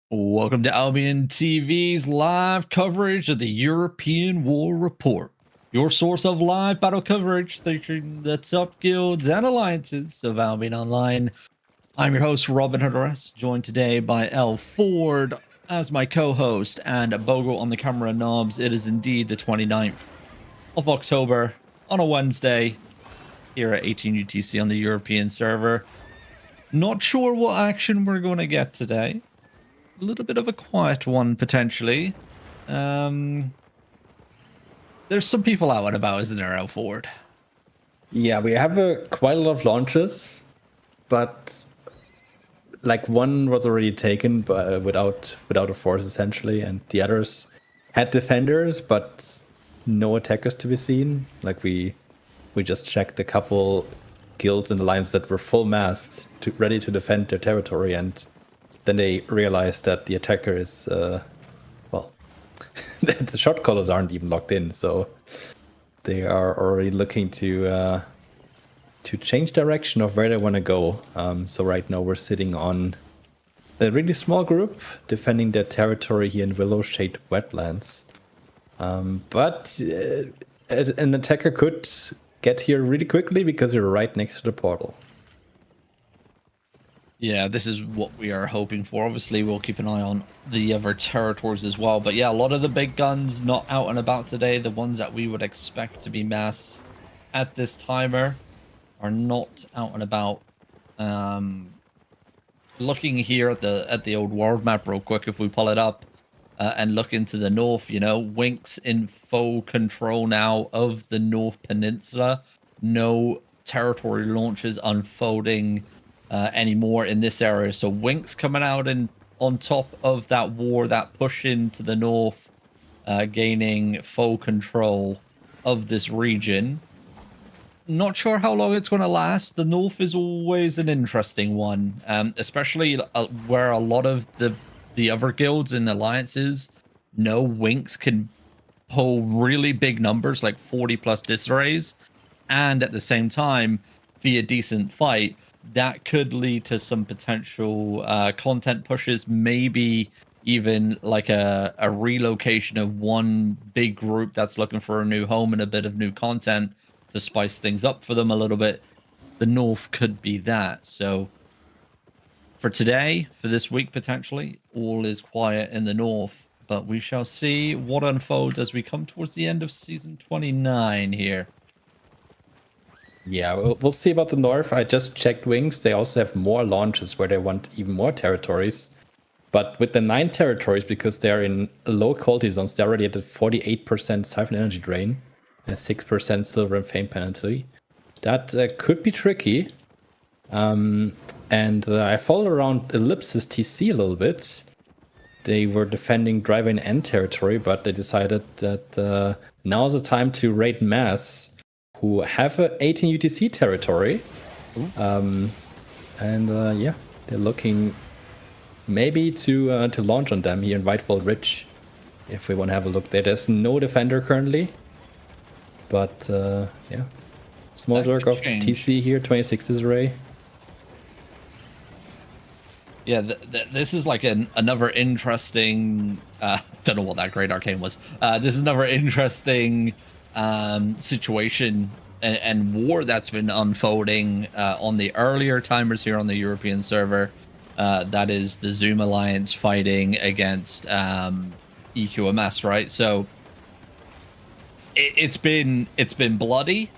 Welcome to Albion TV's live coverage of the European War Report, your source of live battle coverage featuring the top guilds and alliances of Albion Online. I'm your host, Robin Hoodress, joined today by L. Ford as my co-host and Bogle on the camera knobs. It is indeed the 29th of October on a Wednesday here at 18 UTC on the European server. Not sure what action we're going to get today. A little bit of a quiet one potentially. There's some people out and about, isn't there, L. Ford? Yeah, we have quite a lot of launches, but like one was already taken without a force essentially, and the others had defenders but no attackers to be seen. Like we just checked a couple guilds and alliances that were full massed, ready to defend their territory, and then they realized that the attacker is, well, the shot callers aren't even locked in, so they are already looking to change direction of where they want to go. So right now we're sitting on a really small group defending their territory here in Willow-Shade Wetlands. But an attacker could get here really quickly because you're right next to the portal. Yeah, this is what we are hoping for. Obviously, we'll keep an eye on the other territories as well. But yeah, a lot of the big guns not out and about today. The ones that we would expect to be massed at this timer are not out and about. Looking here at the old world map real quick, if we pull it up and look into the north, you know, Winx in full control now of the North Peninsula. No territory launches unfolding anymore in this area. So Winx coming out and on top of that war, that push into the north, gaining full control of this region. Not sure how long it's going to last. The north is always an interesting one, especially where a lot of the other guilds and alliances know Winx can pull really big numbers, like 40 plus disarrays, and at the same time be a decent fight. That could lead to some potential content pushes, maybe even like a relocation of one big group that's looking for a new home and a bit of new content to spice things up for them a little bit. The north could be that. So for today, for this week potentially, all is quiet in the north, but we shall see what unfolds as we come towards the end of season 29 here. Yeah, we'll see about the north. I just checked Winx. They also have more launches where they want even more territories. But with the 9 territories, because they're in low quality zones, they're already at a 48% siphon energy drain, a 6% silver and fame penalty. That could be tricky. And I followed around Ellipsis TC a little bit. They were defending driver and end territory, but they decided that now's the time to raid Mass, who have a 18 UTC territory. Yeah, they're looking maybe to launch on them here in Whitewall Ridge, if we want to have a look there. There's no defender currently, but yeah, small jerk of TC here, 26 Disarray. Yeah, this is like another interesting. Don't know what that Great Arcane was. This is another interesting situation and war that's been unfolding on the earlier timers here on the European server. That is the Zoom Alliance fighting against EQMS, right? So it's been bloody,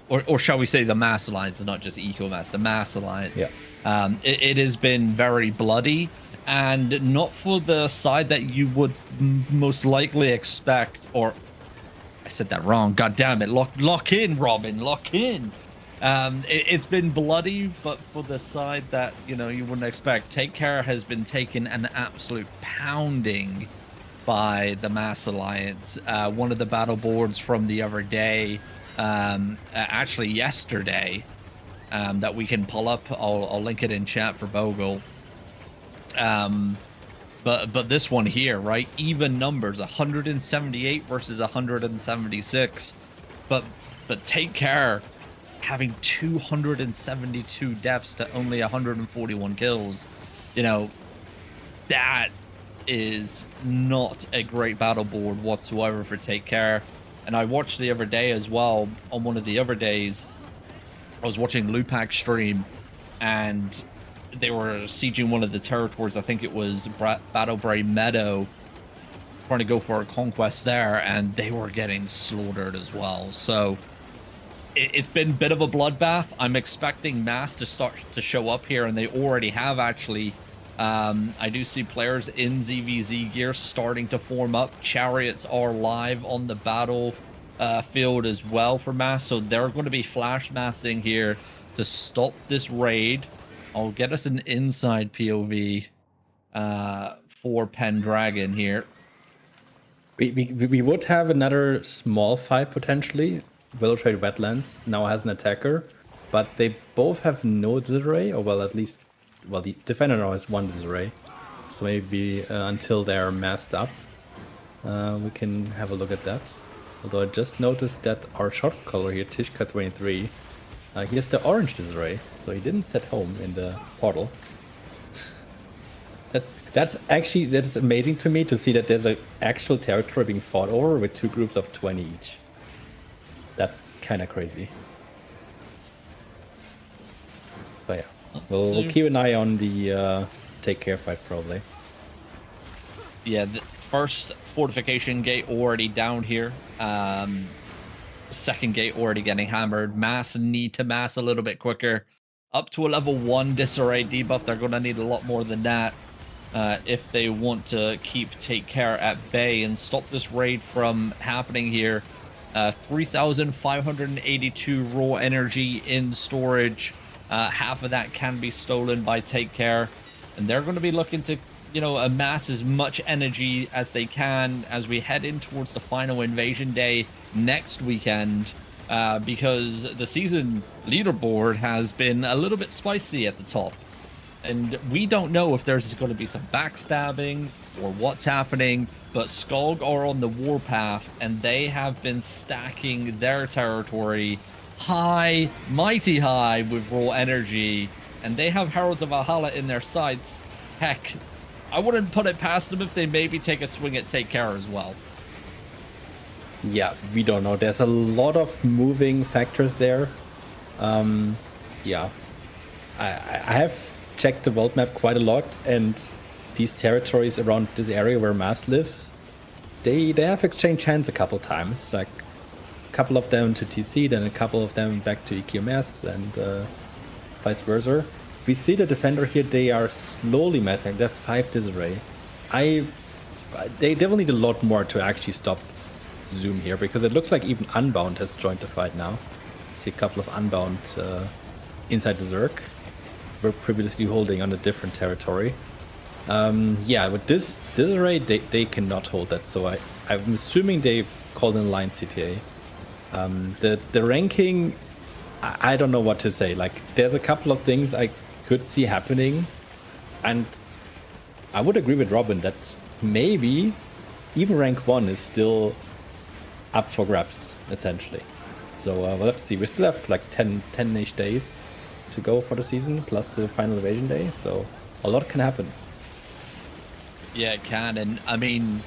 or shall we say the Mass Alliance, is not just EQMS, the Mass Alliance. Yeah. It has been very bloody, and not for the side that you would most likely expect. Or I said that wrong. God damn it! Lock in, Robin. Lock in. It's been bloody, but for the side that you wouldn't expect. Take Care has been taking an absolute pounding by the Mass Alliance. One of the battle boards from the other day, actually yesterday. That we can pull up. I'll link it in chat for Bogle. But this one here, right? Even numbers, 178 versus 176. But Take Care having 272 deaths to only 141 kills. That is not a great battle board whatsoever for Take Care. And I watched the other day as well. On one of the other days, I was watching Lupac stream, and they were sieging one of the territories. I think it was Battlebrae Meadow, trying to go for a conquest there, and they were getting slaughtered as well. So it's been a bit of a bloodbath. I'm expecting Mass to start to show up here, and they already have actually. I do see players in ZVZ gear starting to form up. Chariots are live on the battle field as well for Mass, so they're going to be flash massing here to stop this raid. I'll get us an inside POV for Pendragon here. We would have another small fight potentially. Willow Trade Wetlands now has an attacker, but they both have no disarray, or well, at least, well, the defender now has one disarray, so maybe until they're masked up, we can have a look at that. Although I just noticed that our shot caller here, Tishka23, he has the orange disarray, so he didn't set home in the portal. That's amazing to me to see that there's an actual territory being fought over with two groups of 20 each. That's kind of crazy. But yeah, we'll keep an eye on the Take Care fight probably. Yeah, the first fortification gate already down here. Second gate already getting hammered. Mass need to mass a little bit quicker. Up to a level 1 disarray debuff, they're going to need a lot more than that if they want to keep Take Care at bay and stop this raid from happening here. 3,582 raw energy in storage. Half of that can be stolen by Take Care, and they're going to be looking to amass as much energy as they can as we head in towards the final invasion day next weekend, because the season leaderboard has been a little bit spicy at the top, and we don't know if there's going to be some backstabbing or what's happening. But Skog are on the warpath, and they have been stacking their territory high, mighty high with raw energy, and they have Heralds of Valhalla in their sights. Heck, I wouldn't put it past them if they maybe take a swing at Take Care as well. Yeah, we don't know. There's a lot of moving factors there. Yeah, I have checked the world map quite a lot, and these territories around this area where Mass lives, they have exchanged hands a couple times. Like a couple of them to TC, then a couple of them back to EQMS, and vice versa. we see the defender here. They are slowly messing. They have 5 disarray. They will need a lot more to actually stop Zoom here, because it looks like even Unbound has joined the fight now. I see a couple of Unbound inside the Zerg. We're previously holding on a different territory. Yeah, with this disarray, they cannot hold that. So I'm assuming they called in line CTA. The ranking, I don't know what to say. Like, there's a couple of things I could see happening, and I would agree with Robin that maybe even rank 1 is still up for grabs, essentially. So we'll have to see. We still have like 10-ish days to go for the season, plus the final invasion day. So a lot can happen. Yeah, it can. And I mean,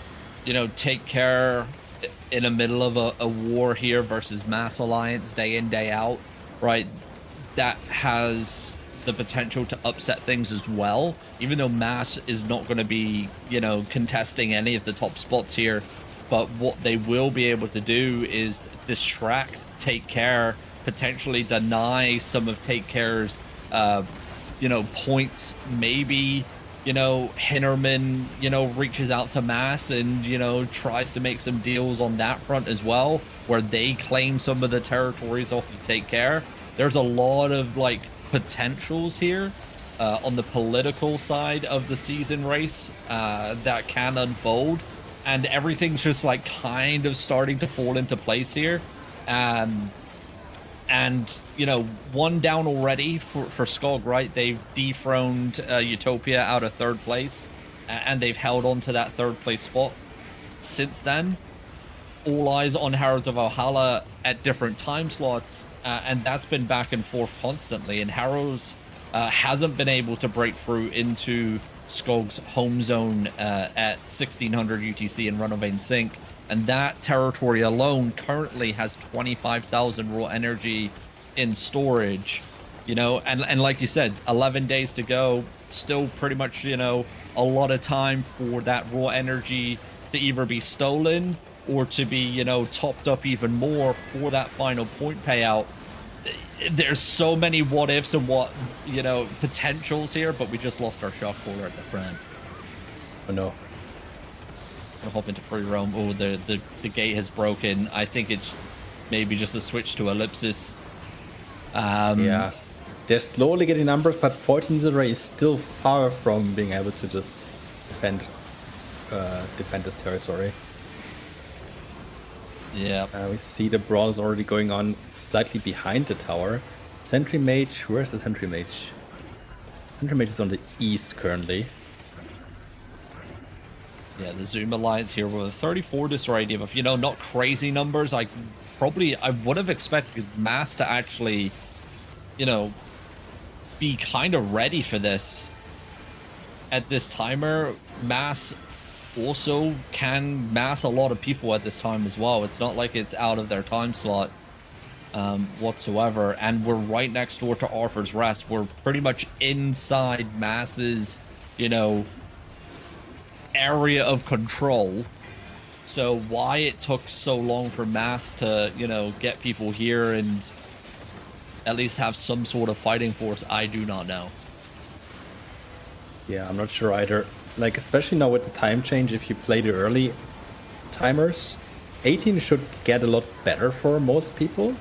you know, take care in the middle of a war here versus Mass Alliance day in, day out, right? That has the potential to upset things as well, even though Mass is not going to be, you know, contesting any of the top spots here. But what they will be able to do is distract Take Care, potentially deny some of Take Care's, you know, points. Maybe, you know, Hinnerman, you know, reaches out to Mass and, you know, tries to make some deals on that front as well, where they claim some of the territories off of Take Care. There's a lot of, like, potentials here on the political side of the season race that can unfold. And everything's just, like, kind of starting to fall into place here. And, you know, 1 down already for Skog, right? They've dethroned Utopia out of 3rd place, and they've held on to that 3rd place spot since then. All eyes on Harrows of Valhalla at different time slots, and that's been back and forth constantly. And Harrows hasn't been able to break through into Skog's home zone at 1600 UTC in Runaway Sync, and that territory alone currently has 25,000 raw energy in storage, you know, and like you said, 11 days to go, still pretty much, you know, a lot of time for that raw energy to either be stolen or to be, you know, topped up even more for that final point payout. There's so many what ifs and what, you know, potentials here, but we just lost our shock caller at the front. Oh no. We'll hop into free roam. Oh, the gate has broken. I think it's maybe just a switch to ellipsis. Yeah, they're slowly getting numbers, but 14's array is still far from being able to just defend this territory. Yeah. We see the brawl is already going on slightly behind the tower. Sentry Mage, where's the Sentry Mage? Sentry Mage is on the east currently. Yeah, the Zoom Alliance here with a 34 disarray debuff. You know, not crazy numbers. I would have expected Mass to actually, you know, be kind of ready for this at this timer. Mass also can mass a lot of people at this time as well. It's not like it's out of their time slot whatsoever. And we're right next door to Arthur's Rest. We're pretty much inside Mass's, you know, area of control. So why it took so long for Mass to, you know, get people here and at least have some sort of fighting force, I do not know. Yeah, I'm not sure either. Like, especially now with the time change, if you play the early timers, 18 should get a lot better for most people,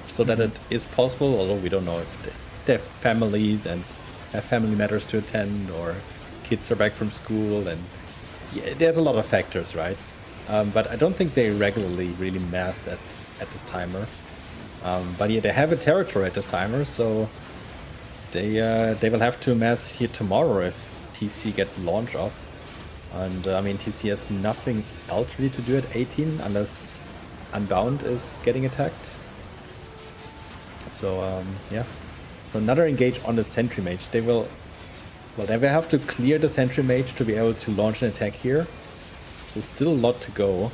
so that it is possible, although we don't know if they have families and have family matters to attend, or kids are back from school, and yeah, there's a lot of factors, right? But I don't think they regularly really mass at this timer. But yeah, they have a territory at this timer, so they will have to mass here tomorrow if TC gets launch off. And I mean, TC has nothing else really to do at 18 unless Unbound is getting attacked. So yeah, so another engage on the Sentry Mage. They will have to clear the Sentry Mage to be able to launch an attack here. So still a lot to go.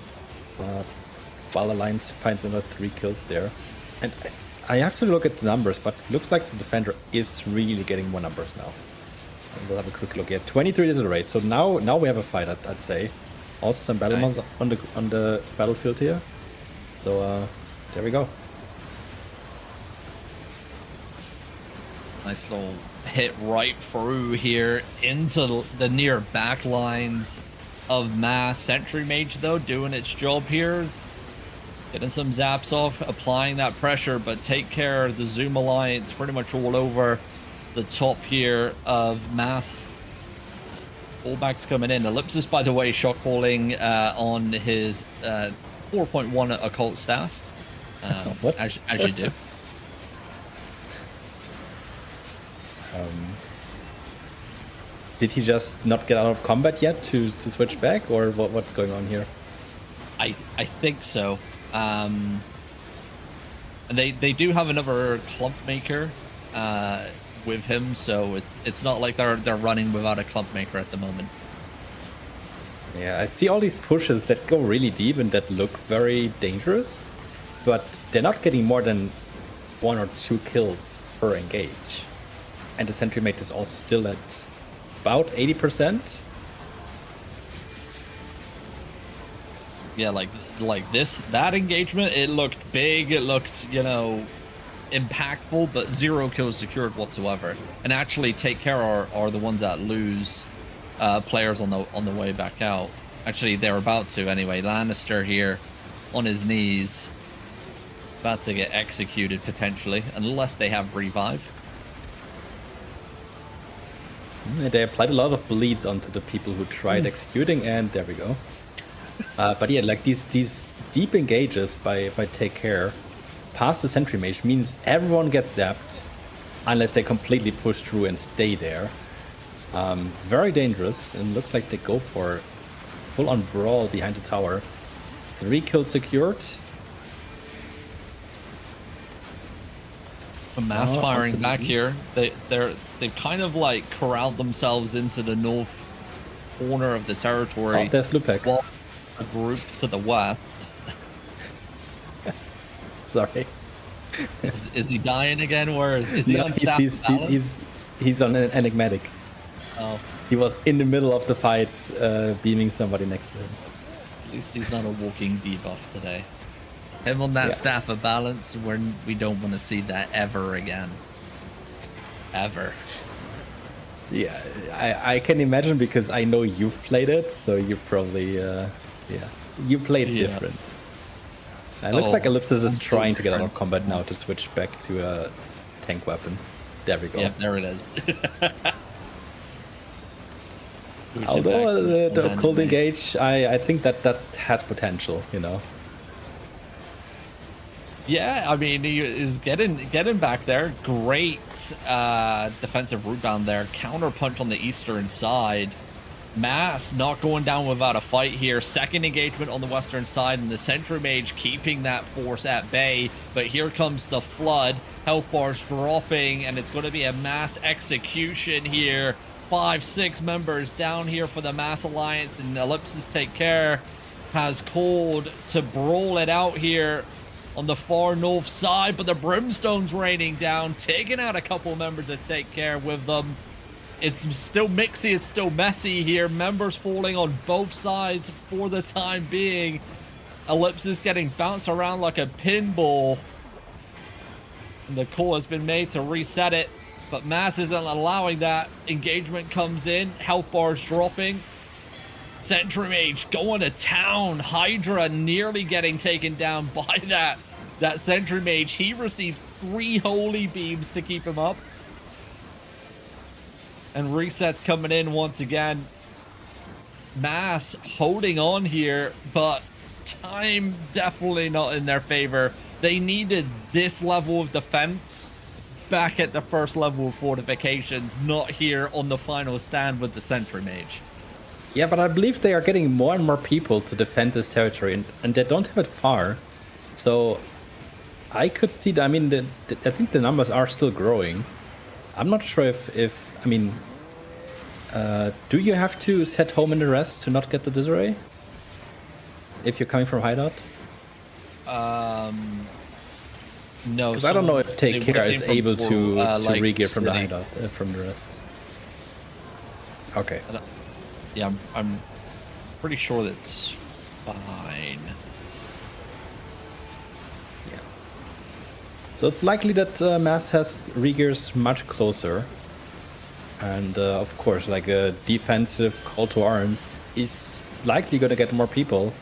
While Alliance finds another 3 kills there. And I have to look at the numbers, but it looks like the defender is really getting more numbers now. And we'll have a quick look here. 23 is a race, so now we have a fight, I'd say. Also some battlements on the battlefield here. So there we go. Nice little hit right through here into the near back lines of Mass. Sentry Mage, though, doing its job here. Getting some zaps off, applying that pressure, but take care. The Zoom Alliance pretty much all over the top here of Mass. Fallbacks coming in. Ellipsis, by the way, shock falling on his 4.1 occult staff. What? As you do. Did he just not get out of combat yet to switch back, or what's going on here? I think so. And they do have another clump maker with him, so it's not like they're running without a clump maker at the moment. Yeah, I see all these pushes that go really deep and that look very dangerous, but they're not getting more than 1 or 2 kills per engage. And the Sentry Mate is also still at about 80%. Yeah, like that engagement, it looked big, it looked, impactful, but 0 kills secured whatsoever. And actually Take Care are the ones that lose players on the way back out. Actually, they're about to anyway. Lannister here on his knees, about to get executed potentially, unless they have revive. They applied a lot of bleeds onto the people who tried executing, and there we go. But yeah, like these deep engages by Take Care past the Sentry Mage means everyone gets zapped unless they completely push through and stay there. Very dangerous, and looks like they go for full-on brawl behind the tower. 3 kills secured. A Mass firing back here. They've kind of like corralled themselves into the north corner of the territory. Oh, there's Lupek. While a group to the west. Sorry. Is he dying again? Where is he on staff? He's on an enigmatic. Oh. He was in the middle of the fight, beaming somebody next to him. At least he's not a walking debuff today. Him on that staff of balance, we don't want to see that ever again. Ever. Yeah, I can imagine, because I know you've played it, so you probably, you played different. It looks like Ellipsis is trying to get out of combat now to switch back to a tank weapon. There we go. Yeah, there it is. Although the cold engage, I think that has potential, Yeah, I mean, he is getting back there. Great defensive root down there. Counter punch on the eastern side. Mass not going down without a fight here. Second engagement on the western side, and the Sentry Mage keeping that force at bay. But here comes the flood. Health bars dropping, and it's going to be a mass execution here. 5-6 members down here for the Mass Alliance, and Ellipsis Take Care has called to brawl it out here on the far north side, but the Brimstone's raining down, taking out a couple members of Take Care with them. It's still mixy, it's still messy here. Members falling on both sides for the time being. Ellipsis getting bounced around like a pinball. And the call has been made to reset it, but Mass isn't allowing that. Engagement comes in, health bars dropping. Sentry Mage going to town. Hydra nearly getting taken down by that Sentry Mage. He receives 3 holy beams to keep him up. And resets coming in once again. Mass holding on here, but time definitely not in their favor. They needed this level of defense back at the first level of fortifications, not here on the final stand with the Sentry Mage. Yeah, but I believe they are getting more and more people to defend this territory, and they don't have it far. So I could see that. I mean, I think the numbers are still growing. I'm not sure if I mean, do you have to set home in the rest to not get the disarray? If you're coming from hideout? No. Because I don't know if Take Care is able to re-gear from the hideout, from the rest. Okay. Yeah, I'm pretty sure that's fine. Yeah. So it's likely that Mass has regears much closer. And of course, like a defensive call to arms is likely going to get more people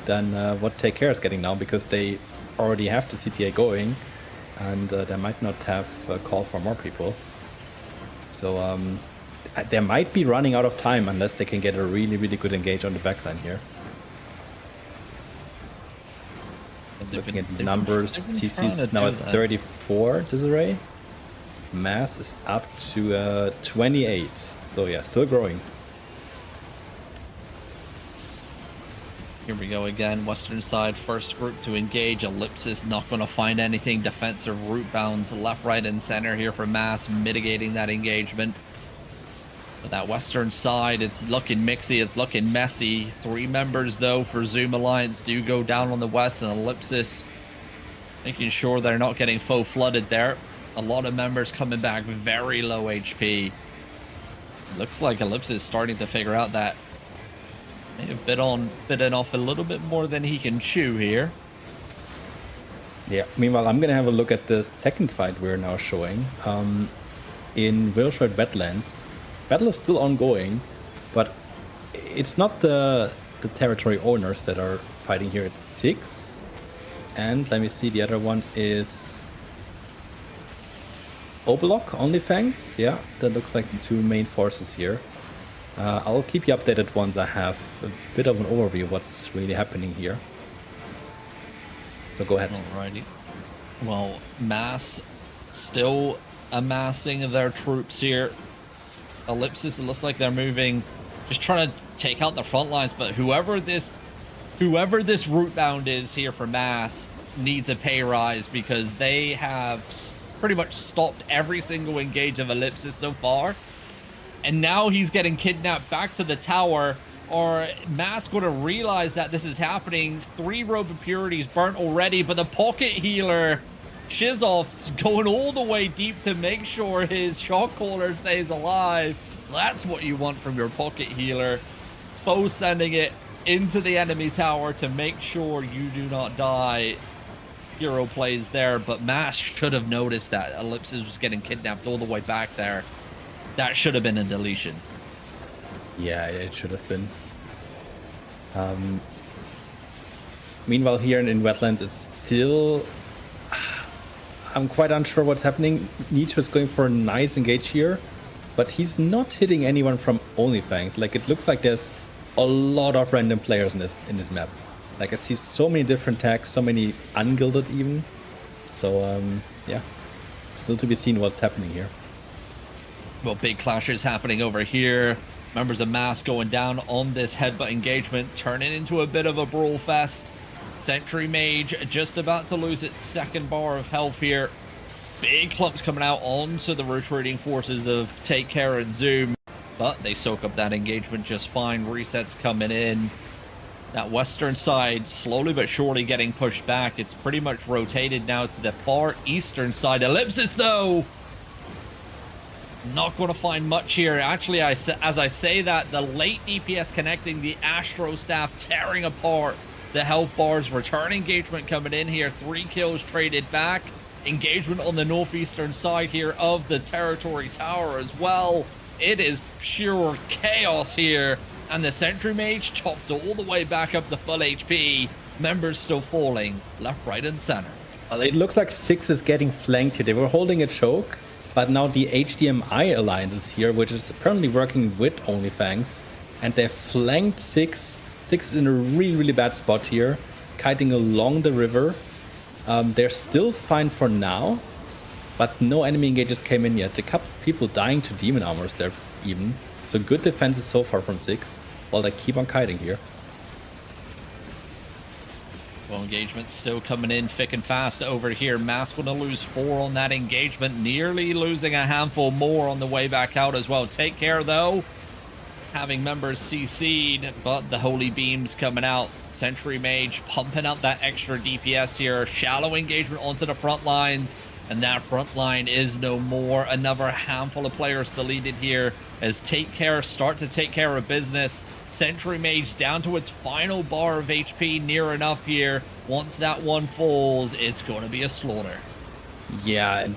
than what Take Care is getting now, because they already have the CTA going, and they might not have a call for more people. So they might be running out of time unless they can get a really, really good engage on the backline here. Looking at the numbers, TC is now at 34 disarray. Mass is up to 28. So yeah, still growing. Here we go again. Western side, first group to engage. Ellipsis not going to find anything. Defensive root bounds left, right, and center here for Mass, mitigating that engagement. But that western side, it's looking mixy. It's looking messy. 3 members, though, for Zoom Alliance do go down on the west, and Ellipsis making sure they're not getting faux flooded there. A lot of members coming back very low HP. Looks like Ellipsis is starting to figure out that may have bitten off a little bit more than he can chew here. Yeah, meanwhile, I'm going to have a look at the second fight we're now showing. In Wilshire Badlands, battle is still ongoing, but it's not the territory owners that are fighting here. It's 6. And let me see, the other one is Obelok, OnlyFangs. Yeah, that looks like the 2 main forces here. I'll keep you updated once I have a bit of an overview of what's really happening here. So go ahead. Alrighty. Well, Mass still amassing their troops here. Ellipsis, it looks like they're moving, just trying to take out the front lines, but whoever this route bound is here for Mass needs a pay rise, because they have pretty much stopped every single engage of Ellipsis so far. And now he's getting kidnapped back to the tower, or Mass going to realize that this is happening. 3 robe impurities burnt already, but the pocket healer Shizoff's going all the way deep to make sure his shock caller stays alive. That's what you want from your pocket healer. Both sending it into the enemy tower to make sure you do not die. Hero plays there, but Mass should have noticed that Ellipsis was getting kidnapped all the way back there. That should have been a deletion. Yeah, it should have been. Meanwhile, here in Wetlands, it's still... I'm quite unsure what's happening. Nietzsche is going for a nice engage here, but he's not hitting anyone from OnlyFangs. Like, it looks like there's a lot of random players in this map. Like, I see so many different tags, so many ungilded even. So, yeah, still to be seen what's happening here. Well, big clashes happening over here. Members of Mass going down on this headbutt engagement, turning into a bit of a brawl fest. Sentry Mage just about to lose its 2nd bar of health here. Big clumps coming out onto the retreating forces of Take Care and Zoom, but they soak up that engagement just fine. Resets coming in. That western side slowly but surely getting pushed back. It's pretty much rotated now to the far eastern side. Ellipsis, though, not going to find much here. Actually, as I say that, the late DPS connecting, the Astro Staff tearing apart the health bars. Return engagement coming in here. 3 kills traded back. Engagement on the northeastern side here of the territory tower as well. It is pure chaos here. And the Sentry Mage chopped all the way back up to full HP. Members still falling left, right, and center. Well, it looks like 6 is getting flanked here. They were holding a choke, but now the HDMI alliance is here, which is apparently working with OnlyFangs. And they flanked 6. 6 is in a really, really bad spot here, kiting along the river. They're still fine for now, but no enemy engages came in yet. A couple of people dying to demon armors there even. So good defenses so far from 6, while they keep on kiting here. Well, engagement still coming in thick and fast over here. Mass going to lose 4 on that engagement, nearly losing a handful more on the way back out as well. Take Care, though, having members CC'd, but the Holy Beams coming out. Sentry Mage pumping out that extra DPS here. Shallow engagement onto the front lines, and that front line is no more. Another handful of players deleted here as Take Care start to take care of business. Sentry Mage down to its final bar of HP, near enough here. Once that one falls, it's going to be a slaughter. Yeah, and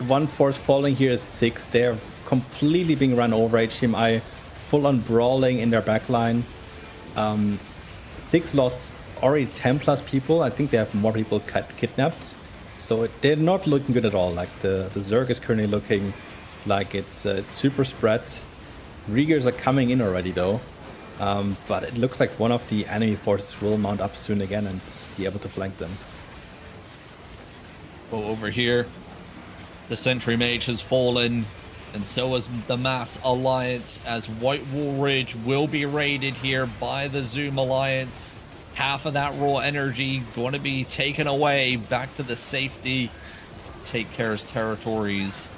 one force falling here is 6. They're completely being run over. HDMI full on brawling in their backline. 6 lost already 10 plus people. I think they have more people kidnapped. So they're not looking good at all. Like the Zerg is currently looking like it's super spread. Riegers are coming in already though. But it looks like one of the enemy forces will mount up soon again and be able to flank them. Well, over here, the Sentry Mage has fallen, and so has the Mass Alliance, as White Wall Ridge will be raided here by the Zoom Alliance. Half of that raw energy going to be taken away back to the safety. Take Care's territories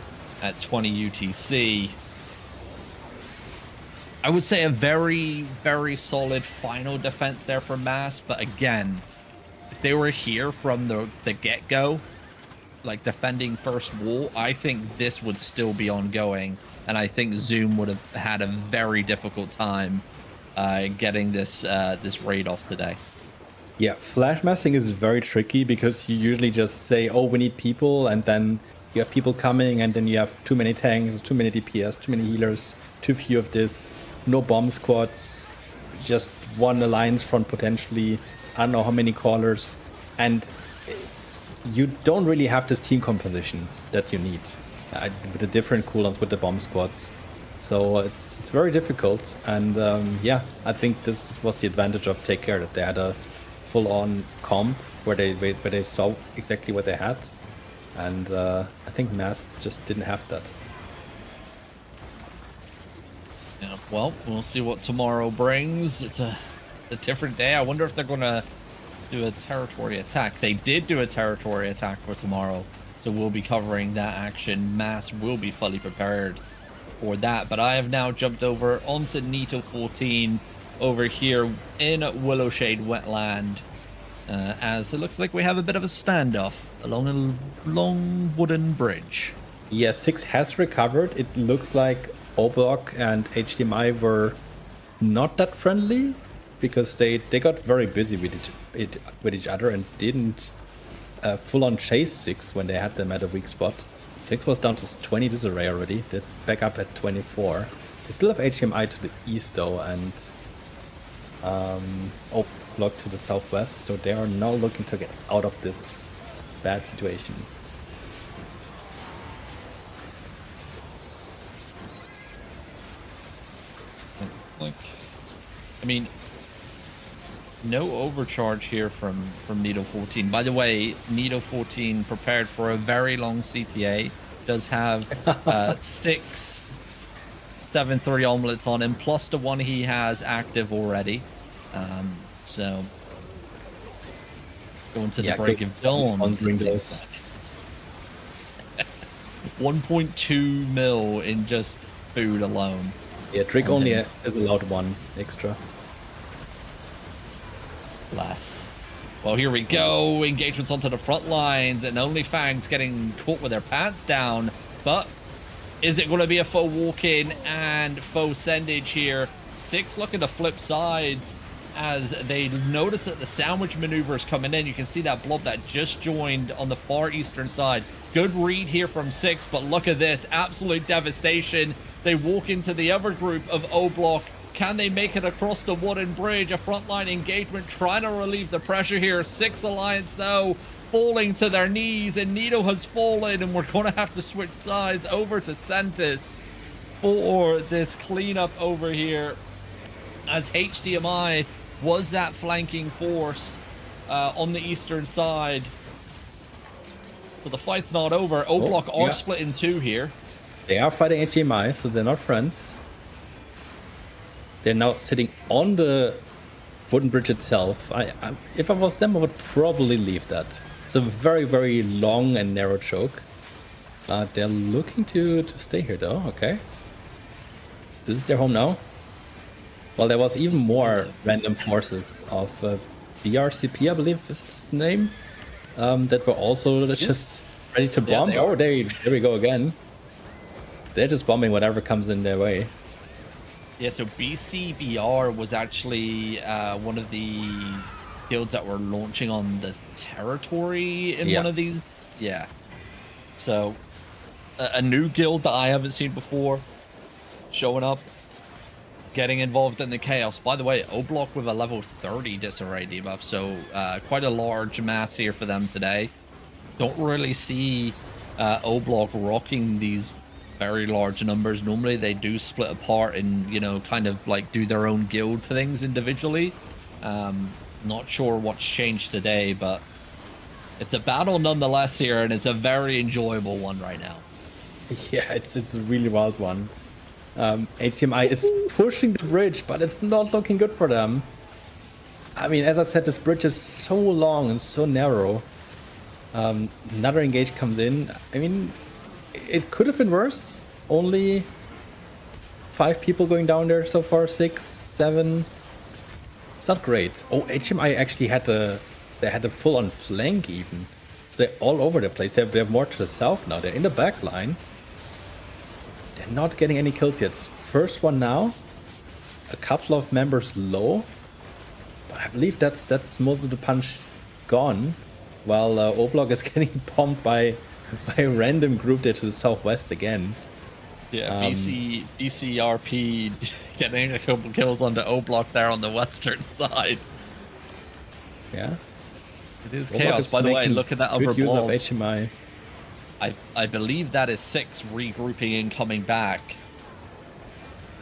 at 20 UTC. I would say a very, very solid final defense there for Mass, but again, if they were here from the get-go, like defending first wall, I think this would still be ongoing, and I think Zoom would have had a very difficult time getting this this raid off today. Yeah, flash massing is very tricky because you usually just say, oh, we need people, and then you have people coming, and then you have too many tanks, too many DPS, too many healers, too few of this, no bomb squads, just one alliance front potentially, I don't know how many callers, and you don't really have this team composition that you need with the different cooldowns with the bomb squads. So it's very difficult, and yeah, I think this was the advantage of Take Care, that they had a full-on comp where they saw exactly what they had, and I think Mass just didn't have that. Yeah, well, we'll see what tomorrow brings. It's a different day. I wonder if they're going to do a territory attack. They did do a territory attack for tomorrow, so we'll be covering that action. Mass will be fully prepared for that, but I have now jumped over onto Nito 14 over here in Willowshade Wetland, as it looks like we have a bit of a standoff along a long wooden bridge. Yeah, 6 has recovered. It looks like O-Block and HDMI were not that friendly, because they got very busy with each other and didn't full-on chase 6 when they had them at a weak spot. 6 was down to 20 disarray already. They're back up at 24. They still have HDMI to the east though, and O-Block to the southwest, so they are now looking to get out of this bad situation. Like, I mean, no overcharge here from Nito 14. By the way, Nito 14 prepared for a very long CTA. Does have 6 7-3 omelets on him, plus the one he has active already. So going to the break of dawn. 1.2 mil in just food alone. Yeah, Trick only is allowed 1 extra. Less. Well, here we go. Engagements onto the front lines, and only Fangs getting caught with their pants down. But is it going to be a faux walk-in and faux sendage here? 6 looking to flip sides as they notice that the sandwich maneuver is coming in. You can see that blob that just joined on the far eastern side. Good read here from 6, but look at this. Absolute devastation. They walk into the other group of O-Block. Can they make it across the wooden bridge? A frontline engagement trying to relieve the pressure here. 6 Alliance, though, falling to their knees, and Nito has fallen, and we're going to have to switch sides over to Sentis for this cleanup over here, as HDMI was that flanking force on the eastern side. But the fight's not over. O-Block are split in 2 here. They are fighting HDMI, so they're not friends. They're now sitting on the wooden bridge itself. If I was them, I would probably leave that. It's a very, very long and narrow choke. They're looking to stay here, though. Okay. This is their home now. Well, there was even more random forces of BRCP, I believe is the name, that were also just ready to bomb. Oh, there we go again. They're just bombing whatever comes in their way. Yeah, so BCBR was actually one of the guilds that were launching on the territory in one of these. Yeah. So a new guild that I haven't seen before showing up, getting involved in the chaos. By the way, Oblock with a level 30 disarray debuff, so quite a large mass here for them today. Don't really see Oblock rocking these very large numbers. Normally they do split apart and, you know, kind of like do their own guild for things individually. Not sure what's changed today, but it's a battle nonetheless here, and it's a very enjoyable one right now. Yeah, it's a really wild one. HTMI is pushing the bridge, but it's not looking good for them. I mean, as I said, this bridge is so long and so narrow. Another engage comes in. I mean, it could have been worse. Only 5 people going down there so far, 6, 7. It's not great. Oh, HMI actually had a full-on flank even. So they're all over the place. They're more to the south now. They're in the back line. They're not getting any kills yet. First one now. A couple of members low. But I believe that's most of the punch gone. While Oblock is getting bombed by a random group there to the southwest again. Yeah, BCRP getting a couple kills onto Oblock there on the western side. Yeah. It is chaos. By the way, look at that upper good use block. of HMI. I believe that is 6 regrouping and coming back.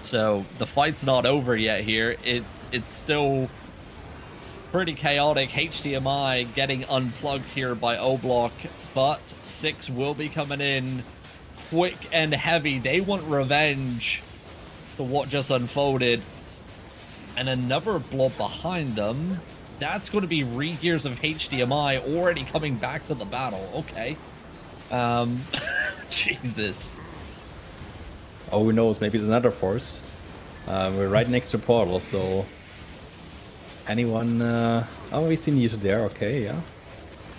So the fight's not over yet here. It's still pretty chaotic. HDMI getting unplugged here by Oblock, but 6 will be coming in quick and heavy. They want revenge for what just unfolded. And another blob behind them. That's going to be re-gears of HDMI already coming back to the battle. Okay. Jesus. Oh, who knows? Maybe it's another force. We're right next to portal, so anyone? Oh, we see Nito there. Okay, yeah.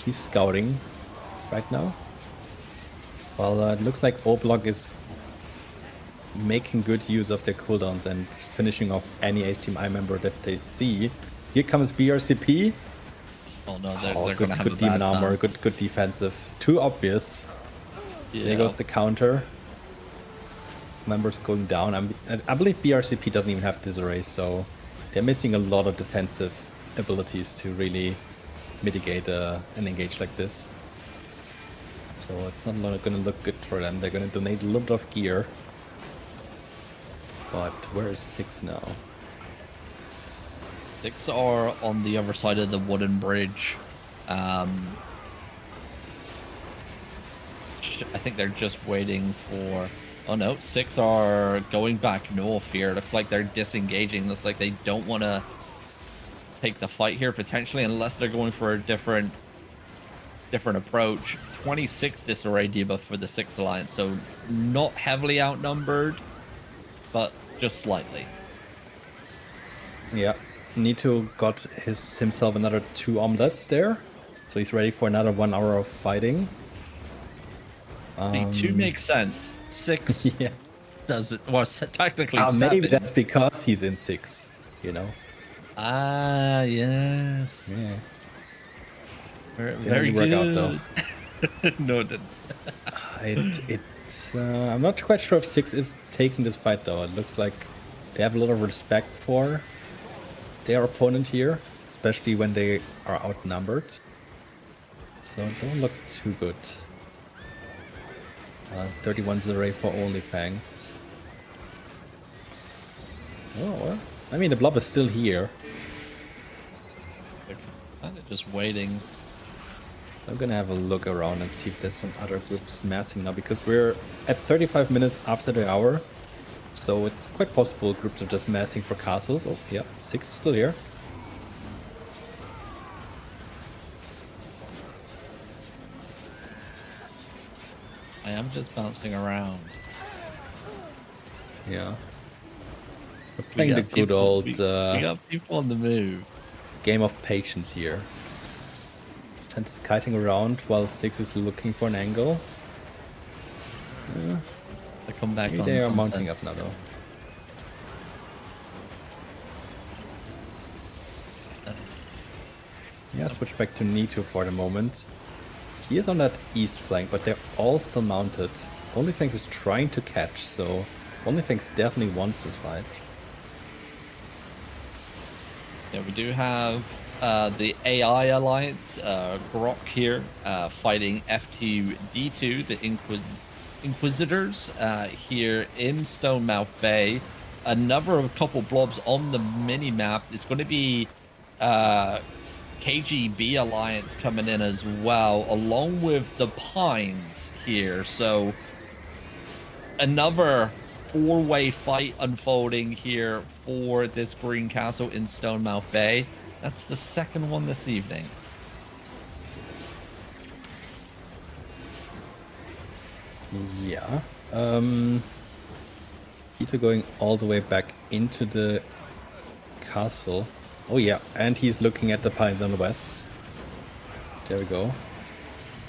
He's scouting right now. Well, it looks like Oblock is making good use of their cooldowns and finishing off any HDMI member that they see. Here comes BRCP. Oh no, they're good, gonna have good a demon bad armor, time. good defensive. Too obvious. Yeah. There goes the counter. Members going down. I believe BRCP doesn't even have disarray, so they're missing a lot of defensive abilities to really mitigate an engage like this. So it's not going to look good for them. They're going to donate a little bit of gear. But where is 6 now? 6 are on the other side of the wooden bridge. I think they're just waiting for... Oh no, 6 are going back north here. Looks like they're disengaging. Looks like they don't want to take the fight here potentially, unless they're going for a different approach. 26 disarray debuff for the 6 alliance, so not heavily outnumbered, but just slightly. Yeah, Nito got himself another 2 omelets there, so he's ready for another 1 hour of fighting. The 2 makes sense. 6 yeah. doesn't. Well, technically 7. Maybe that's because he's in 6, you know. Ah, yes. Yeah. Very work good. out though. No, it didn't. I'm not quite sure if 6 is taking this fight though. It looks like they have a lot of respect for their opponent here, especially when they are outnumbered. So it don't look too good. 31's array for only Fangs. Oh, well. I mean, the blob is still here. They're kind of just waiting. I'm gonna have a look around and see if there's some other groups massing now, because we're at 35 minutes after the hour. So it's quite possible groups are just massing for castles. Oh, yeah, 6 is still here. I am just bouncing around. Yeah. We're playing the good old we got people on the move. game of patience here. 10 is kiting around while 6 is looking for an angle. I come back Maybe on. they are mounting up now though. Yeah, switch back to Nito for the moment. He is on that east flank, but they're all still mounted. Onlyfangs is trying to catch, so Onlyfangs definitely wants this fight. Yeah, we do have the AI Alliance, Grok here, fighting F2D2, the Inquisitors, here in Stonemouth Bay. A couple blobs on the mini-map. It's going to be KGB Alliance coming in as well, along with the Pines here. So another four-way fight unfolding here for this Green Castle in Stonemouth Bay. That's the second one this evening. Yeah. Peter going all the way back into the castle. Oh yeah, and he's looking at the pines on the west. There we go.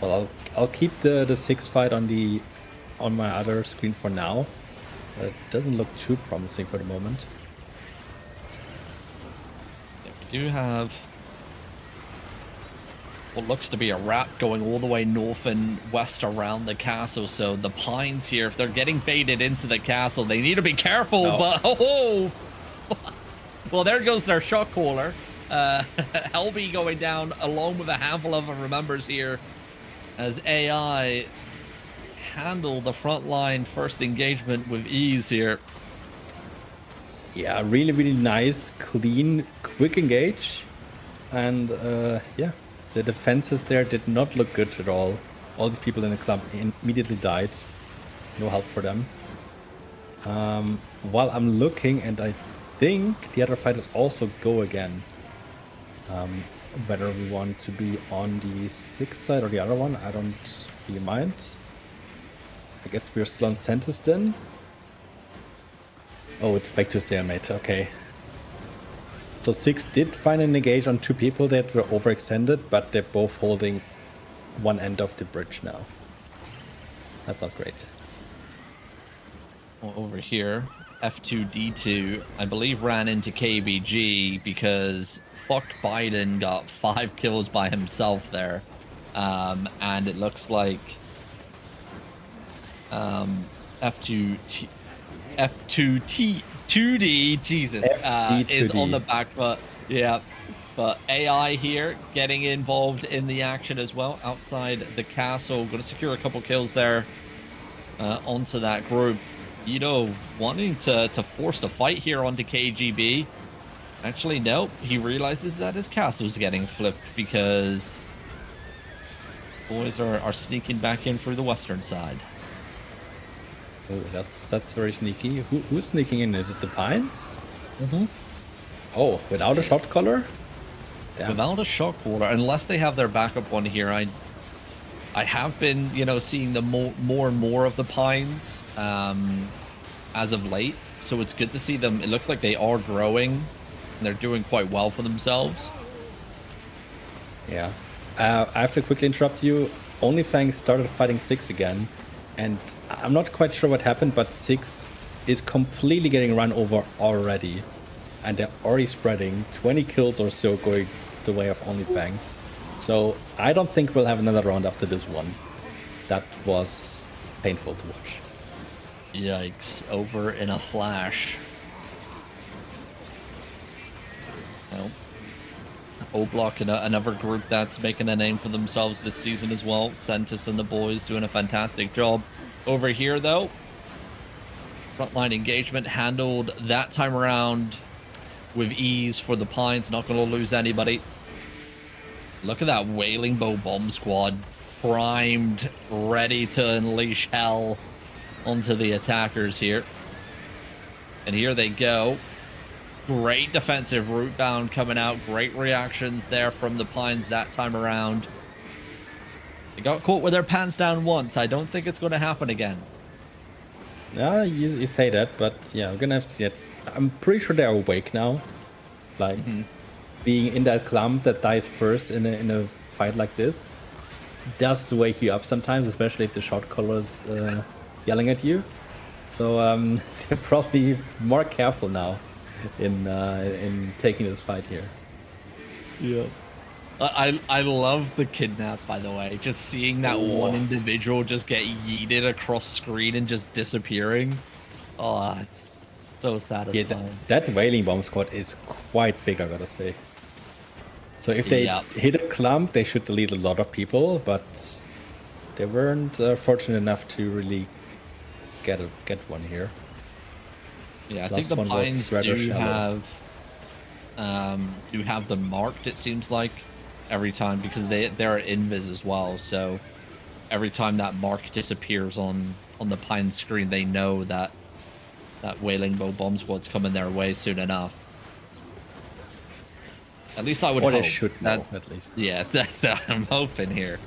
Well, I'll keep the 6 fight on my other screen for now. It doesn't look too promising for the moment. Yeah, we do have what looks to be a wrap going all the way north and west around the castle. So the Pines here, if they're getting baited into the castle, they need to be careful. No. But well, there goes their shot caller. Helby going down along with a handful of remembers here as AI handle the front line first engagement with ease here. Yeah, really, really nice, clean, quick engage. And yeah, the defenses there did not look good at all. All these people in the club immediately died. No help for them. While I'm looking, and I think the other fighters also go again. Whether we want to be on the 6th side or the other one, I don't really mind. I guess we're still on Centis then. Oh, it's back to stalemate, okay. So 6 did find an engage on 2 people that were overextended, but they're both holding one end of the bridge now. That's not great. Well, over here, F2D2, I believe, ran into KBG because fucked Biden got 5 kills by himself there. And it looks like F2D, Jesus, is on the back foot. Yeah, but AI here getting involved in the action as well outside the castle. Going to secure a couple kills there onto that group. You know, wanting to force the fight here onto KGB. Actually, no, he realizes that his castle's getting flipped because boys are sneaking back in through the western side. Oh, that's very sneaky. Who's sneaking in? Is it the Pines? Mm-hmm. Oh, without a shot caller? Damn. Without a shot caller, unless they have their backup one here. I have been, you know, seeing the more and more of the Pines as of late. So it's good to see them. It looks like they are growing and they're doing quite well for themselves. Yeah. I have to quickly interrupt you. Onlyfangs started fighting 6 again. And I'm not quite sure what happened, but 6 is completely getting run over already. And they're already spreading 20 kills or so going the way of Onlyfangs. So I don't think we'll have another round after this one. That was painful to watch. Yikes, over in a flash. Well, O-Block, another group that's making a name for themselves this season as well. Centis and the boys doing a fantastic job. Over here, though, frontline engagement handled that time around with ease for the Pines. Not going to lose anybody. Look at that Wailing Bow bomb squad, primed, ready to unleash hell onto the attackers here. And here they go. Great defensive route bound coming out. Great reactions there from the Pines that time around. They got caught with their pants down once. I don't think it's going to happen again. Yeah, you say that, but yeah, we're going to have to see it. I'm pretty sure they're awake now. Like, being in that clump that dies first in a fight like this does wake you up sometimes, especially if the shot caller is yelling at you. So they're probably more careful now in taking this fight here. Yeah. I love the kidnap, by the way. Just seeing that one individual just get yeeted across screen and just disappearing. Oh, it's so satisfying. Yeah, that whaling bomb squad is quite big, I gotta say. So if they hit a clump, they should delete a lot of people, but they weren't fortunate enough to really get one here. Yeah, I think the Pines do have them marked, it seems like, every time, because they're invis as well. So every time that mark disappears on the Pine screen, they know that Wailing Bow bomb squad's coming their way soon enough. At least I would hope. Or they should know, at least. Yeah, that I'm hoping here.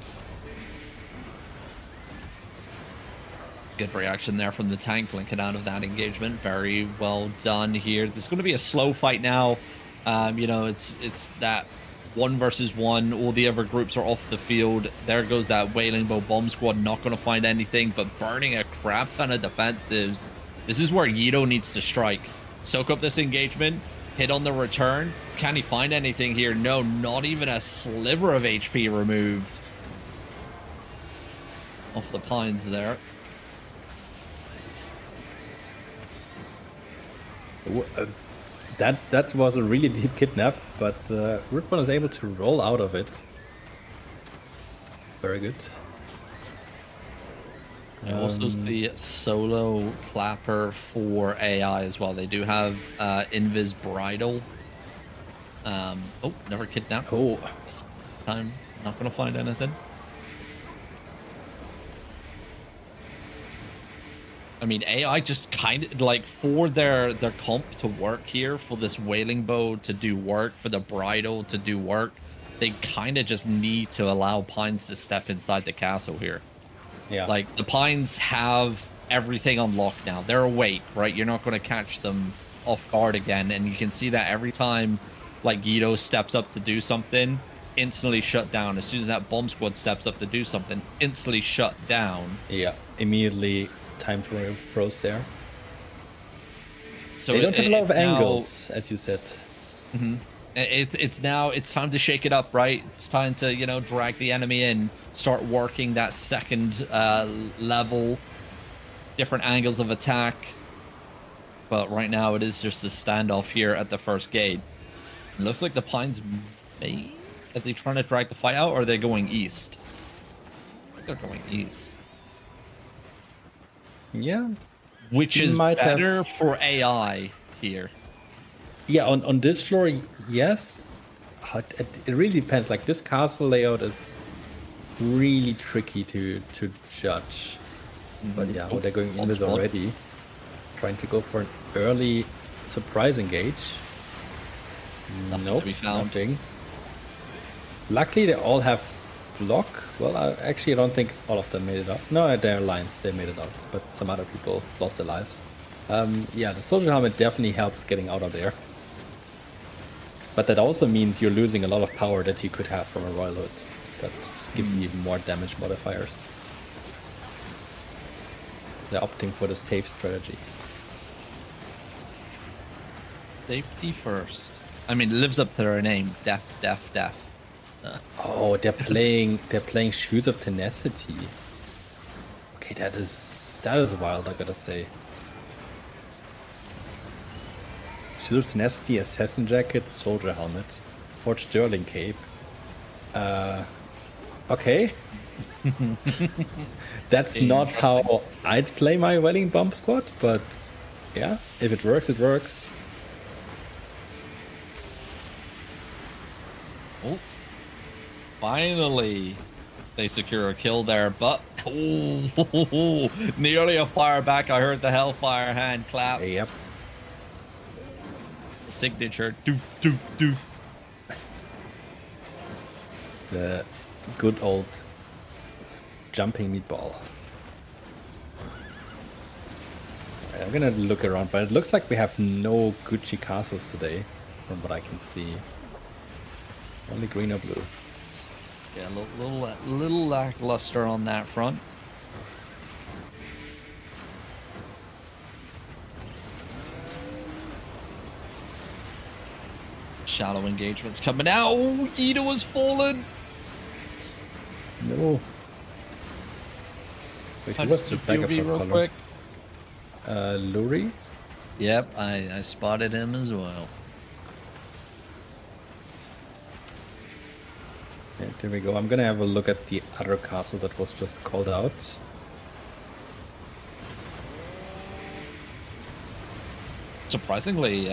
Good reaction there from the tank, linking out of that engagement. Very well done here. There's going to be a slow fight now. You know, it's that 1 versus 1. All the other groups are off the field. There goes that Wailing Bow bomb squad. Not going to find anything, but burning a crap ton of defensives. This is where Yido needs to strike. Soak up this engagement. Hit on the return. Can he find anything here? No, not even a sliver of HP removed off the Pines there. That was a really deep kidnap, but Ripon is able to roll out of it. Very good. I also see solo clapper for AI as well. They do have Invis Bridal. Oh, never kidnapped. Oh, this time not gonna find anything. I mean, AI just kind of like for their comp to work here, for this Wailing Bow to do work, for the Bridal to do work, they kind of just need to allow Pines to step inside the castle here. Yeah. Like the Pines have everything unlocked now. They're awake, right? You're not going to catch them off guard again. And you can see that every time like Guido steps up to do something, instantly shut down. As soon as that bomb squad steps up to do something, instantly shut down. Yeah, immediately time for froze there. So they don't have a lot of angles, as you said. Mm-hmm. It's time to shake it up, right? It's time to, you know, drag the enemy in, start working that second level, different angles of attack. But right now it is just a standoff here at the first gate. It looks like the Pines are they trying to drag the fight out, or are they going east? I think they're going east. Yeah. Which is better for AI here. Yeah, on this floor, yes. It really depends. Like, this castle layout is really tricky to judge. But yeah, they're going in this already. Trying to go for an early surprise engage. Nope, nothing. Luckily, they all have block. Well, I don't think all of them made it out. No, their lines, they made it out. But some other people lost their lives. Yeah, the soldier helmet definitely helps getting out of there. But that also means you're losing a lot of power that you could have from a Royal Hood. That gives you even more damage modifiers. They're opting for the safe strategy. Safety first. I mean, it lives up to their name. Death. Oh, they're playing Shoes of Tenacity. Okay, that is wild, I gotta say. Shoes of Tenacity, Assassin Jacket, Soldier Helmet, Forged Sterling Cape. Okay. That's not how I'd play my Welling Bomb Squad, but yeah, if it works, it works. Oh, finally, they secure a kill there, but nearly a fire back. I heard the Hellfire hand clap. Yep. Signature. Doof. The good old jumping meatball. Right, I'm gonna look around, but it looks like we have no Gucci castles today, from what I can see. Only green or blue. Yeah, a little lackluster on that front. shallow engagements coming out. Oh, Ida was fallen. No. Wait, who was the backup POV real color? quick. Luri? Yep, I spotted him as well. Yeah, there we go. I'm gonna have a look at the other castle that was just called out. Surprisingly,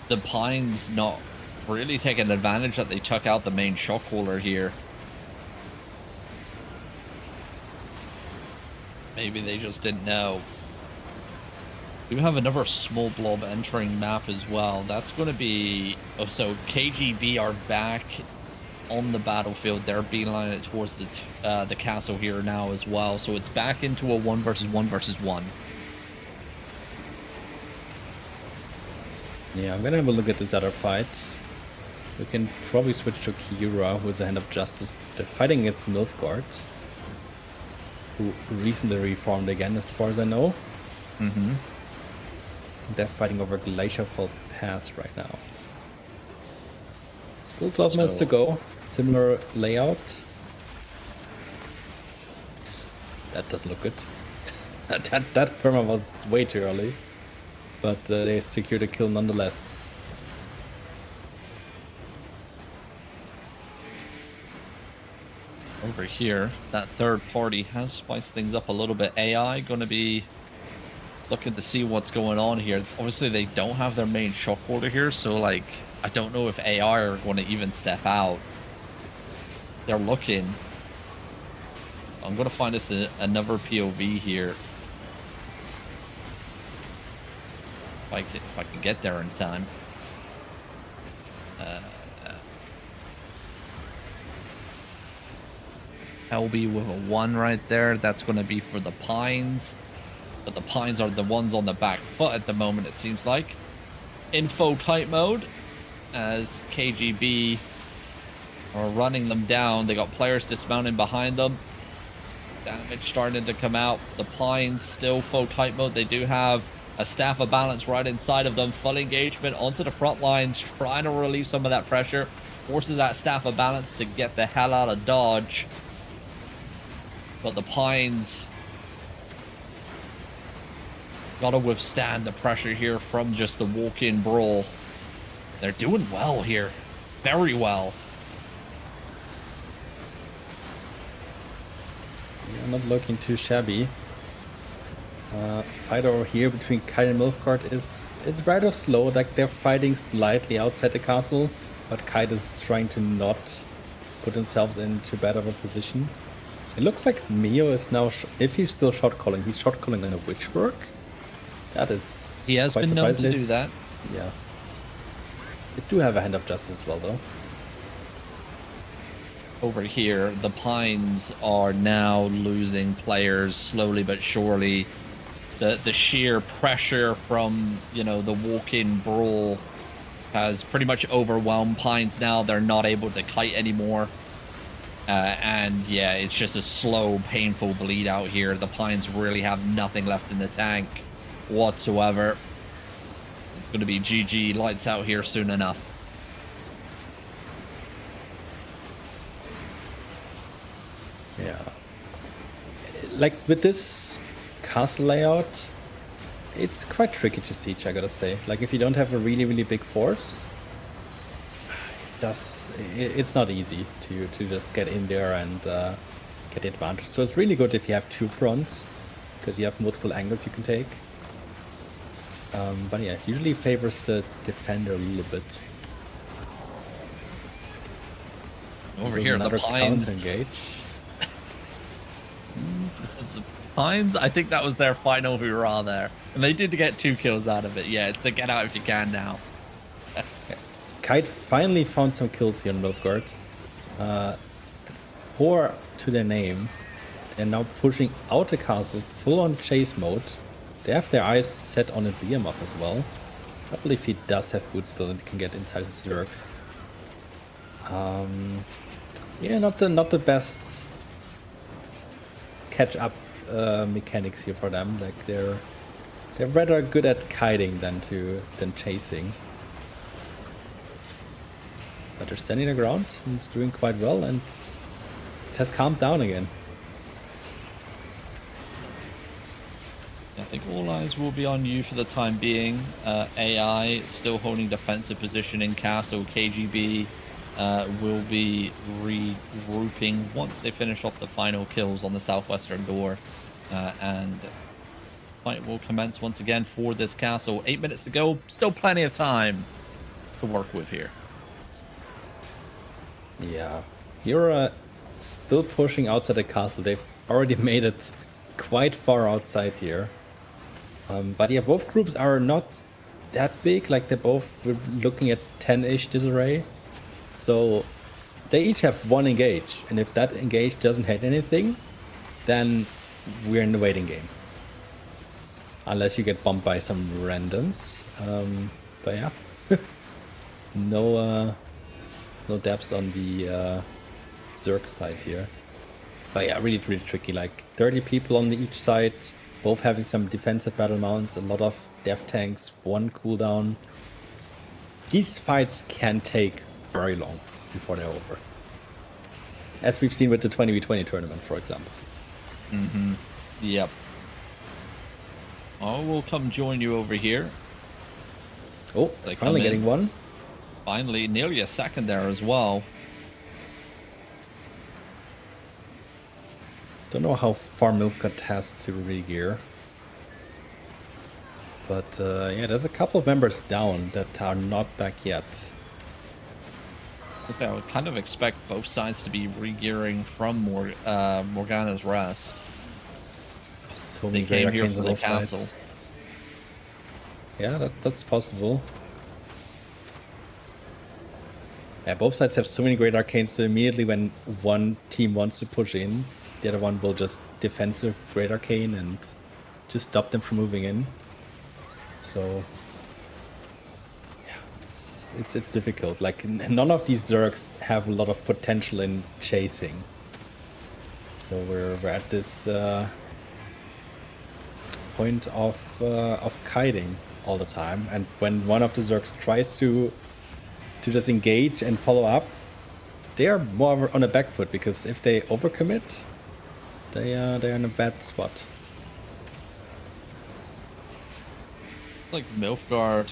the Pines not really taking advantage that they took out the main shot caller here. Maybe they just didn't know. We have another small blob entering map as well. That's going to be... Oh, so KGB are back on the battlefield. They're beelining it towards the castle here now as well. So it's back into a 1 versus 1 versus 1. Yeah, I'm gonna have a look at this other fight. We can probably switch to Kira, who is a Hand of Justice. They're fighting against Nilfgaard, who recently reformed again, as far as I know. Mm-hmm. They're fighting over Glacierfall Pass right now. Still 12 minutes to go. Similar layout. That doesn't look good. that perma was way too early. But they secured a kill nonetheless. Over here, that third party has spiced things up a little bit. AI going to be looking to see what's going on here. Obviously, they don't have their main shot caller here, so like I don't know if AI are going to even step out. They're looking. I'm going to find us another POV here. If I can get there in time. LB with a 1 right there. That's going to be for the Pines. But the Pines are the ones on the back foot at the moment, it seems like. Info kite mode as KGB are running them down. They got players dismounting behind them. Damage starting to come out. The Pines still full kite mode. They do have a staff of balance right inside of them. Full engagement onto the front lines, trying to relieve some of that pressure. Forces that staff of balance to get the hell out of dodge. But the Pines gotta withstand the pressure here from just the walk-in brawl. They're doing well here. Very well. Yeah, not looking too shabby. Fight over here between Kite and Nilfgaard is rather slow. Like they're fighting slightly outside the castle, but Kite is trying to not put themselves into bad of a position. It looks like Mio is now, if he's still shot calling, he's shot calling on a Witchwork. That is. He has quite been known to do that. Yeah. They do have a Hand of Justice as well, though. Over here, the Pines are now losing players slowly but surely. The sheer pressure from, you know, the walk-in brawl has pretty much overwhelmed Pines now. They're not able to kite anymore. And yeah, it's just a slow, painful bleed out here. The Pines really have nothing left in the tank whatsoever. It's going to be GG lights out here soon enough. Yeah. Like with this castle layout, it's quite tricky to siege, I gotta say. Like if you don't have a really, really big force, it's not easy to just get in there and get the advantage. So it's really good if you have 2 fronts, because you have multiple angles you can take. But yeah, usually favors the defender a little bit. Over here, the Pines. Engage. The Pines, I think that was their final hurrah there. And they did get 2 kills out of it. Yeah, it's a get out if you can now. Kite finally found some kills here in Nilfgaard. 4 to their name. They're now pushing out the castle full on chase mode. They have their eyes set on a Behemoth as well. I believe he does have boots still and can get inside his Zerg. Yeah, not the best catch up mechanics here for them. Like they're rather good at kiting than chasing. But they're standing their ground and it's doing quite well, and it has calmed down again. I think all eyes will be on you for the time being. AI still holding defensive position in castle. KGB will be regrouping once they finish off the final kills on the southwestern door, and fight will commence once again for this castle. 8 minutes to go. Still plenty of time to work with here. Yeah, you're still pushing outside the castle. They've already made it quite far outside here. But yeah, both groups are not that big. Like they're both looking at 10-ish disarray. So they each have one engage. And if that engage doesn't hit anything, then we're in the waiting game. Unless you get bumped by some randoms. But yeah, no deaths on the Zerg side here. But yeah, really tricky. Like 30 people on each side, both having some defensive battle mounts, a lot of death tanks, one cooldown. These fights can take very long before they're over. As we've seen with the 20v20 tournament, for example. Mm-hmm. Yep. Oh, we'll come join you over here. Oh, they finally getting one. Finally, nearly a second there as well. Don't know how far Milfgut has to re-gear. But yeah, there's a couple of members down that are not back yet. I would kind of expect both sides to be re-gearing from Morgana's Rest. So they came here for the castle. Sides. Yeah, that's possible. Yeah, both sides have so many great arcanes, so immediately when one team wants to push in, the other one will just defensive great arcane and just stop them from moving in. So yeah, it's difficult. Like none of these Zergs have a lot of potential in chasing. So we're at this point of kiting all the time, and when one of the Zergs tries to just engage and follow up, they are more on a back foot, because if they overcommit, they're in a bad spot. Like Milfgard,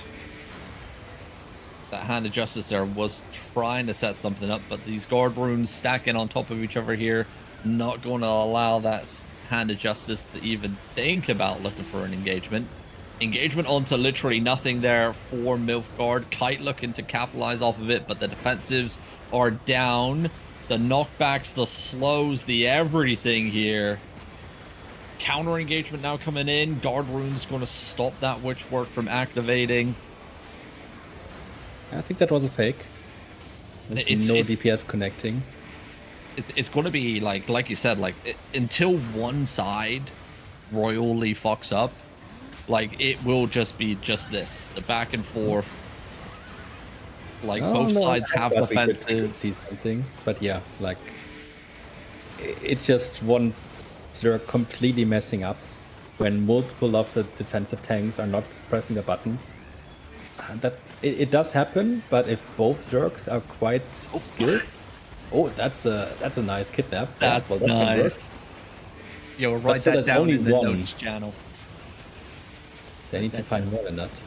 that Hand of Justice there was trying to set something up, but these guard runes stacking on top of each other here, not going to allow that Hand of Justice to even think about looking for an engagement. Engagement onto literally nothing there for Milfgard. Kite looking to capitalize off of it, but the defensives are down. The knockbacks, the slows, the everything here. Counter engagement now coming in. Guard rune's going to stop that witchwork from activating. I think that was a fake. There's no DPS connecting. It's going to be like you said, until one side royally fucks up, it will just be just this, the back and forth. Both sides have offensive. See something, but yeah, it's just one. They're completely messing up when multiple of the defensive tanks are not pressing the buttons. That it does happen, but if both Zergs are quite good. Oh, that's a nice kidnap. That's nice. Yo, write that down in the notes channel. They need to find more than that.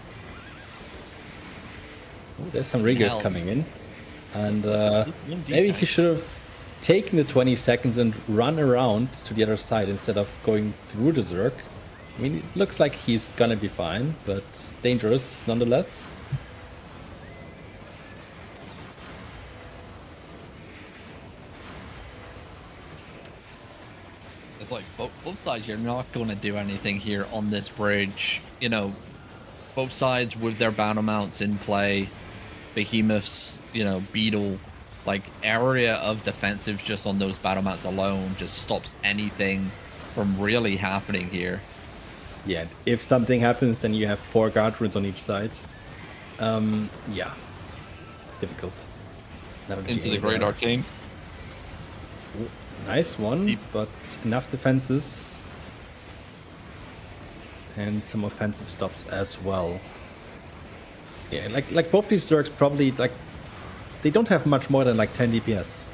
Oh, there's some riggers coming in. And maybe he should have taken the 20 seconds and run around to the other side instead of going through the Zerg. I mean, it looks like he's gonna be fine, but dangerous nonetheless. It's like both sides, you're not going to do anything here on this bridge. You know, both sides with their battle mounts in play, behemoths, beetle, area of defensives just on those battle mounts alone just stops anything from really happening here. Yeah, if something happens, then you have 4 guard runes on each side. Yeah, difficult. Into the Great Arcane. Ooh, nice one, but enough defenses. And some offensive stops as well. Yeah, like both these Zergs probably they don't have much more than like 10 DPS.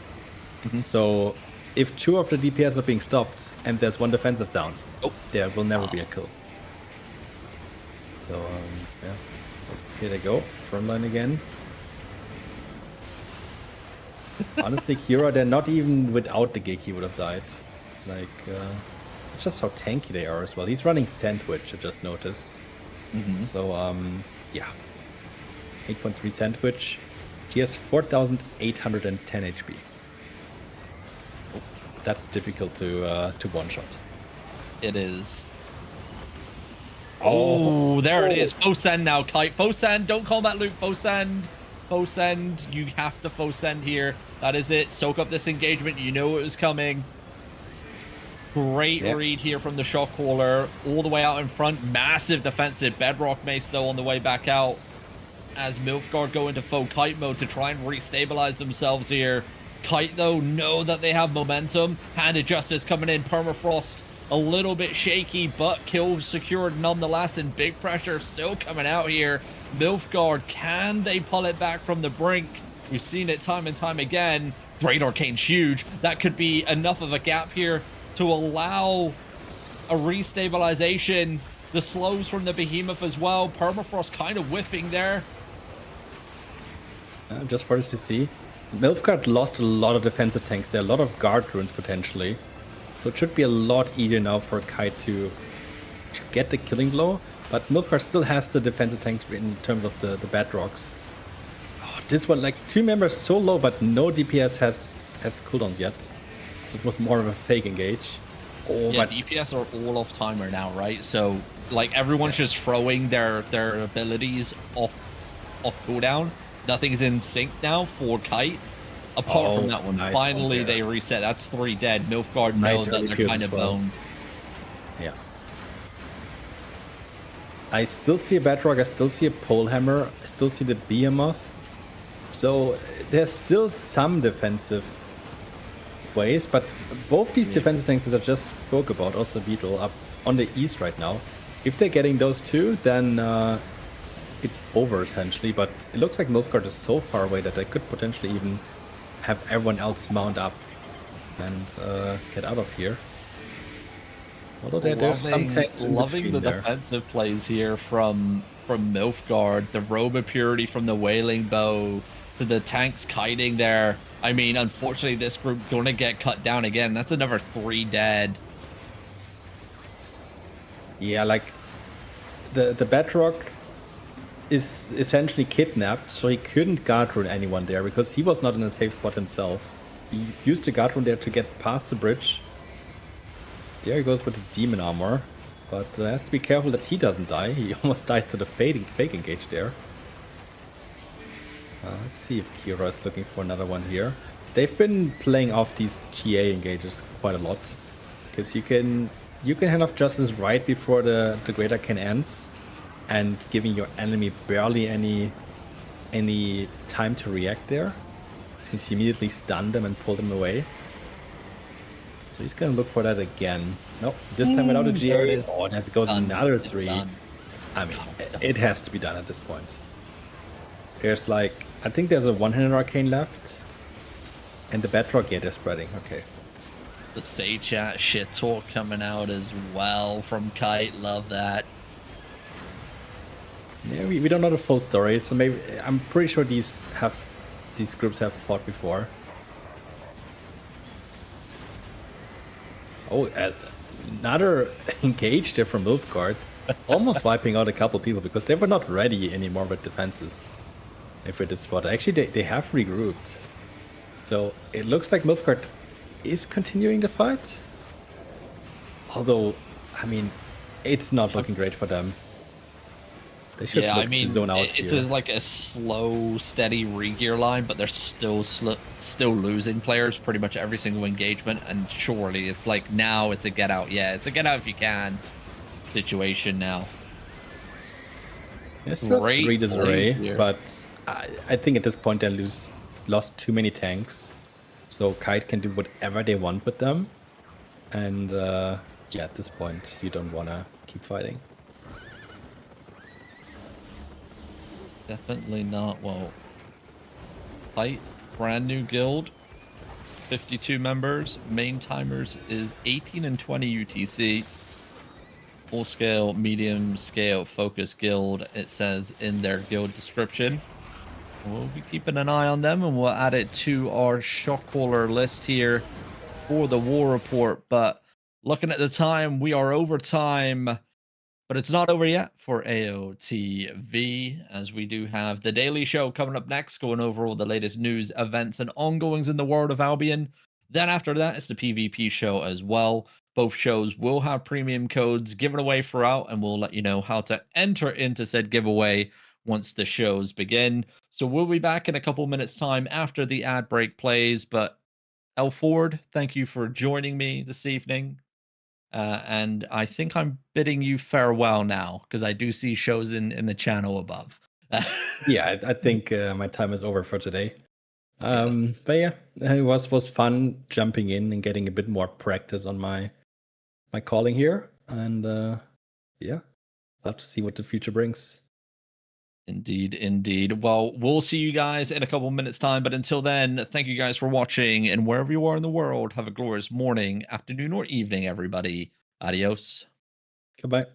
So if 2 of the DPS are being stopped and there's 1 defensive down, there will never be a kill. So yeah, here they go, front line again. Honestly, Kira, they're not even without the gig he would have died. Like, it's just how tanky they are as well. He's running Sandwich, I just noticed. So, yeah. 8.3 Sandwich. He has 4,810 HP. That's difficult to one-shot. It is. Oh, there it is. Faux send now, Kite. Faux send. Don't call that loop. Faux send. Faux send. You have to faux send here. That is it. Soak up this engagement. You know it was coming. Great read here from the shot caller. All the way out in front. Massive defensive. Bedrock Mace, though, on the way back out. As Milfgard go into faux kite mode to try and restabilize themselves here. Kite, though, know that they have momentum. Handed Justice coming in. Permafrost a little bit shaky, but kill secured nonetheless, and big pressure still coming out here. Milfgard, can they pull it back from the brink? We've seen it time and time again. Great Arcane's huge. That could be enough of a gap here to allow a restabilization. The slows from the Behemoth as well. Permafrost kind of whiffing there. Just for the CC. Milfgard lost a lot of defensive tanks there, a lot of guard runes potentially. So it should be a lot easier now for Kite to get the killing blow. But Milfgard still has the defensive tanks in terms of the Bedrocks. Oh, this one, like 2 members so low, but no DPS has cooldowns yet. So it was more of a fake engage. Oh, yeah, but DPS are all off timer now, right? So like everyone's just throwing their abilities off cooldown. Nothing's in sync now for Kite. Apart from that one, nice finally one, they reset. That's 3 dead. Milfgard know that they're kind of boned. Yeah. I still see a Bedrock. I still see a Polehammer. I still see the Behemoth. So there's still some defensive ways, but both these defensive tanks that I just spoke about, also Beetle, up on the east right now. If they're getting those 2, then it's over essentially. But it looks like Milfgard is so far away that they could potentially even have everyone else mount up and get out of here. Although there's some tanks in loving the defensive plays here from Milfgard, the Robe of Purity from the Wailing Bow to the tanks kiting there. I mean, unfortunately, this group gonna get cut down again. That's another 3 dead. Yeah, like the Bedrock is essentially kidnapped, so he couldn't guard rune anyone there because he was not in a safe spot himself. He used the guard rune there to get past the bridge. There he goes with the demon armor, but has to be careful that he doesn't die. He almost died to the fake engage there. Let's see if Kira is looking for another one here. They've been playing off these GA engages quite a lot, because you can hand off Justice right before the Great Arcane ends, and giving your enemy barely any time to react there, since you immediately stun them and pull them away. So he's gonna look for that again. Nope, this time without a GA. Oh, it has to go another 3. I mean, it has to be done at this point. There's like, I think there's a one-handed Arcane left. And the Bedrock, yeah, they're spreading. Okay. The Say Chat shit talk coming out as well from Kite. Love that. Yeah, we don't know the full story, so maybe I'm pretty sure these groups have fought before. Oh, another engage there from Milfgard, almost wiping out a couple people because they were not ready anymore with defenses. If it is spot, actually they have regrouped, so it looks like Milfgard is continuing the fight. Although, I mean, it's not looking great for them. They should look to zone out it's here. Like a slow, steady re-gear line, but they're still losing players pretty much every single engagement. And surely it's like now it's a get out. Yeah, it's a get out if you can situation now. It's still 3 disarray, but I think at this point they lost too many tanks, so Kite can do whatever they want with them. And yeah, at this point you don't want to keep fighting. Definitely not. Well, Tight, brand new guild, 52 members. Main timers is 18 and 20 UTC. Full scale, medium scale, focus guild, it says in their guild description. We'll be keeping an eye on them, and we'll add it to our shot caller list here for the war report. But looking at the time, we are over time, but it's not over yet for AOTV, as we do have the Daily Show coming up next, going over all the latest news, events, and ongoings in the world of Albion. Then after that, it's the PvP show as well. Both shows will have premium codes given away throughout, and we'll let you know how to enter into said giveaway once the shows begin. So we'll be back in a couple minutes' time after the ad break plays. But L Ford, thank you for joining me this evening. And I think I'm bidding you farewell now because I do see shows in the channel above. Yeah, I think my time is over for today. Yes. But yeah, it was fun jumping in and getting a bit more practice on my calling here, and yeah, love to see what the future brings. Indeed, indeed. Well, we'll see you guys in a couple minutes' time. But until then, thank you guys for watching. And wherever you are in the world, have a glorious morning, afternoon, or evening, everybody. Adios. Goodbye.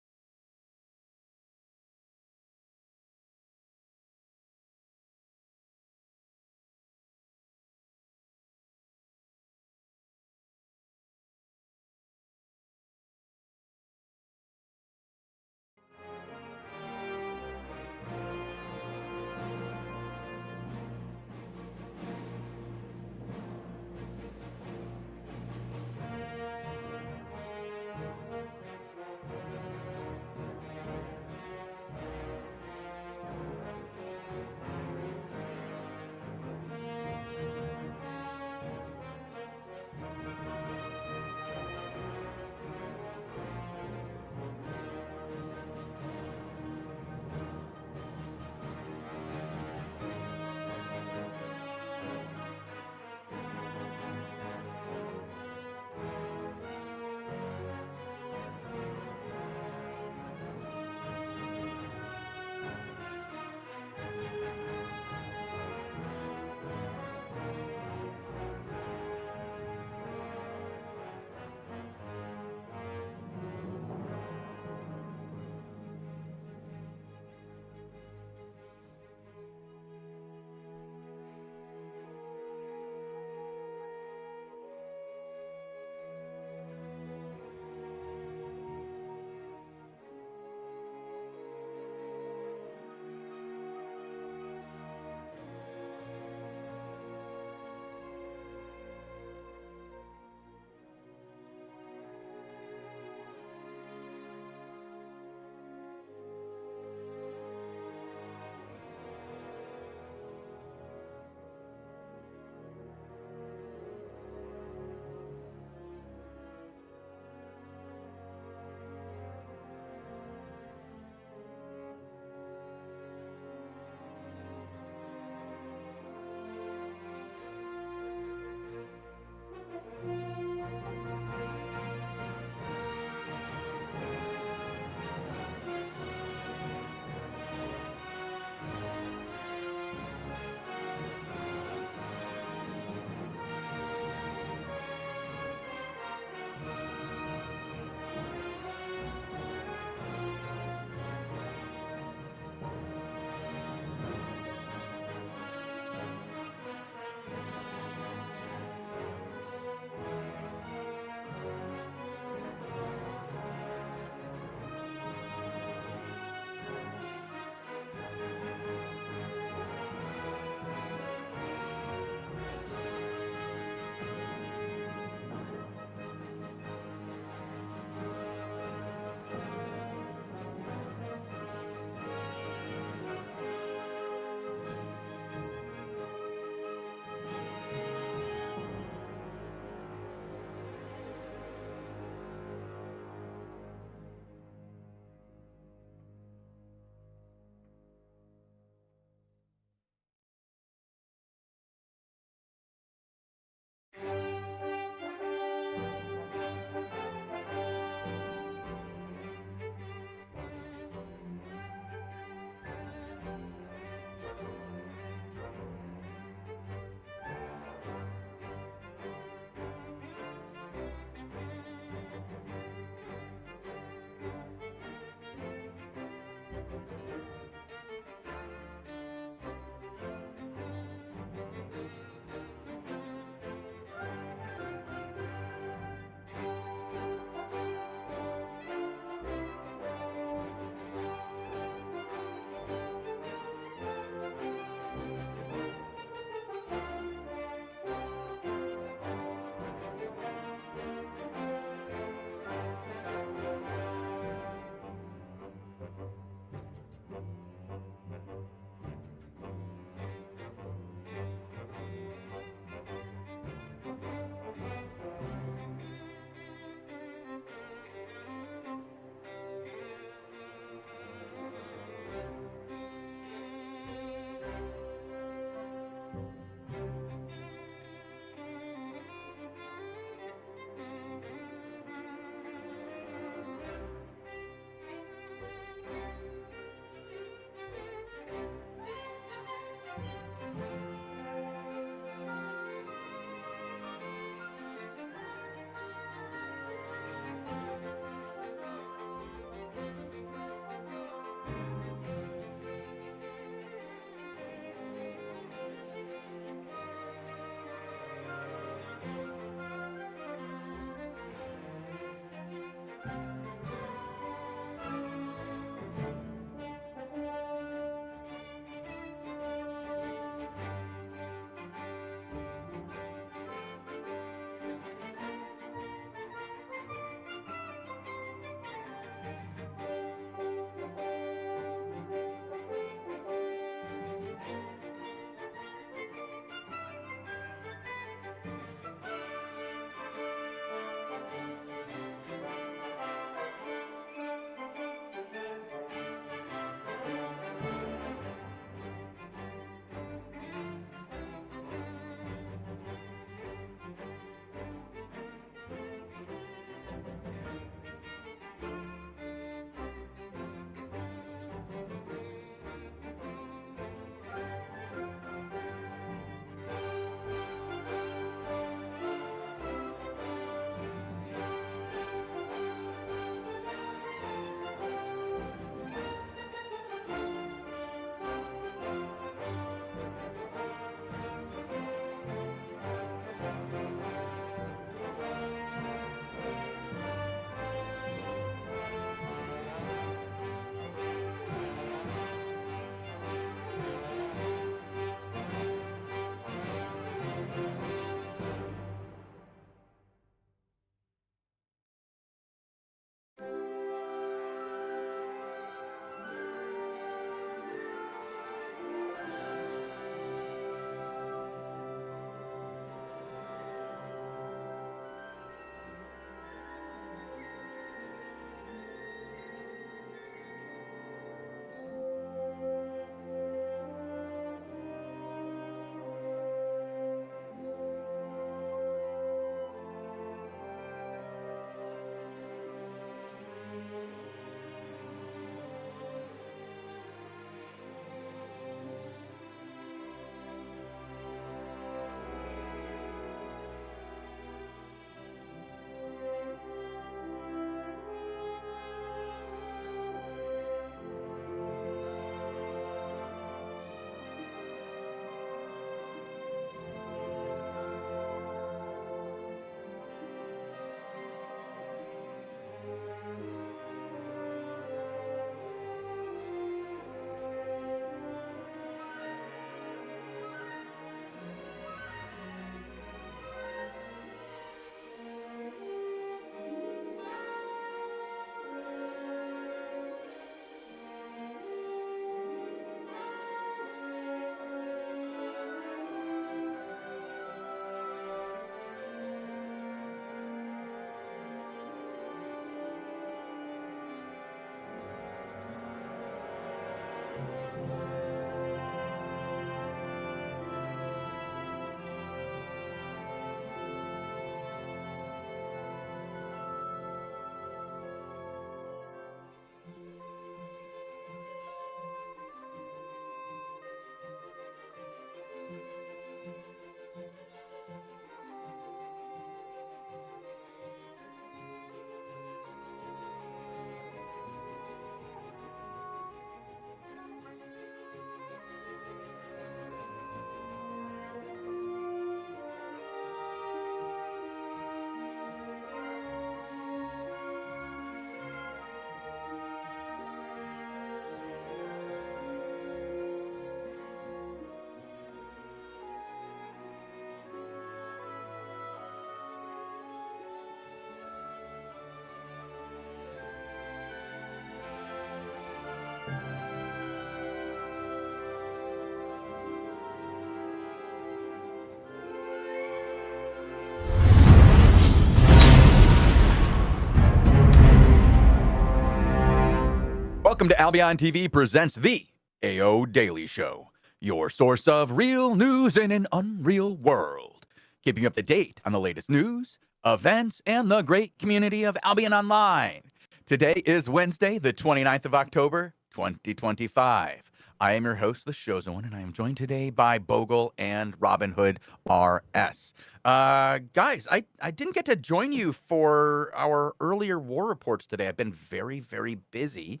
Welcome to Albion TV presents the AO Daily Show, your source of real news in an unreal world. Keeping you up to date on the latest news, events, and the great community of Albion Online. Today is Wednesday, the 29th of October, 2025. I am your host, the Show's One, and I am joined today by Bogle and Robin Hood RS. Guys, I didn't get to join you for our earlier war reports today. I've been very, very busy.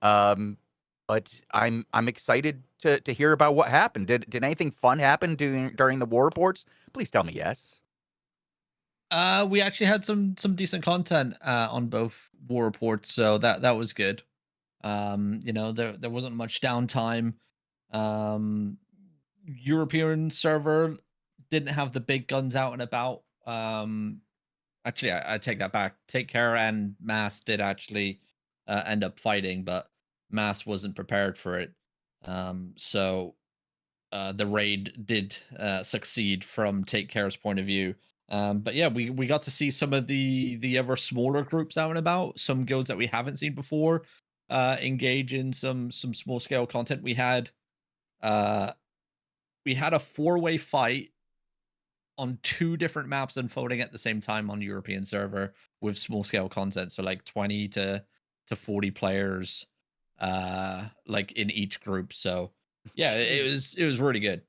But I'm excited to hear about what happened. Did anything fun happen during the war reports? Please tell me yes. We actually had some decent content on both war reports, so that was good. There wasn't much downtime. Um, European server didn't have the big guns out and about. Actually, I take that back. Take Care and Mass did actually end up fighting, but Mass wasn't prepared for it. So the raid did succeed from Take Care's point of view. But yeah, we got to see some of the ever smaller groups out and about, some guilds that we haven't seen before, engage in some small scale content. Uh, we had a 4-way fight on 2 different maps unfolding at the same time on European server with small scale content, so like 20 to 40 players, like in each group. So yeah, it was really good.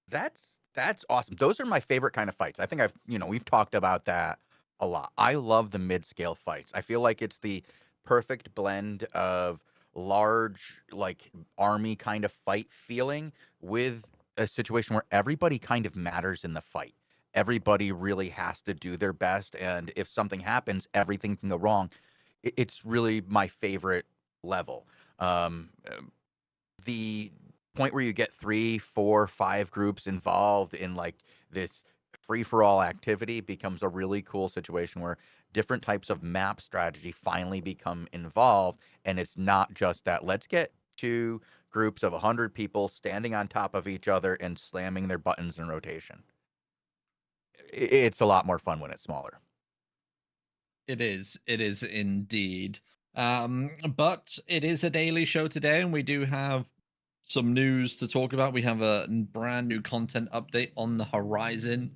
That's awesome. Those are my favorite kind of fights. I think we've talked about that a lot. I love the mid-scale fights. I feel like it's the perfect blend of large, like army kind of fight feeling with a situation where everybody kind of matters in the fight. Everybody really has to do their best, and if something happens, everything can go wrong. It's really my favorite level. Um, the point where you get 3, 4, 5 groups involved in like this free for all activity becomes a really cool situation where different types of map strategy finally become involved. And it's not just that let's get 2 groups of 100 people standing on top of each other and slamming their buttons in rotation. It's a lot more fun when it's smaller. It is. It is indeed. But it is a daily show today, and we do have some news to talk about. We have a brand new content update on the horizon.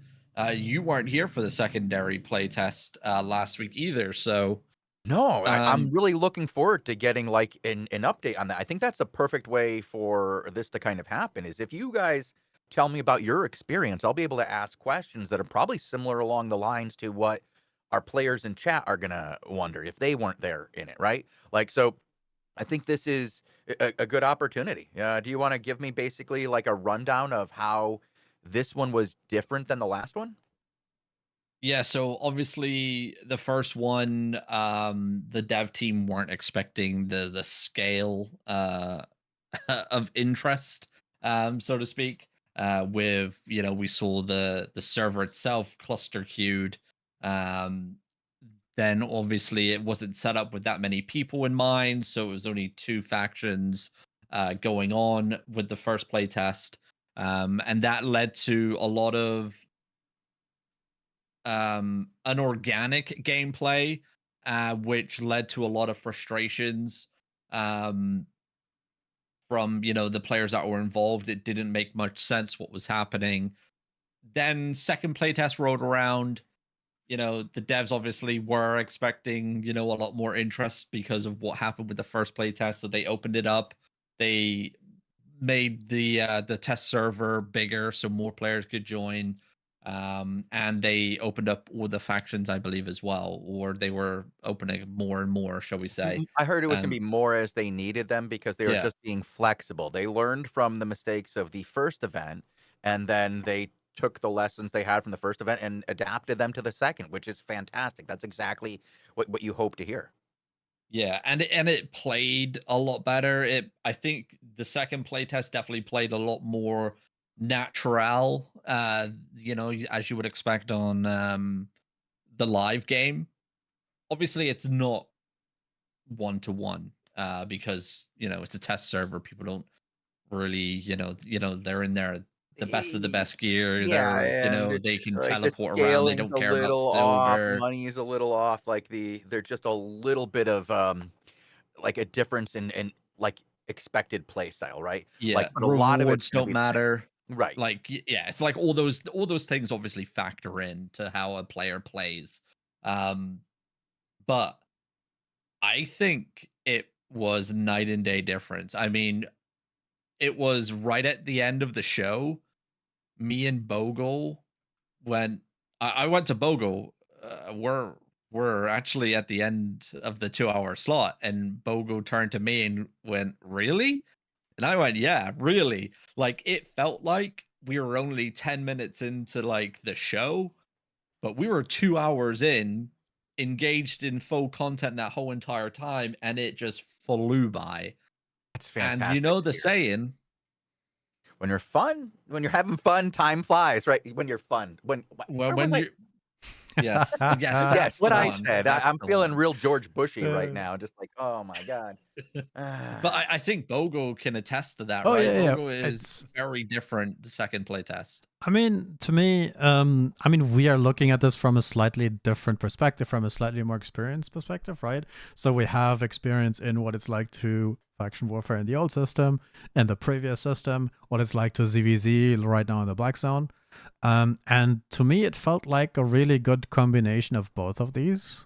You weren't here for the secondary playtest last week either, so No, I'm um, really looking forward to getting like an update on that. I think that's a perfect way for this to kind of happen is if you guys tell me about your experience, I'll be able to ask questions that are probably similar along the lines to what our players in chat are gonna wonder if they weren't there in it, right? Like, so I think this is a good opportunity. Do you want to give me basically like a rundown of how this one was different than the last one? yeah. So obviously, the first one, the dev team weren't expecting the scale of interest, so to speak. With we saw the server itself cluster queued. Um, then obviously it wasn't set up with that many people in mind, so it was only 2 factions going on with the first playtest, and that led to a lot of unorganic gameplay, which led to a lot of frustrations. Um, from the players that were involved. It didn't make much sense what was happening. Then second playtest rolled around. The devs obviously were expecting a lot more interest because of what happened with the first playtest, so they opened it up. They made the test server bigger so more players could join. And they opened up all the factions, I believe, as well, or they were opening more and more, shall we say. I heard it was gonna um be more as they needed them because they were yeah. just being flexible. They learned from the mistakes of the first event, and then they took the lessons they had from the first event and adapted them to the second, which is fantastic. That's exactly what you hope to hear. Yeah, and it played a lot better. I think the second playtest definitely played a lot more natural, as you would expect on the live game. Obviously, it's not one to one because it's a test server. People don't really, they're in there the best of the E best gear. Yeah, and They can like, the teleport around. They scaling's don't a care about little off, silver. money is a little off, like, they're just a little bit of, like a difference in like expected play style, right? Yeah, Like, but a lot of it's rewards gonna don't be the same. matter. Right. Like, yeah, it's like all those things obviously factor in to how a player plays. Um, but I think it was night and day difference. I mean, it was right at the end of the show. Me and Bogle went. I went to Bogle. We're actually at the end of the 2 hour slot, and Bogle turned to me and went, "Really?" And I went, "Yeah, really." Like it felt like we were only 10 minutes into like the show, but we were 2 hours in, engaged in full content that whole entire time, and it just flew by. That's And fantastic to the hear. saying, When you're having fun, time flies, right? When you're fun. well, Where was when I? you yes, yes, Yes, that's what the I one. said. That's I'm the feeling one. real George Bushy right Uh, now, just like, "Oh my god." But Ah. I think Bogle can attest to that, oh right? yeah, yeah. Bogle is It's very different the second playtest. I mean, to me, I mean, we are looking at this from a slightly different perspective, from a slightly more experienced perspective, right? So we have experience in what it's like to faction warfare in the old system and the previous system, what it's like to ZVZ right now in the Black Zone. And to me, it felt like a really good combination of both of these.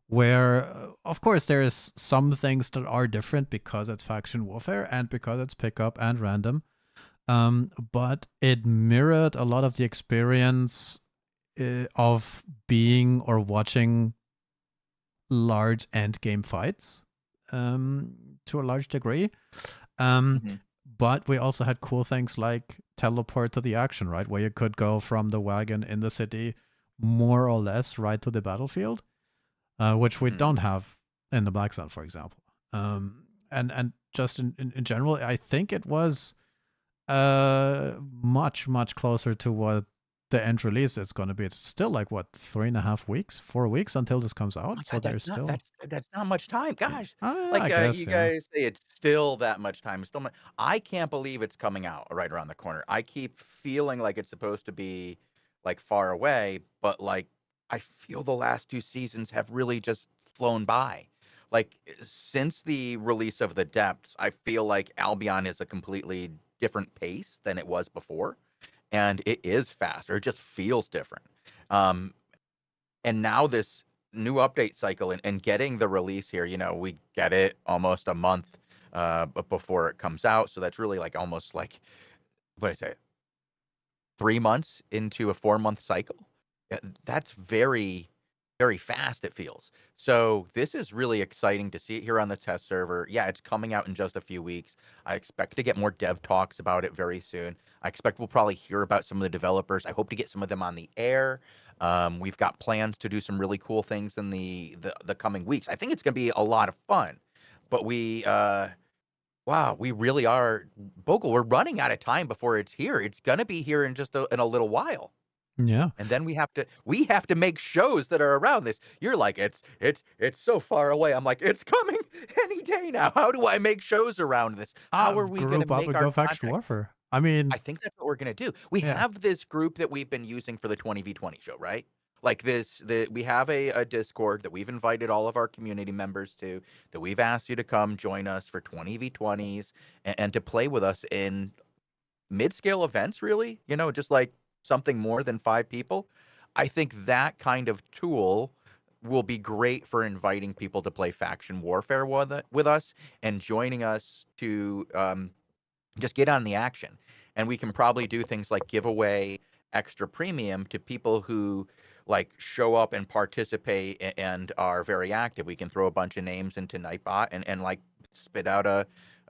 Where, of course, there is some things that are different because it's faction warfare and because it's pickup and random. But it mirrored a lot of the experience of being or watching large end game fights to a large degree. Mhm. But we also had cool things like teleport to the action, right? Where you could go from the wagon in the city more or less right to the battlefield, which we Mhm. don't have in the Black Zone, for example. And just in general, I think it was much closer to what the end release is going to be. It's still like what 3.5 weeks, 4 weeks until this comes Oh my out. So god, there's still, that's not much time, gosh. I guess, You yeah. guys say it's still that much time, it's still mu I can't believe it's coming out right around the corner. I keep feeling like it's supposed to be, like, far away, but, like, I feel the last 2 seasons have really just flown by. Like, since the release of The Depths, I feel like Albion is a completely different pace than it was before, and it is faster, it just feels different. Um, and now this new update cycle and getting the release here, we get it almost a month before it comes out. So that's really like almost like, what did I say, 3 months into a 4 month cycle. That's very, very fast, it feels. So this is really exciting to see it here on the test server. Yeah, it's coming out in just a few weeks. I expect to get more dev talks about it very soon. I expect we'll probably hear about some of the developers. I hope to get some of them on the air. We've got plans to do some really cool things in the coming weeks. I think it's going to be a lot of fun. But wow, we really are, Bogle. We're running out of time before it's here. It's going to be here in just in a little while. Yeah. And then we have to make shows that are around this. You're like, it's so far away. I'm like, it's coming any day now. How do I make shows around this? How are we gonna Group up make and our go faction content? warfare. I mean, I think that's what we're gonna do. We yeah. have this group that we've been using for the 20v20 show, right? Like we have a Discord that we've invited all of our community members to, that we've asked you to come join us for 20v20s and to play with us in mid-scale events, really, just like something more than 5 people. I think that kind of tool will be great for inviting people to play faction warfare with us and joining us to just get on the action. And we can probably do things like give away extra premium to people who like show up and participate and are very active. We can throw a bunch of names into Nightbot and like spit out a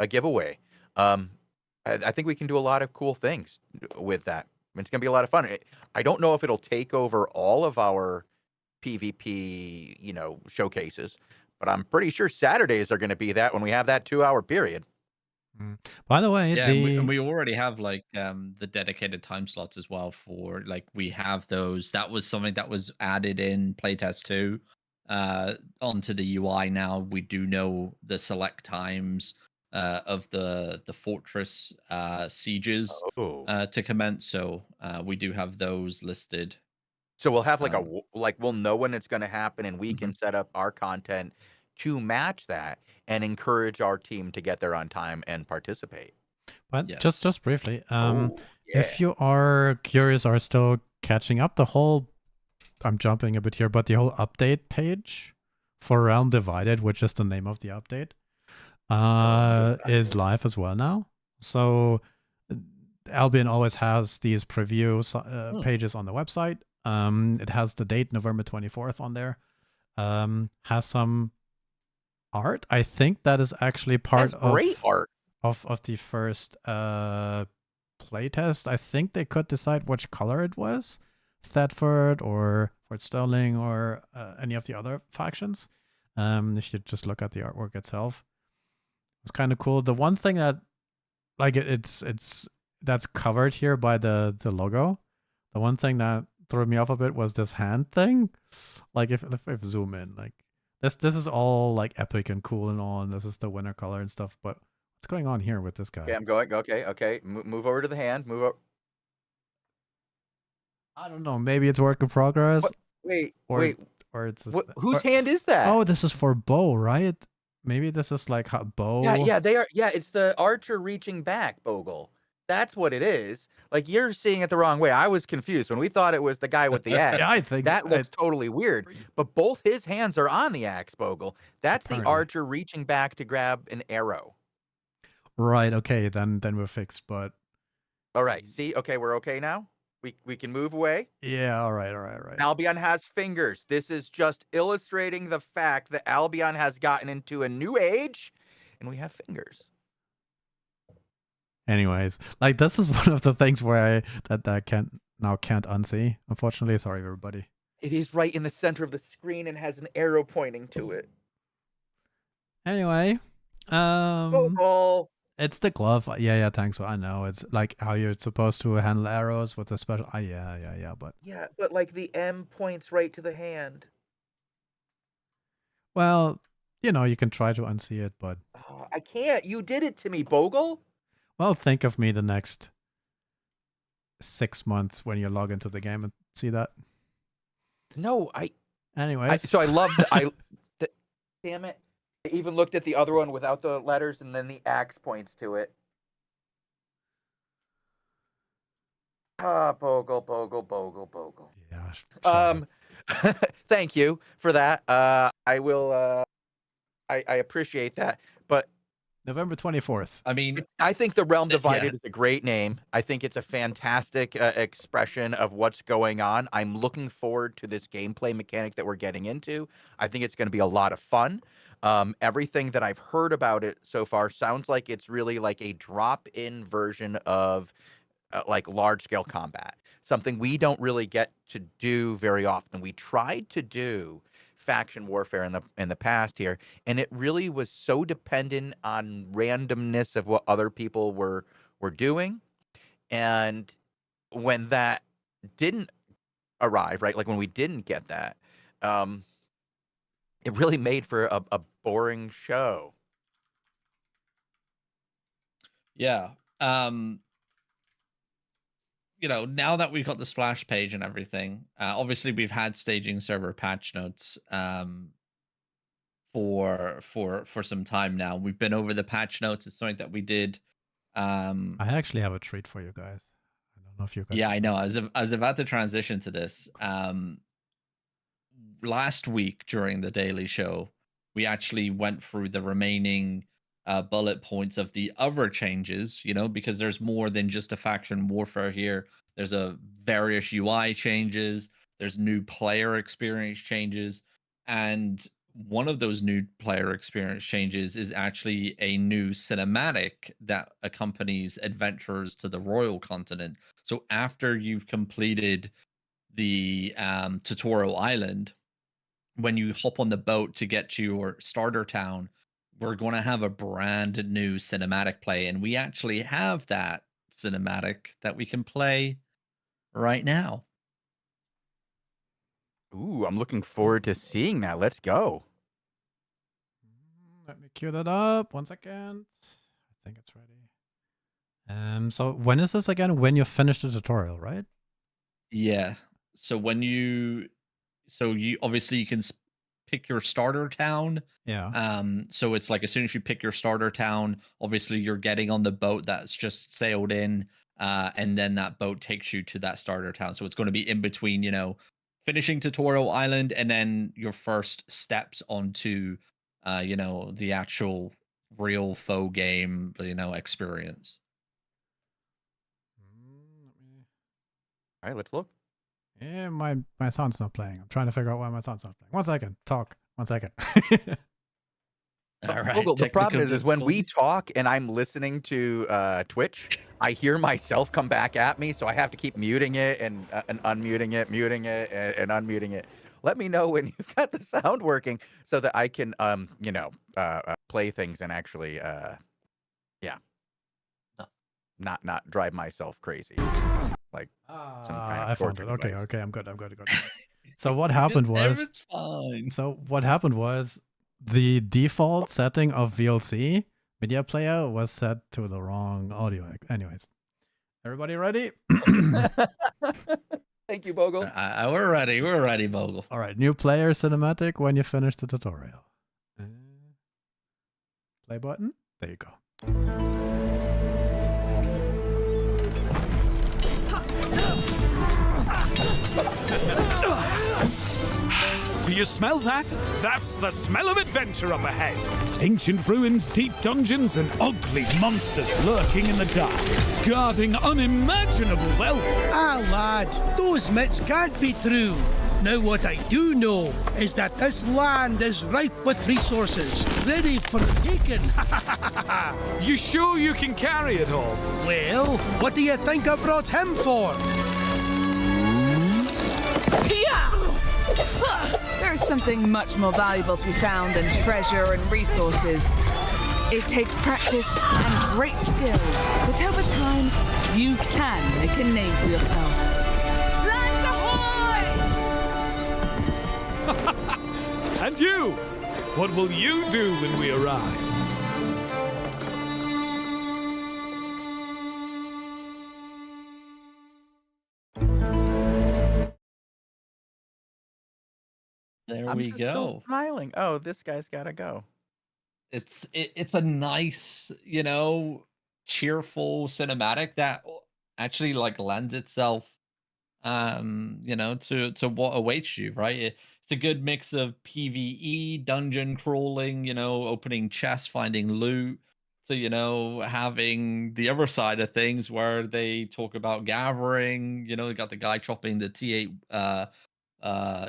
giveaway. Um, I think we can do a lot of cool things with that. It's gonna be a lot of fun. I don't know if it'll take over all of our PvP, showcases, but I'm pretty sure Saturdays are gonna be that when we have that 2 hour period. By the way, Yeah, and we the and we already have like the dedicated time slots as well for like we have those. That was something that was added in playtest 2 onto the UI now. We do know the select times of the fortress sieges Oh. to commence. So we do have those listed. So we'll have Um, we'll know when it's gonna happen, and we can mhm. set up our content to match that and encourage our team to get there on time and participate. But Yes. just briefly, Oh, yeah. if you are curious or still catching up, the whole, I'm jumping a bit here, but the whole update page for Realm Divided, which is the name of the update, is live as well now. So Albion always has these preview pages on the website. It has the date, November 24th on there. Has some art. I think that is actually part That's great art. of the first playtest. I think they could decide which color it was, Thetford or Fort Sterling or any of the other factions. If you just look at the artwork itself, it's kind of cool. The one thing that, like, it's that's covered here by the logo. The one thing that threw me off a bit was this hand thing. Like, if I zoom in, like this is all like epic and cool and all, and this is the winter color and stuff. But what's going on here with this guy? Okay, I'm going. Okay. Move over to the hand. Move up. I don't know. Maybe it's work in progress. Wait. Or it's Whose hand is that? Oh, this is for bow, right? Maybe this is like bow. Yeah, they are. Yeah, it's the archer reaching back, Bogle. That's what it is. Like, you're seeing it the wrong way. I was confused when we thought it was the guy with the axe. Yeah, I think that looks totally weird. But both his hands are on the axe, Bogle. That's the archer reaching back to grab an arrow. Right. Okay. Then we're fixed. But all right. See. Okay, we're okay now. We can move away. Yeah. All right. Albion has fingers. This is just illustrating the fact that Albion has gotten into a new age, and we have fingers. Anyways, like, this is one of the things where I can't unsee. Unfortunately, sorry everybody. It is right in the center of the screen and has an arrow pointing to it. Anyway, oh. It's the glove. Yeah, thanks. I know it's like how you're supposed to handle arrows with a special. But like the M points right to the hand. Well, you can try to unsee it, but I can't. You did it to me, Bogle. Well, think of me the next 6 months when you log into the game and see that. No, Anyways. So I love damn it. I even looked at the other one without the letters, and then the axe points to it. Bogle. Yeah. Thank you for that. I will. I appreciate that, but November 24th. I mean, I think the Realm Divided is a great name. I think it's a fantastic expression of what's going on. I'm looking forward to this gameplay mechanic that we're getting into. I think it's going to be a lot of fun. Everything that I've heard about it so far sounds like it's really like a drop-in version of like large-scale combat, something we don't really get to do very often. We tried to do faction warfare in the past here, and it really was so dependent on randomness of what other people were doing. And when that didn't arrive, right, like when we didn't get that, it really made for a boring show. Yeah. Now that we've got the splash page and everything, obviously we've had staging server patch notes for some time now. We've been over the patch notes. It's something that we did. I actually have a treat for you guys. I don't know if you guys. Yeah, I know. I was about to transition to this. Last week during the daily show, we actually went through the remaining bullet points of the other changes, because there's more than just a faction warfare here. There's various UI changes, there's new player experience changes, and one of those new player experience changes is actually a new cinematic that accompanies adventurers to the Royal Continent. So after you've completed the tutorial island, when you hop on the boat to get to your starter town, we're going to have a brand new cinematic play, and we actually have that cinematic that we can play right now. Ooh, I'm looking forward to seeing that. Let's go. Let me cue that up. 1 second. I think it's ready. So when is this again? When you finish the tutorial, right? Yeah. So when you obviously you can pick your starter town. Yeah. So it's like as soon as you pick your starter town, obviously you're getting on the boat that's just sailed in, and then that boat takes you to that starter town. So it's going to be in between, you know, finishing tutorial island and then your first steps onto, you know, the actual real faux game, you know, experience. All right, let's look. Yeah, my sound's not playing. I'm trying to figure out why my sound's not playing. 1 second. Talk. 1 second. All right. Google, the problem technical is when we difficulties. talk and I'm listening to Twitch, I hear myself come back at me, so I have to keep muting it and unmuting it, muting it and unmuting it. Let me know when you've got the sound working so that I can, you know, play things and actually, yeah, not drive myself crazy, like some kind of I found it. torture Okay, device. okay, I'm good. So what happened was, It's fine. the default setting of VLC media player was set to the wrong audio. Anyways, everybody ready? Thank you, Bogle. We're ready. We're ready, Bogle. All right, new player cinematic when you finish the tutorial. Play button. There you go. Do you smell that? That's the smell of adventure up ahead. Ancient ruins, deep dungeons, and ugly monsters lurking in the dark, guarding unimaginable wealth. Ah, lad, those myths can't be true. Now, what I do know is that this land is ripe with resources, ready for the taking. You sure you can carry it all? Well, what do you think I brought him for? There is something much more valuable to be found than treasure and resources. It takes practice and great skill, but over time, you can make a name for yourself. Land ahoy! And you? What will you do when we arrive? There I'm we just still go. smiling. Oh, this guy's gotta go. It's a nice, you know, cheerful cinematic that actually like lends itself, you know, to what awaits you, right? It's a good mix of PvE, dungeon crawling, you know, opening chests, finding loot, to, you know, having the other side of things where they talk about gathering, you know, you got the guy chopping the T8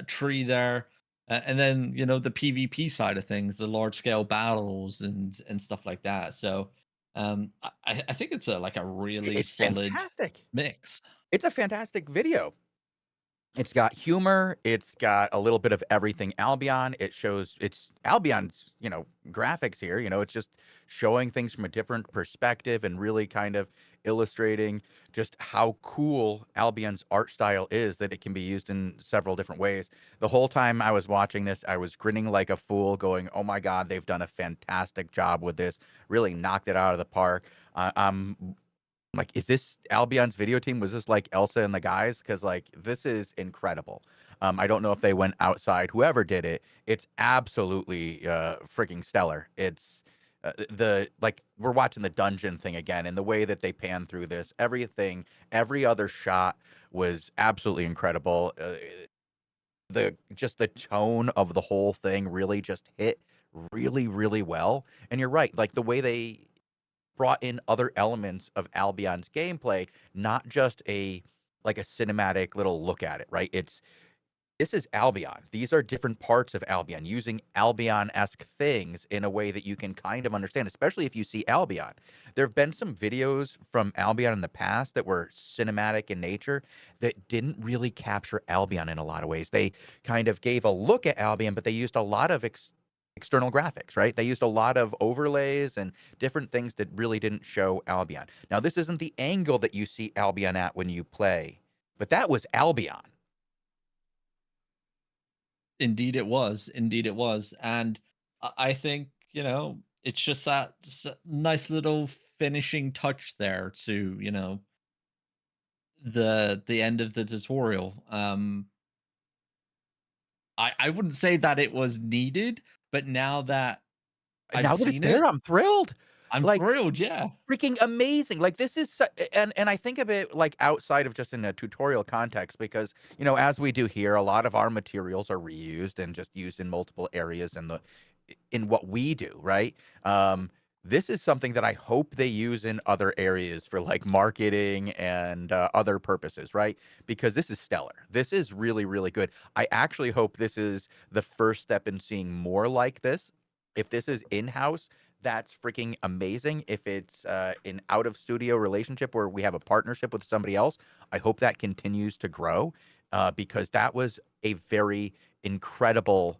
tree there. And then, you know, the PvP side of things, the large scale battles and stuff like that. So I think it's a like a really It's solid fantastic. mix. It's a fantastic video. It's got humor. It's got a little bit of everything Albion. It shows it's Albion's, you know, graphics here. You know, it's just showing things from a different perspective and really kind of illustrating just how cool Albion's art style is, that it can be used in several different ways. The whole time I was watching this, I was grinning like a fool going, oh my God, they've done a fantastic job with this. Really knocked it out of the park. I'm like, is this Albion's video team? Was this like Elsa and the guys? Because like this is incredible. I don't know if they went outside. Whoever did it, it's absolutely freaking stellar. It's the like we're watching the dungeon thing again, and the way that they pan through this, everything, every other shot was absolutely incredible. The tone of the whole thing really just hit really well. And you're right, like the way they brought in other elements of Albion's gameplay, not just a cinematic little look at it, right? This is Albion. These are different parts of Albion, using Albion-esque things in a way that you can kind of understand, especially if you see Albion. There have been some videos from Albion in the past that were cinematic in nature that didn't really capture Albion in a lot of ways. They kind of gave a look at Albion, but they used a lot of external graphics, right? They used a lot of overlays and different things that really didn't show Albion. Now, this isn't the angle that you see Albion at when you play, but that was Albion. Indeed it was. Indeed it was. And I think, you know, it's just a nice little finishing touch there to, you know, the end of the tutorial. I wouldn't say that it was needed, but now that I've Now that it's seen there, it, I'm thrilled. I'm Like, thrilled. Yeah. freaking amazing. Like, this is and I think of it like outside of just in a tutorial context because, as we do here, a lot of our materials are reused and just used in multiple areas in what we do, right? This is something that I hope they use in other areas for like marketing and other purposes, right? Because this is stellar. This is really, really good. I actually hope this is the first step in seeing more like this. If this is in-house, that's freaking amazing. If it's an out of studio relationship where we have a partnership with somebody else, I hope that continues to grow because that was a very incredible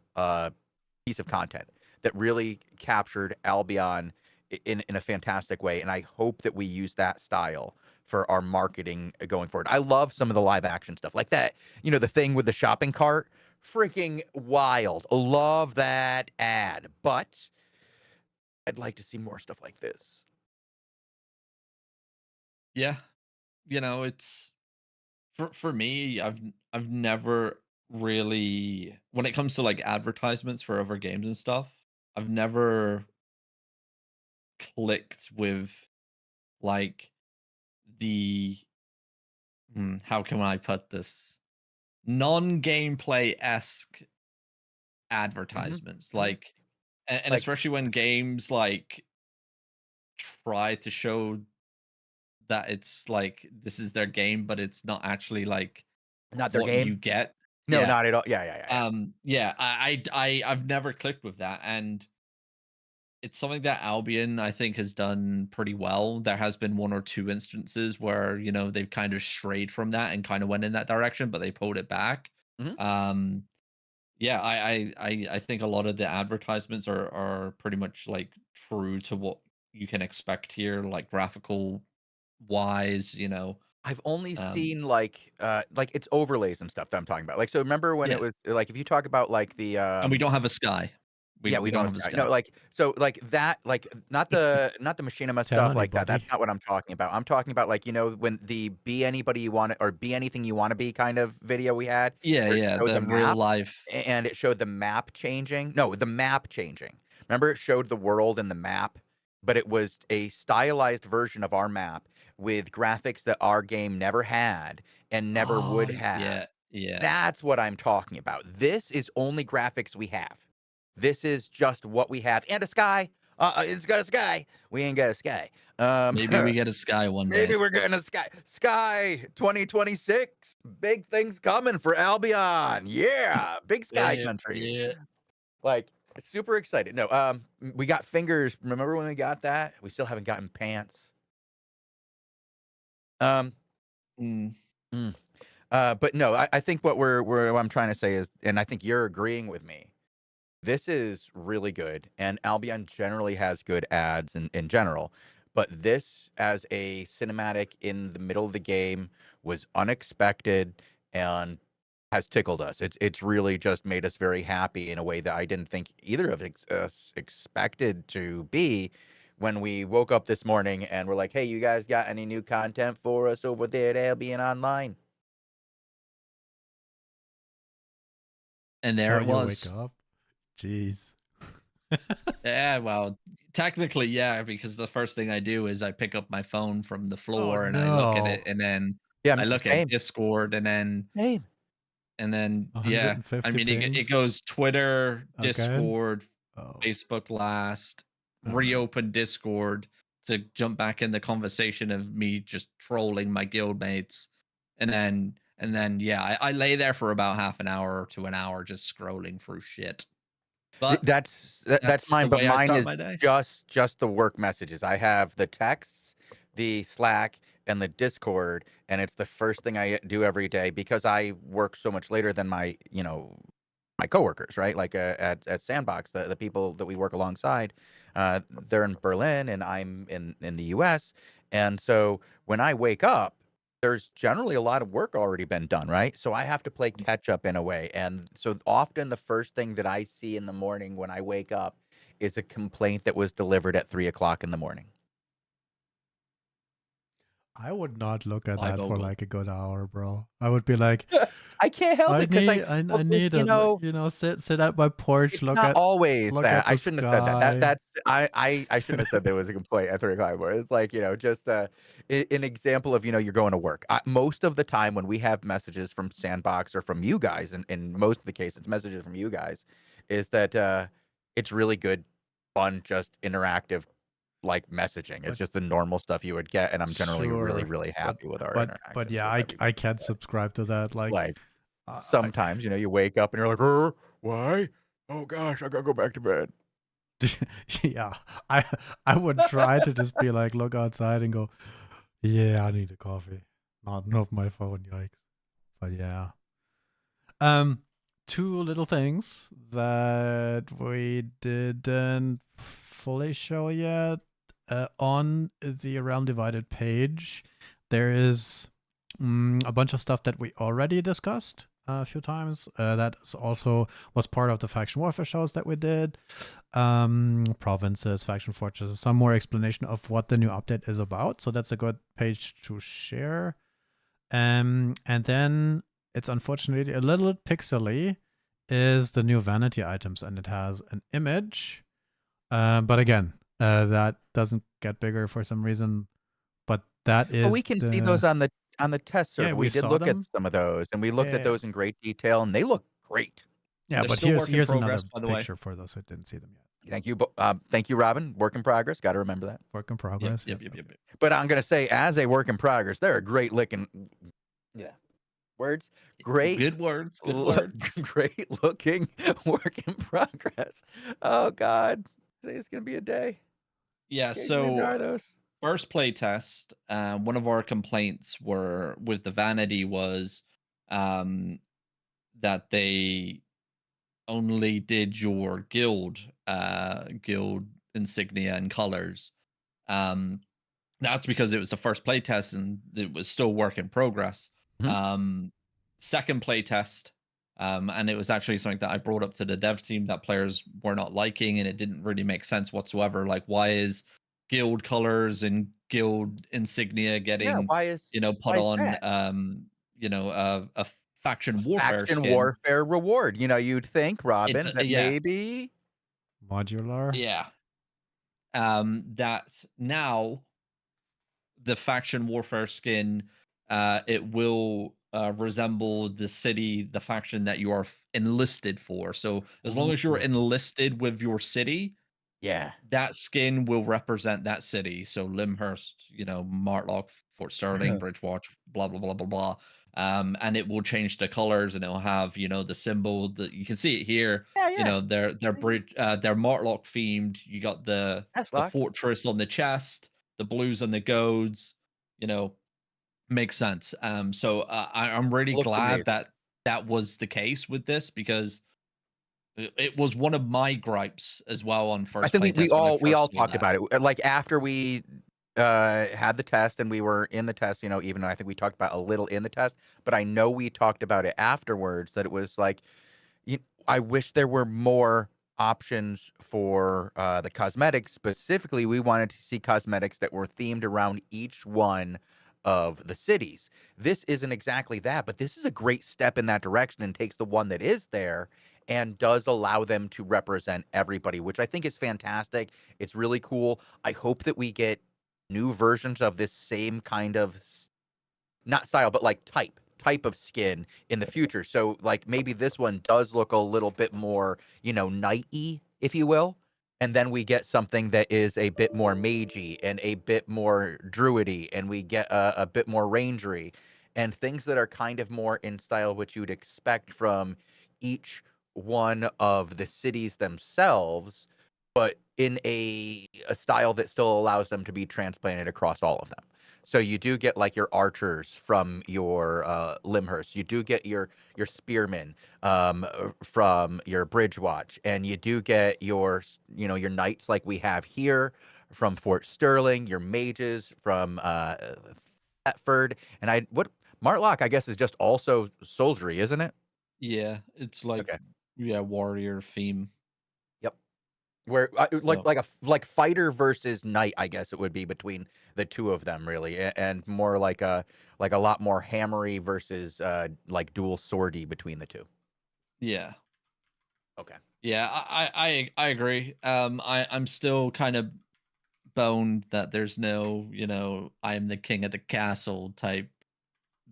piece of content that really captured Albion in a fantastic way. And I hope that we use that style for our marketing going forward. I love some of the live action stuff like that. The thing with the shopping cart, freaking wild. Love that ad, but I'd like to see more stuff like this. Yeah. It's for me, I've never really, when it comes to like advertisements for other games and stuff, I've never clicked with like the how can I put this? Non-gameplay-esque advertisements. Mhm. Like and Like, especially when games like try to show that it's like this is their game, but it's not actually like not their what you game. get. No, Yeah. not at all. Yeah, yeah, yeah, Yeah, I've never clicked with that, and it's something that Albion I think has done pretty well. There has been one or two instances where they've kind of strayed from that and kind of went in that direction, but they pulled it back. yeah. Mhm. Yeah, I think a lot of the advertisements are pretty much like true to what you can expect here, like graphical wise. I've only Um, seen like it's overlays and stuff that I'm talking about. Like, so remember when it yeah, was like if you talk about like the and we don't have a sky. yeah, We we don't don't have have a sky. sky. No, like so like that, like not the machinima Tell stuff like that. That's anybody. not what I'm talking about. I'm talking about like when the be anybody you want or be anything you want to be kind of video we had Yeah, where it yeah, showed the the real map life. and it showed the map changing. No, the map changing. Remember it showed the world and the map, but it was a stylized version of our map with graphics that our game never had and never Oh, would have. yeah, yeah. That's what I'm talking about. This is only graphics we have. This is just what we have. And a sky. It's got a sky. We ain't got a sky. Maybe we get a sky one Maybe day. we're getting a sky. Sky 2026. Big things coming for Albion. Yeah. Big sky Yeah, country. yeah. Like, super excited. No, we got fingers. Remember when we got that? We still haven't gotten pants. Um, Mm. but no, I think what what I'm trying to say is, and I think you're agreeing with me. This is really good, and Albion generally has good ads in general, but this as a cinematic in the middle of the game was unexpected and has tickled us. It's really just made us very happy in a way that I didn't think either of us expected to be when we woke up this morning and we're like, "Hey, you guys got any new content for us over there at Albion Online?" And there So it you wake was. up. Jeez. Yeah, well, technically, yeah, because the first thing I do is I pick up my phone from the Oh floor and I look at it, no. and then Yeah, I look at same, Discord, same. and then yeah, I 150 mean it pings. goes Twitter, Again. Discord, Oh. Facebook last, No. reopen Discord to jump back in the conversation of me just trolling my guildmates, and then yeah, I lay there for about half an hour to an hour just scrolling through shit. But That's that's mine, the but way I mine start is my day. just the work messages. I have the texts, the Slack, and the Discord, and it's the first thing I do every day because I work so much later than my coworkers, right? Like at Sandbox, the people that we work alongside, they're in Berlin and I'm in the US, and so when I wake up, there's generally a lot of work already been done, right? So I have to play catch up in a way. And so often the first thing that I see in the morning when I wake up is a complaint that was delivered at 3 o'clock in the morning. I would not look at Live that for Ogle. like a good hour, bro. I would be like, I can't help it because I need you it. know, You know, sit at my porch, it's not always look that. at the I shouldn't have said that. sky. That's I shouldn't have said there was a complaint at 3 o'clock. It's like, you know, just an example of, you know, you're going to work. Most of the time when we have messages from Sandbox or from you guys, and in most of the cases, messages from you guys, is that it's really good, fun, just interactive like messaging. It's just the normal stuff you would get, and I'm generally really, Sure, really happy with our but interactions yeah, with everybody. I can't subscribe to that. Like I- sometimes, you know, you wake up and you're like, why? Oh gosh, I gotta go back to bed. yeah, I would try to just be like, look outside and go, yeah, I need a coffee, not my phone, yikes. But yeah, two little things that we didn't fully show yet. On the Realm Divided page, there is a bunch of stuff that we already discussed a few times. That also was part of the faction warfare shows that we did. Provinces, faction fortresses, some more explanation of what the new update is about. So that's a good page to share. And then it's unfortunately a little pixely is the new vanity items, and it has an image. But again, that doesn't get bigger for some reason. But that is. Well, we can see those on the test server. Yeah, we did look them. at some of those, and we looked at those in great detail, and they look great. Yeah, They're but still work in here's progress, another by the way. picture for those who didn't see them yet. Thank you, Robin. Work in progress. Got to remember that. Work in progress. Yep. But I'm gonna say, as a work in progress, they're a great looking. Yeah. Words. Great. Good words. Good words. Great looking work in progress. Oh God, today's gonna be a day. Yeah. Can't So ignore those. first play test, one of our complaints were with the vanity was that they only did your guild insignia and colors. That's because it was the first play test and it was still work in progress. Second play test, and it was actually something that I brought up to the dev team that players were not liking, and it didn't really make sense whatsoever. Like, why is guild colors and guild insignia getting put on a faction warfare faction skin? warfare reward? You know, you'd think, Robin, that maybe modular. Yeah. That now the faction warfare skin, it will resemble the city, the faction that you are enlisted for. So as long as you're enlisted with your city, that skin will represent that city. So Limhurst, Martlock, Fort Sterling, Bridgewatch, blah blah blah blah blah. And it will change the colors, and it'll have the symbol that you can see it here. They're Martlock themed. You got the fortress on the chest, the blues on the goads. Makes sense. So I'm really glad that was the case with this, because it was one of my gripes as well on first. I think we all talked about it. Like after we had the test and we were in the test, even though I think we talked about a little in the test, but I know we talked about it afterwards, that it was like, I wish there were more options for the cosmetics. Specifically, we wanted to see cosmetics that were themed around each one of the cities. This isn't exactly that, but this is a great step in that direction and takes the one that is there and does allow them to represent everybody, which I think is fantastic. It's really cool. I hope that we get new versions of this same kind of, not style, but like type of skin in the future. So like maybe this one does look a little bit more, knight-y, if you will. And then we get something that is a bit more magey and a bit more druidy, and we get a bit more rangery, and things that are kind of more in style what you'd expect from each one of the cities themselves, but in a style that still allows them to be transplanted across all of them. So you do get like your archers from your Limhurst. You do get your spearmen from your Bridgewatch, and you do get your your knights like we have here from Fort Sterling. Your mages from Thetford, and Martlock, I guess, is just also soldiery, isn't it? Yeah, it's like warrior theme. Yep. Where So like fighter versus knight, I guess it would be between the two of them, really, and more like a lot more hammery versus like dual swordy between the two. yeah. Okay. Yeah, I agree. I'm still kind of boned that there's no, I am the king of the castle type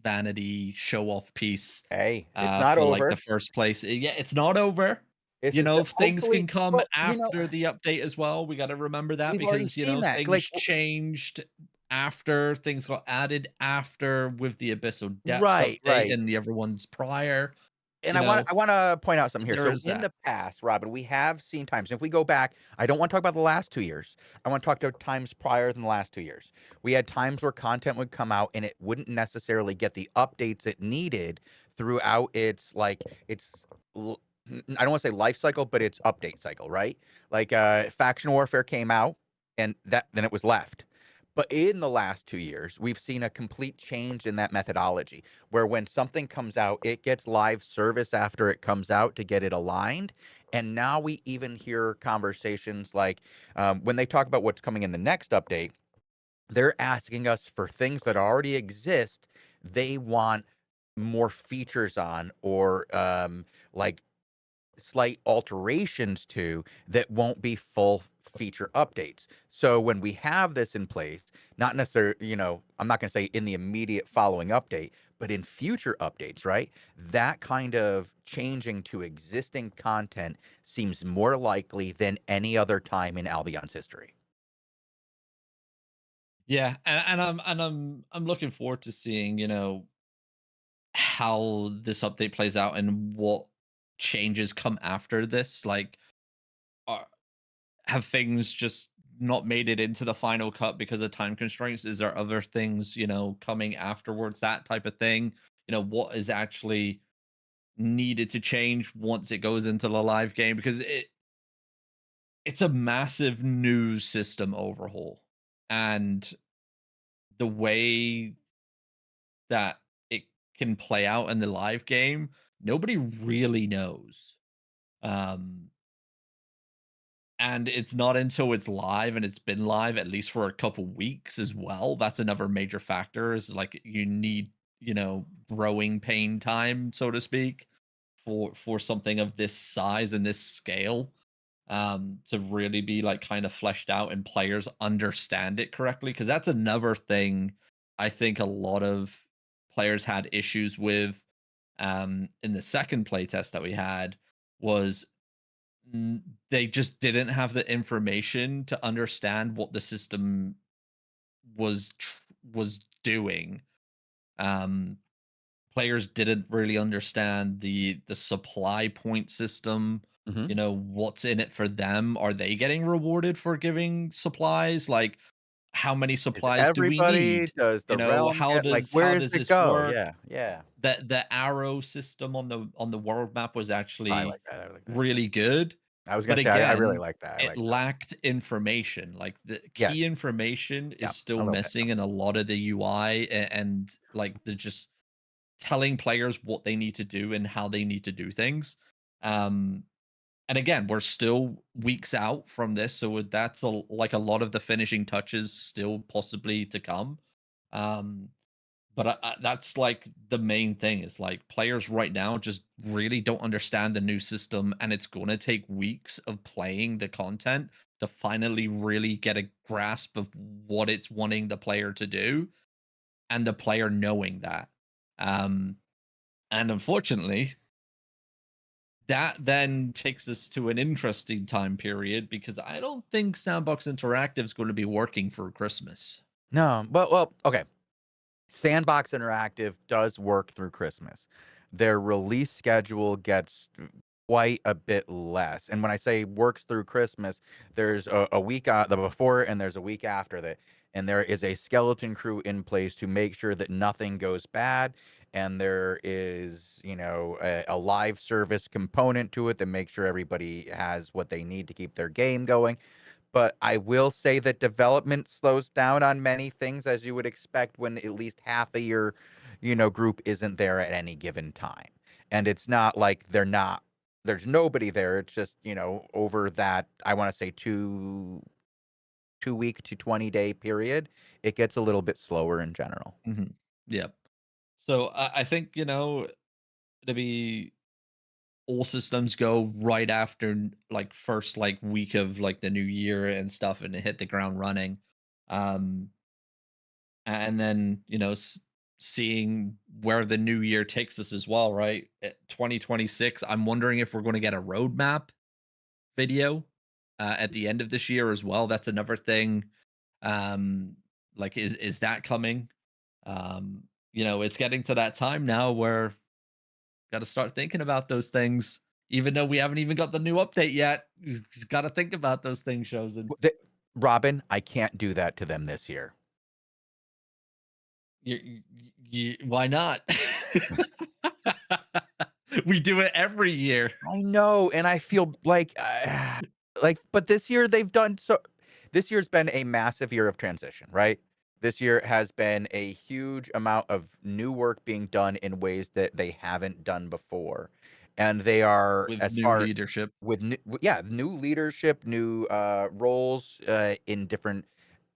vanity show off piece Hey, it's not for like the over. first place. Yeah, it's not over. It's just If things hopefully, can come well, after the update as well, we got to remember that we've already because, seen that. things Like, changed after things got added after with the Abyssal Depths right, update right. and the other ones prior, And I want to point out something here. there So is in that. the past, Robin, we have seen times. If we go back, I don't want to talk about the last 2 years. I want to talk about times prior than the last 2 years. We had times where content would come out and it wouldn't necessarily get the updates it needed throughout its I don't want to say life cycle, but its update cycle, right? Like faction warfare came out and then it was left. But in the last 2 years, we've seen a complete change in that methodology where when something comes out, it gets live service after it comes out to get it aligned. And now we even hear conversations like when they talk about what's coming in the next update, they're asking us for things that already exist. They want more features on or like slight alterations to that won't be full feature updates. So when we have this in place, not necessarily, I'm not going to say in the immediate following update, but in future updates, right? That kind of changing to existing content seems more likely than any other time in Albion's history. Yeah, I'm looking forward to seeing, how this update plays out and what changes come after this. Like, are, have things just not made it into the final cut because of time constraints? Is there other things, coming afterwards? That type of thing. What is actually needed to change once it goes into the live game? Because it's a massive new system overhaul. And the way that it can play out in the live game, nobody really knows. Um, and it's not until it's live and it's been live at least for a couple weeks as well. That's another major factor is like you need, growing pain time, so to speak, for something of this size and this scale to really be like kind of fleshed out and players understand it correctly. Because that's another thing I think a lot of players had issues with in the second playtest that we had was they just didn't have the information to understand what the system was doing. Um, Players didn't really understand the supply point system. Mm-hmm. What's in it for them? Are they getting rewarded for giving supplies? Like, how many Is it supplies do we everybody? need? Does the realm How get like does where how does does it this go? work? Yeah, yeah. The arrow system on the world map was I actually like that. I like that. really good. I was But gonna say I really again, like that. I it like that. lacked information. Like the key Yes. information Yeah. is A still little bit. missing in a lot of the UI and like the just telling players what they need to do and how they need to do things. Um, and again, we're still weeks out from this, so that's like a lot of the finishing touches still possibly to come. Um, but that's like the main thing is like players right now just really don't understand the new system, and it's going to take weeks of playing the content to finally really get a grasp of what it's wanting the player to do, and the player knowing that. Um, and unfortunately, that then takes us to an interesting time period because I don't think Sandbox Interactive is going to be working for Christmas. No, well, okay. Sandbox Interactive does work through Christmas. Their release schedule gets quite a bit less. And when I say works through Christmas, there's a week the before and there's a week after that. And there is a skeleton crew in place to make sure that nothing goes bad. And there is, a live service component to it that makes sure everybody has what they need to keep their game going. But I will say that development slows down on many things, as you would expect when at least half of your, group isn't there at any given time. And it's not like they're not there's nobody there. It's just, over that, I want to say 2 week to 20-day period, it gets a little bit slower in general. Yep. So I think, to be all systems go right after like first like week of like the new year and stuff and hit the ground running. Um and then, seeing where the new year takes us as well, right? 2026, I'm wondering if we're going to get a roadmap video at the end of this year as well. That's another thing. Like is that coming? It's getting to that time now where got to start thinking about those things. Even though we haven't even got the new update yet, you got to think about those things, Chosen. Robin, I can't do that to them this year. Why not? We do it every year. I know, and I feel like, but this year they've done so. This year's been a massive year of transition, right? This year has been a huge amount of new work being done in ways that they haven't done before, and they are With as new far leadership. with new leadership, new roles in different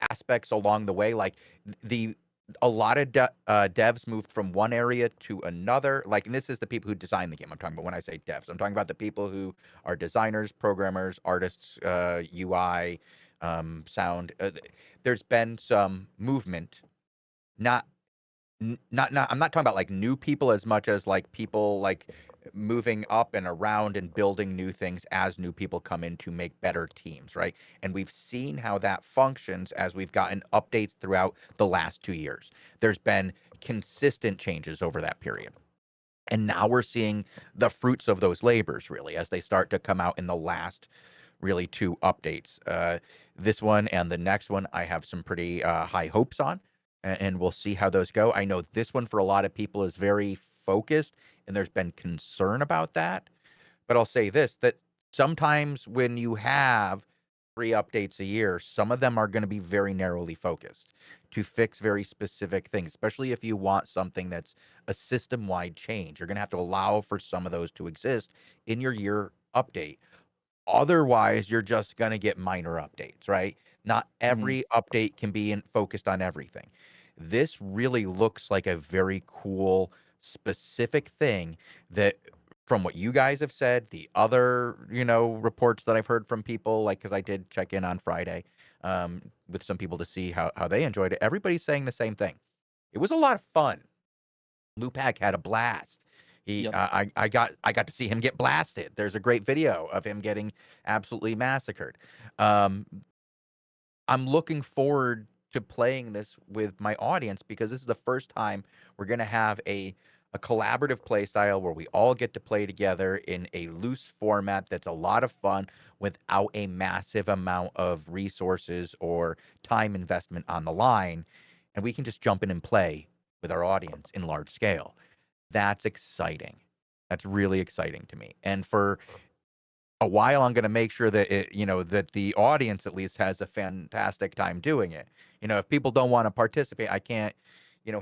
aspects along the way. Like the a lot of devs moved from one area to another. Like, and this is the people who design the game I'm talking about when I say devs. I'm talking about the people who are designers, programmers, artists, UI, sound. There's been some movement, not not I'm not talking about like new people as much as like people like moving up and around and building new things as new people come in to make better teams, right? And we've seen how that functions as we've gotten updates throughout the last 2 years. There's been consistent changes over that period. And now we're seeing the fruits of those labors really as they start to come out in the last really 2 updates. This one and the next one I have some pretty high hopes on, and we'll see how those go. I know this one for a lot of people is very focused, and there's been concern about that. But I'll say this, that sometimes when you have 3 updates a year, some of them are going to be very narrowly focused to fix very specific things, especially if you want something that's a system-wide change. You're going to have to allow for some of those to exist in your year update. Otherwise, you're just going to get minor updates, right? Not every update can be focused on everything. This really looks like a very cool, specific thing that, from what you guys have said, the other, reports that I've heard from people, like, because I did check in on Friday with some people to see how they enjoyed it. Everybody's saying the same thing. It was a lot of fun. Lupac had a blast. Yep. I got to see him get blasted. There's a great video of him getting absolutely massacred. I'm looking forward to playing this with my audience because this is the first time we're going to have a collaborative play style where we all get to play together in a loose format that's a lot of fun without a massive amount of resources or time investment on the line. And we can just jump in and play with our audience in large scale. That's exciting. That's really exciting to me. And for a while, I'm going to make sure that that the audience at least has a fantastic time doing it. If people don't want to participate, I can't,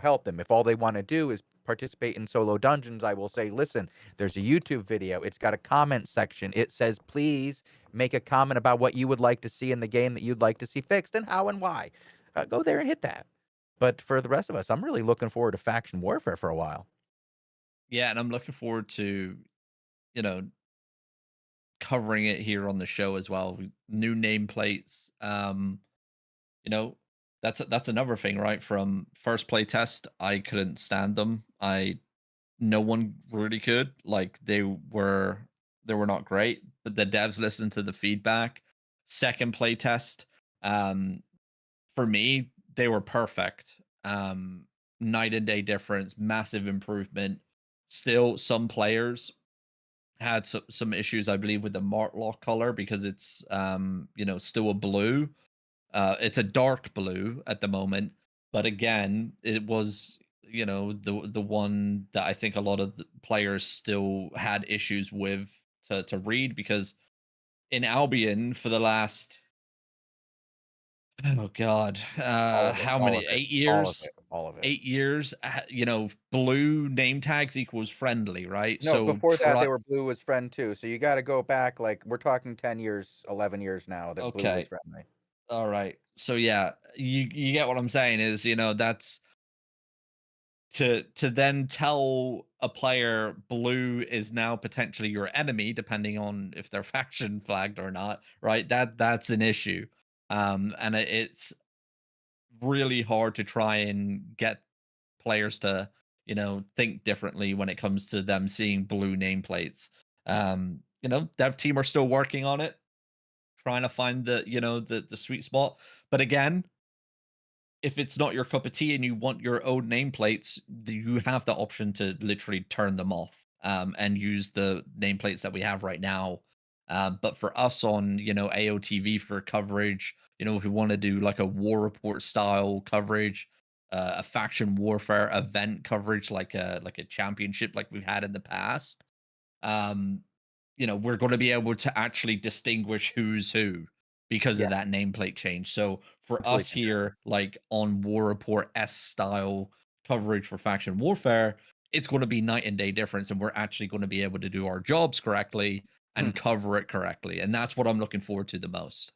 help them. If all they want to do is participate in solo dungeons, I will say, listen, there's a YouTube video. It's got a comment section. It says, please make a comment about what you would like to see in the game that you'd like to see fixed and how and why. Go there and hit that. But for the rest of us, I'm really looking forward to faction warfare for a while. Yeah, and I'm looking forward to, you know, covering it here on the show as well. New nameplates. You know, that's another thing, right? From first play test, I couldn't stand them. No one really could. Like they were not great, but the devs listened to the feedback. Second play test, for me, they were perfect. Night and day difference, massive improvement. Still, some players had some issues, I believe, with the Martlock color because it's still a blue. It's a dark blue at the moment, but again, it was the one that I think a lot of the players still had issues with to read because in Albion for the last oh god, how many 8 years? all of it. 8 years, blue name tags equals friendly, right? No, So before that, they try. were blue was friend too. So you got to go back, like, we're talking 10 years, 11 years now that blue was Okay, friendly. all right. So yeah, you get what I'm saying is, that's to then tell a player blue is now potentially your enemy, depending on if they're faction flagged or not, right? That's an issue. And it's really hard to try and get players to, think differently when it comes to them seeing blue nameplates. Dev team are still working on it, trying to find the sweet spot. But again, if it's not your cup of tea and you want your own nameplates, you have the option to literally turn them off, and use the nameplates that we have right now. But for us on, AOTV for coverage, if we want to do like a war report style coverage, a faction warfare event coverage, like a championship like we've had in the past, um, we're going to be able to actually distinguish who's who because Yeah, of that nameplate change. So for absolutely us fantastic. here, like on War Report S style coverage for faction warfare, it's going to be night and day difference, and we're actually going to be able to do our jobs correctly Hmm. and cover it correctly. And that's what I'm looking forward to the most.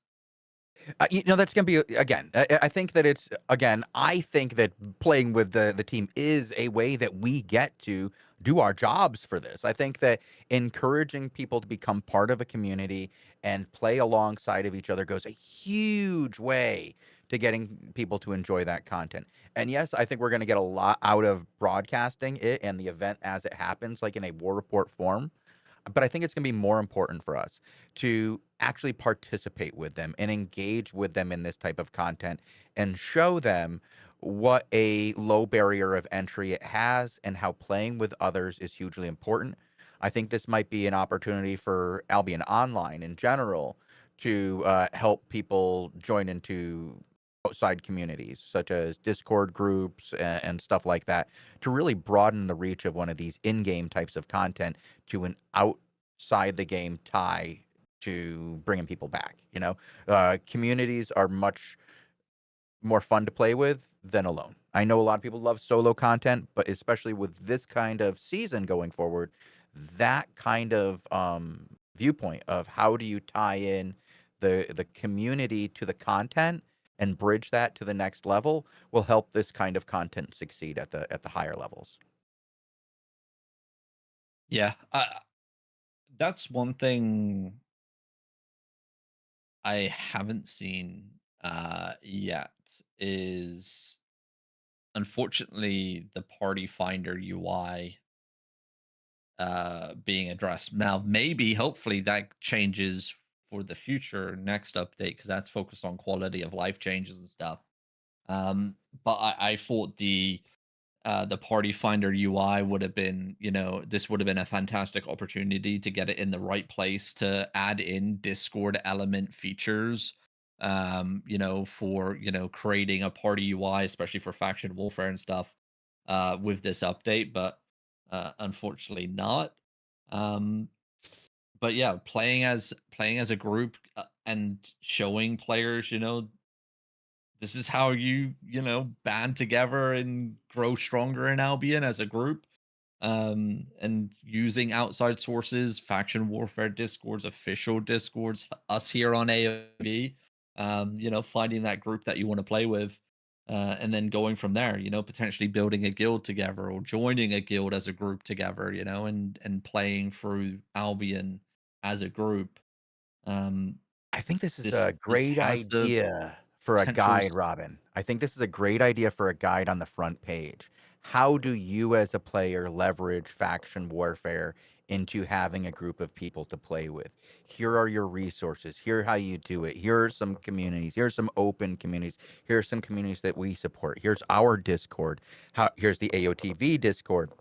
That's going to be, again, I think that it's, again, I think that playing with the team is a way that we get to do our jobs for this. I think that encouraging people to become part of a community and play alongside of each other goes a huge way to getting people to enjoy that content. And yes, I think we're going to get a lot out of broadcasting it and the event as it happens, like in a war report form. But I think it's going to be more important for us to actually participate with them and engage with them in this type of content and show them what a low barrier of entry it has and how playing with others is hugely important. I think this might be an opportunity for Albion Online in general to help people join into outside communities such as Discord groups and stuff like that to really broaden the reach of one of these in-game types of content to an outside the game tie to bringing people back. Communities are much more fun to play with than alone. I know a lot of people love solo content, but especially with this kind of season going forward, that kind of viewpoint of how do you tie in the community to the content and bridge that to the next level will help this kind of content succeed at the higher levels. Yeah, that's one thing I haven't seen yet is, unfortunately, the party finder UI being addressed. Now maybe hopefully that changes for the future next update, because that's focused on quality of life changes and stuff. But I thought the party finder UI would have been, this would have been a fantastic opportunity to get it in the right place to add in Discord element features, for, creating a party UI, especially for faction warfare and stuff, with this update. But unfortunately not. Um, but yeah, playing as a group, and showing players, this is how you band together and grow stronger in Albion as a group. And using outside sources, faction warfare discords, official discords, us here on AOV, finding that group that you want to play with, and then going from there, potentially building a guild together or joining a guild as a group together, and playing through Albion as a group. Um, I think this is this a this great has the idea for a potential. guide, Robin. I think this is a great idea for a guide on the front page. How do you, as a player, leverage faction warfare into having a group of people to play with? Here are your resources. Here how you do it. Here are some communities. Here's some open communities. Here are some communities that we support. Here's our Discord. Here's the AOTV Discord.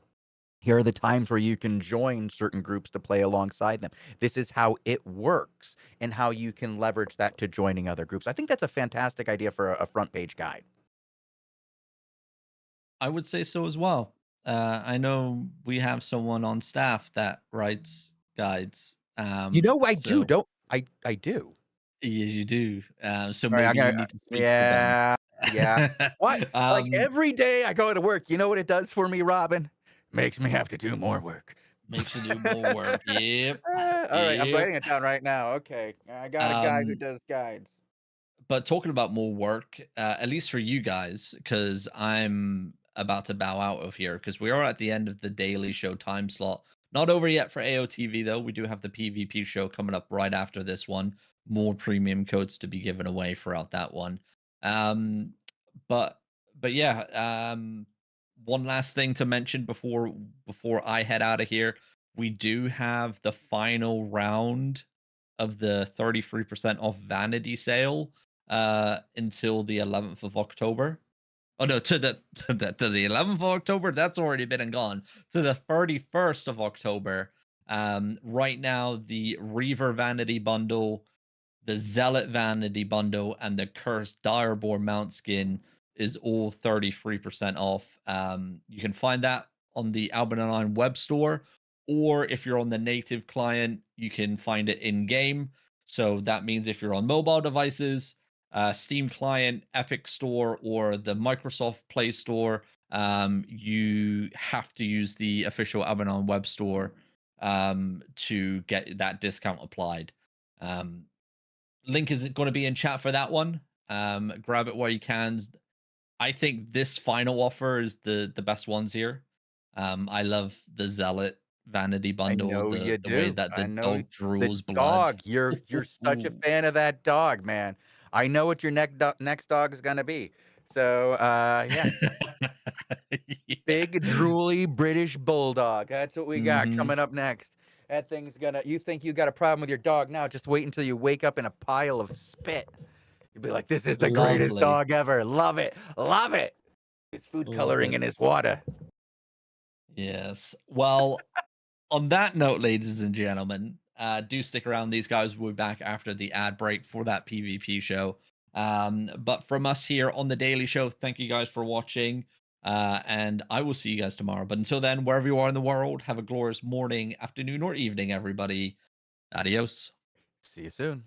Here are the times where you can join certain groups to play alongside them. This is how it works and how you can leverage that to joining other groups. I think that's a fantastic idea for a front page guide. I would say so as well. I know we have someone on staff that writes guides. I do, So don't I do. you do. So All right, maybe you need to speak for them. yeah. Yeah. What? Like um, every day I go to work, you know what it does for me, Robin? Makes me have to do more work. makes you do more work. Yep. All right, I'm Yep. writing it down right now. Okay, I got a guy who Um, does guides. but talking about more work, at least for you guys, because I'm about to bow out of here because we are at the end of the daily show time slot. Not over yet for AOTV though. We do have the PvP show coming up right after this one. More premium codes to be given away throughout that one. Um, but but yeah, one last thing to mention before I head out of here. We do have the final round of the 33% off vanity sale until the 11th of October. Oh no, to the to the 11th of October, that's already been and gone. To the 31st of October. Right now, the Reaver Vanity Bundle, the Zealot Vanity Bundle, and the Cursed Direboar mount skin is all 33% off. You can find that on the Albion Online web store, or if you're on the native client, you can find it in game. So that means if you're on mobile devices, Steam client, Epic Store, or the Microsoft Play Store, you have to use the official Albion Online web store to get that discount applied. Um, Link is going to be in chat for that one. Grab it while you can. I think this final offer is the best ones here. I love the Zealot Vanity I Bundle, know you the way do. that I the know dog the drools blood. dog. You're such a fan of that dog, man. I know what your next dog is gonna be. So yeah, Yeah. big drooly British bulldog. That's what we got Hmm. coming up next. That thing's gonna. You think you got a problem with your dog now? Just wait until you wake up in a pile of spit. You'll be like, "This is the greatest Lovely. dog ever. Love it, love it." His food Love coloring it. in his water. Yes. Well, on that note, ladies and gentlemen, do stick around. These guys will be back after the ad break for that PvP show. But from us here on the Daily Show, thank you guys for watching. And I will see you guys tomorrow. But until then, wherever you are in the world, have a glorious morning, afternoon, or evening, everybody. Adios. See you soon.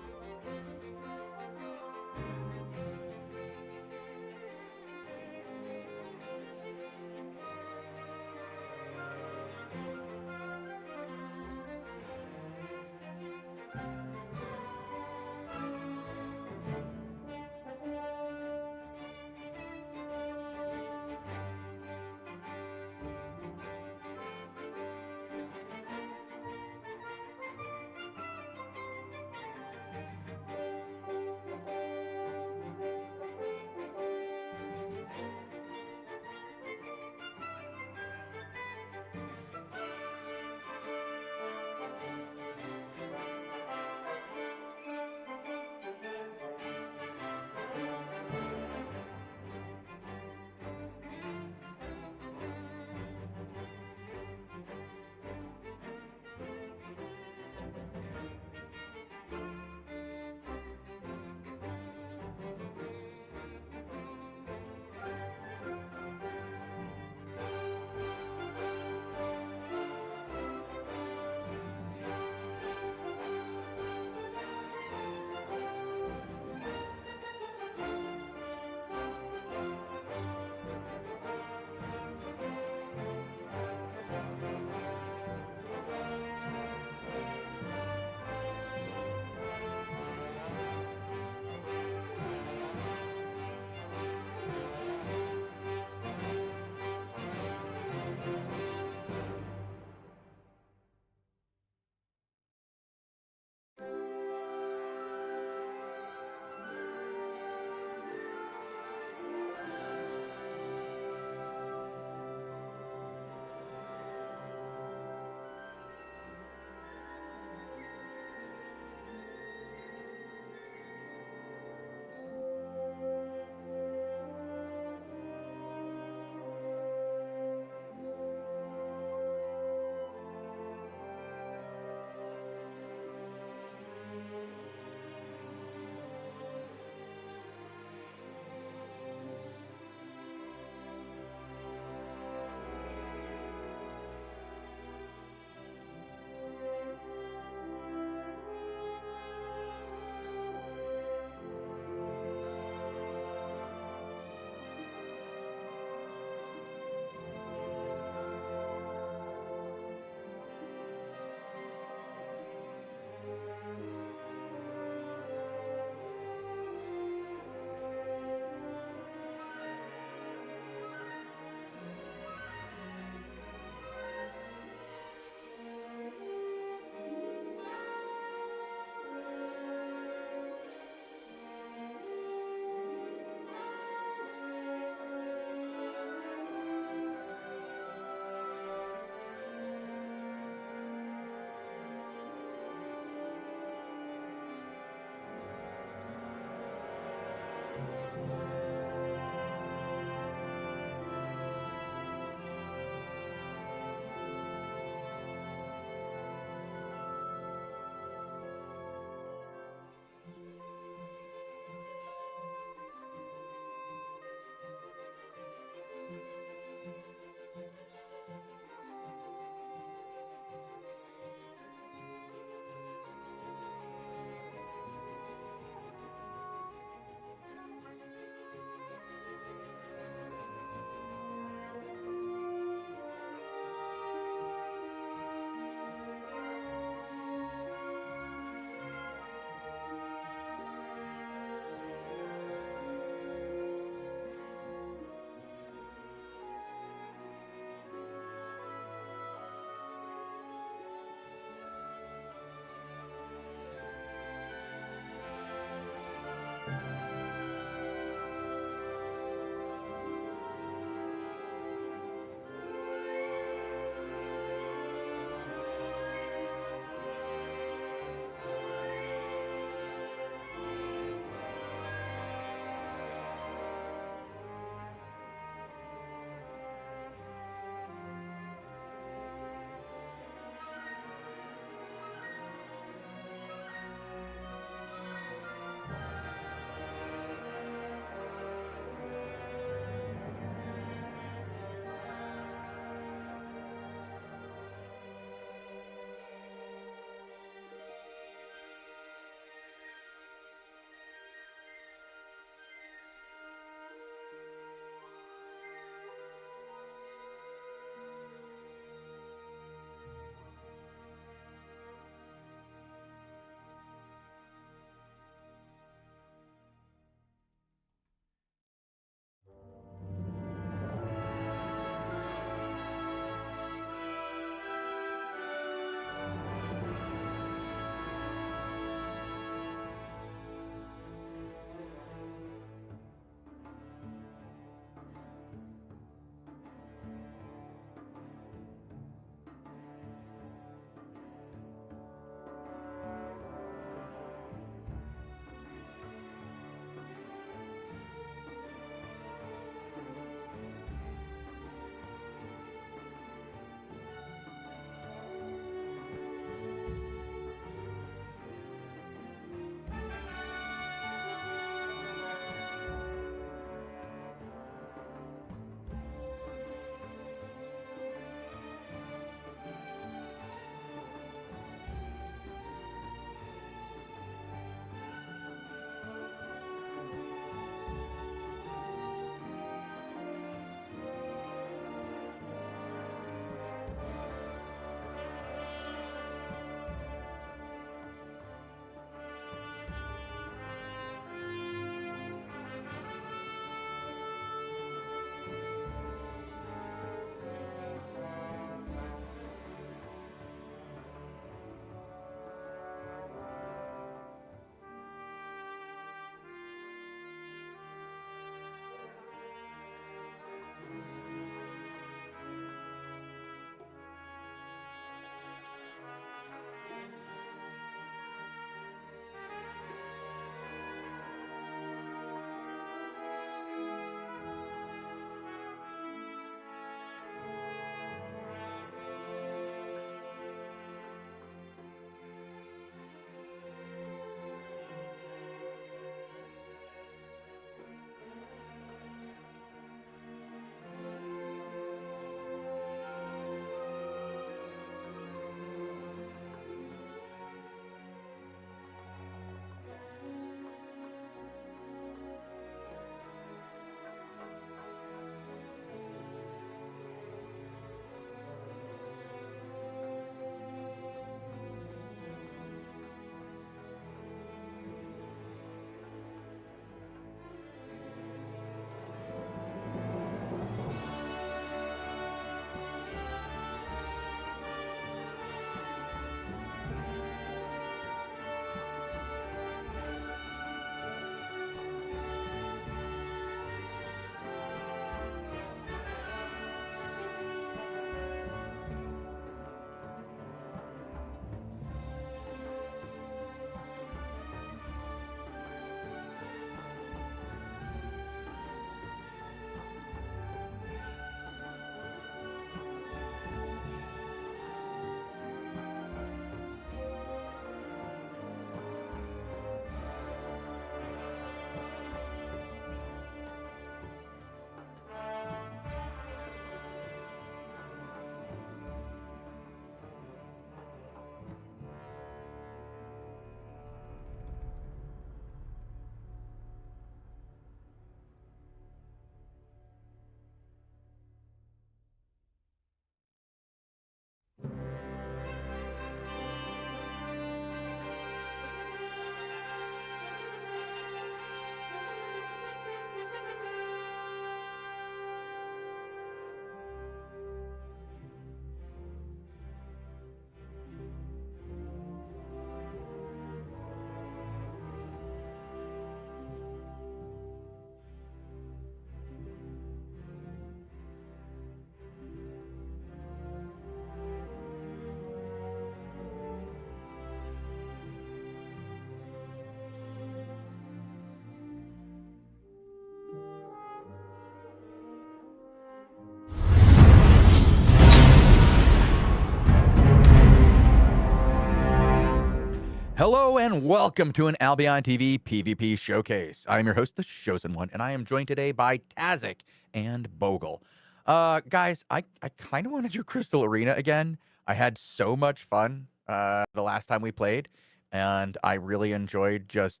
Hello and welcome to an Albion TV PvP showcase. I am your host, the Chosen One, and I am joined today by Tazik and Bogle. Guys, I kind of want to do Crystal Arena again. I had so much fun the last time we played, and I really enjoyed just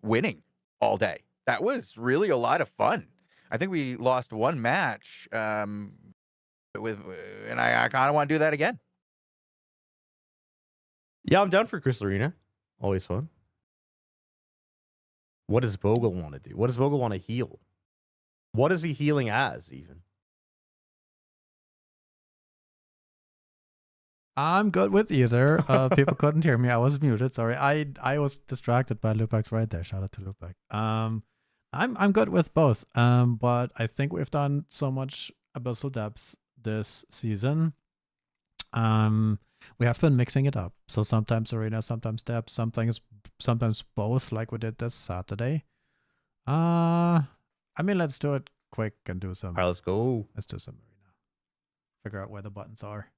winning all day. That was really a lot of fun. I think we lost one match, and I kind of want to do that again. Yeah, I'm down for Crystal Arena. Always fun. What does Bogle want to do? What does Bogle want to heal? What is he healing as, even? I'm good with either. People couldn't hear me. I was muted. Sorry. I was distracted by Lupax right there. Shout out to Lupac. I'm good with both. But I think we've done so much Abyssal Depth this season. We have been mixing it up. So sometimes Arena, sometimes Depth, sometimes both, like we did this Saturday. I mean, let's do it quick and do some. All right, let's go. Let's do some Arena. Figure out where the buttons are.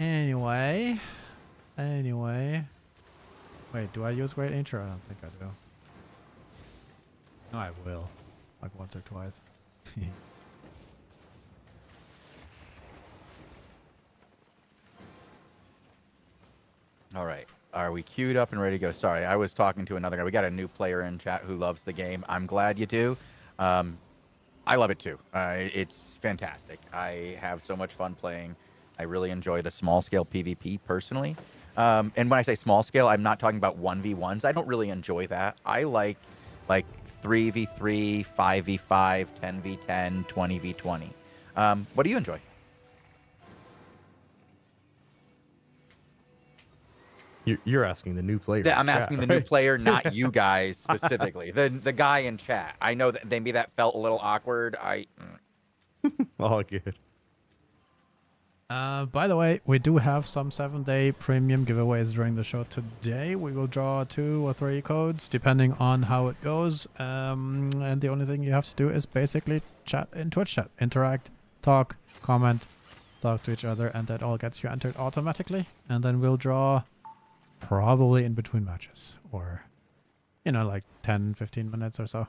Anyway. Wait, do I use Great Intro? I don't think I do. No, I will. Like once or twice. All right. Are we queued up and ready to go? Sorry, I was talking to another guy. We got a new player in chat who loves the game. I'm glad you do. I love it too. It's fantastic. I have so much fun playing. I really enjoy the small scale PvP personally. And when I say small scale, I'm not talking about 1v1s. I don't really enjoy that. I like 3v3, 5v5, 10v10, 20v20. What do you enjoy? You're asking the new player. Yeah, I'm asking the new player, not you guys specifically. The guy in chat. I know that maybe that felt a little awkward. All good. By the way, we do have some 7-day premium giveaways during the show today. We will draw 2 or 3 codes depending on how it goes. And the only thing you have to do is basically chat in Twitch chat, interact, talk, comment, talk to each other, and that all gets you entered automatically. And then we'll draw probably in between matches, or like 10-15 minutes or so.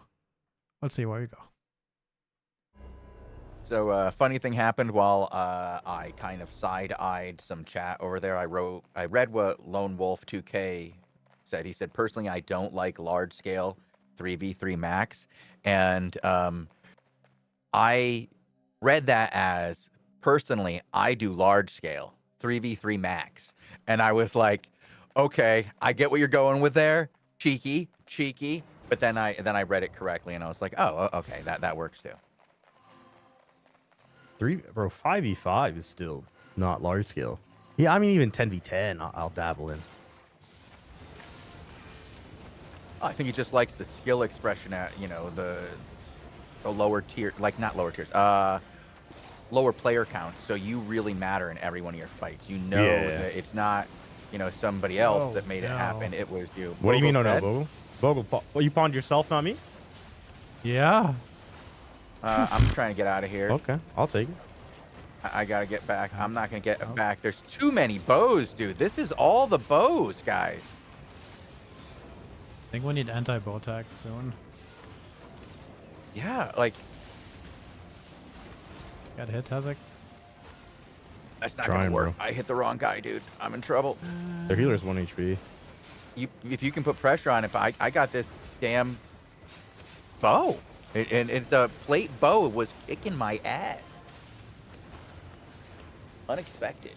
Let's see where we go. So funny thing happened while I kind of side-eyed some chat over there. I read what Lone Wolf 2K said. He said, personally, I don't like large scale 3v3 max. And I read that as, personally, I do large scale 3v3 max. And I was like, okay, I get what you're going with there. Cheeky. But then I read it correctly and I was like, oh, okay, that works too. 5v5 is still not large scale. Yeah, I mean, even 10v10, I'll dabble in. I think he just likes the skill expression at, the lower tier, not lower tiers, lower player count. So you really matter in every one of your fights. That it's not, somebody else that made it happen. It was you. What do you mean, no, Bogle? Well, you pawned yourself, not me? Yeah. I'm trying to get out of here. Okay, I'll take it. I gotta get back. I'm not gonna get back. There's too many bows, dude. This is all the bows, guys. I think we need anti-bow tag soon. Yeah, Got hit, Tazik? That's not gonna work. Bro. I hit the wrong guy, dude. I'm in trouble. Their healer's 1 HP. If you can put pressure on it, I got this damn bow. And it's a plate bow. It was kicking my ass. Unexpected.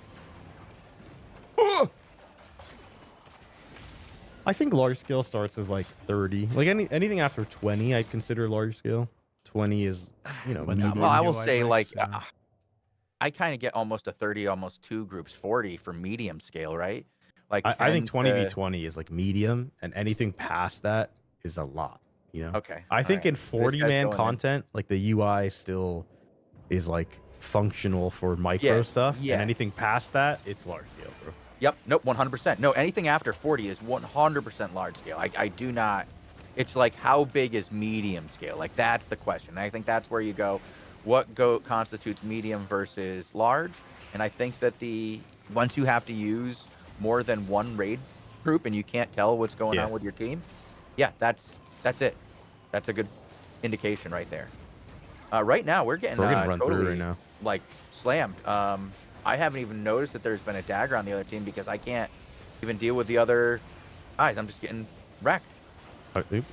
I think large scale starts as 30. Anything after 20, I'd consider large scale. 20 is, medium. Well, I will say I kind of get almost a 30, almost 2 groups, 40 for medium scale, right? I think 20v20 is medium, and anything past that is a lot. Okay. I think in 40-man content, the UI still is functional for micro stuff, and anything past that, it's large scale, bro. Yep. Nope. 100%. No, anything after 40 is 100% large scale. I do not. It's how big is medium scale? That's the question. And I think that's where you go. what constitutes medium versus large. And I think that once you have to use more than one raid group and you can't tell what's going on with your team, yeah, that's it. That's a good indication right there. Right now we're getting run totally through right now. like slammed. I haven't even noticed that there's been a dagger on the other team because I can't even deal with the other guys. I'm just getting wrecked.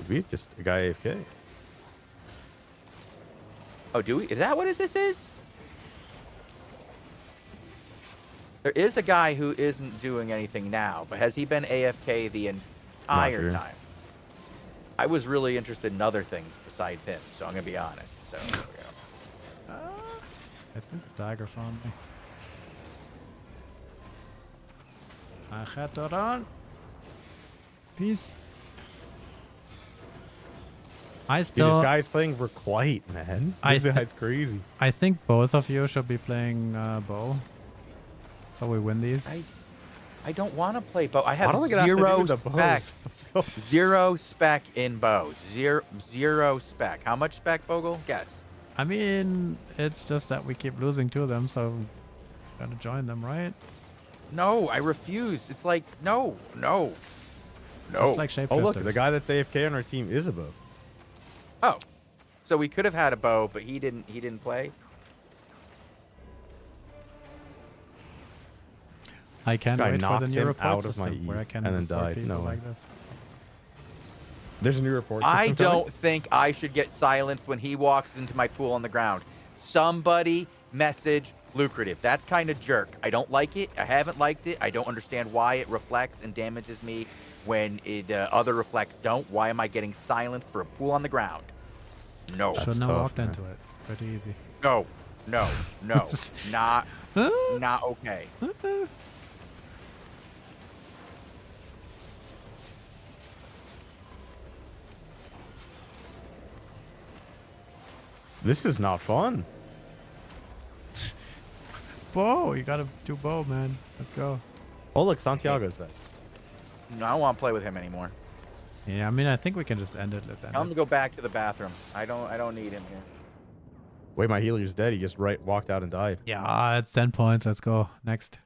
We just a guy AFK. Oh, do we? Is that what this is? There is a guy who isn't doing anything now, but has he been AFK the entire time? I was really interested in other things besides him, so I'm gonna be honest. So there we go. I think the dagger found me. I had to run. Peace. I still. Dude, this guy's playing Requite, man. This guy's crazy. I think both of you should be playing bow, so we win these. I don't want to play bow. I have zero spec. Zero spec in bow. Zero spec. How much spec, Bogle? Guess. I mean, it's just that we keep losing to them, so gotta join them, right? No, I refuse. It's like no. It's like shapeshifters. Oh look, the guy that's AFK on our team is a bow. Oh, so we could have had a bow, but he didn't play. I can't wait for the new report out of system my where I can and then died. people No, like this. There's a new report system I coming? don't think I should get silenced when he walks into my pool on the ground. Somebody message lucrative. That's kind of jerk. I don't like it. I haven't liked it. I don't understand why it reflects and damages me when other reflects don't. Why am I getting silenced for a pool on the ground? No. Shouldn't have walked into it. Pretty easy. No. Not okay. This is not fun. Bow, you gotta do bow, man. Let's go. Oh look, Santiago's back. No, I don't want to play with him anymore. Yeah, I mean, I think we can just end it. Let's end Tell him it. to go back to the bathroom. I don't need him here. Wait, my healer's dead. He just walked out and died. Yeah, it's 10 points. Let's go. Next.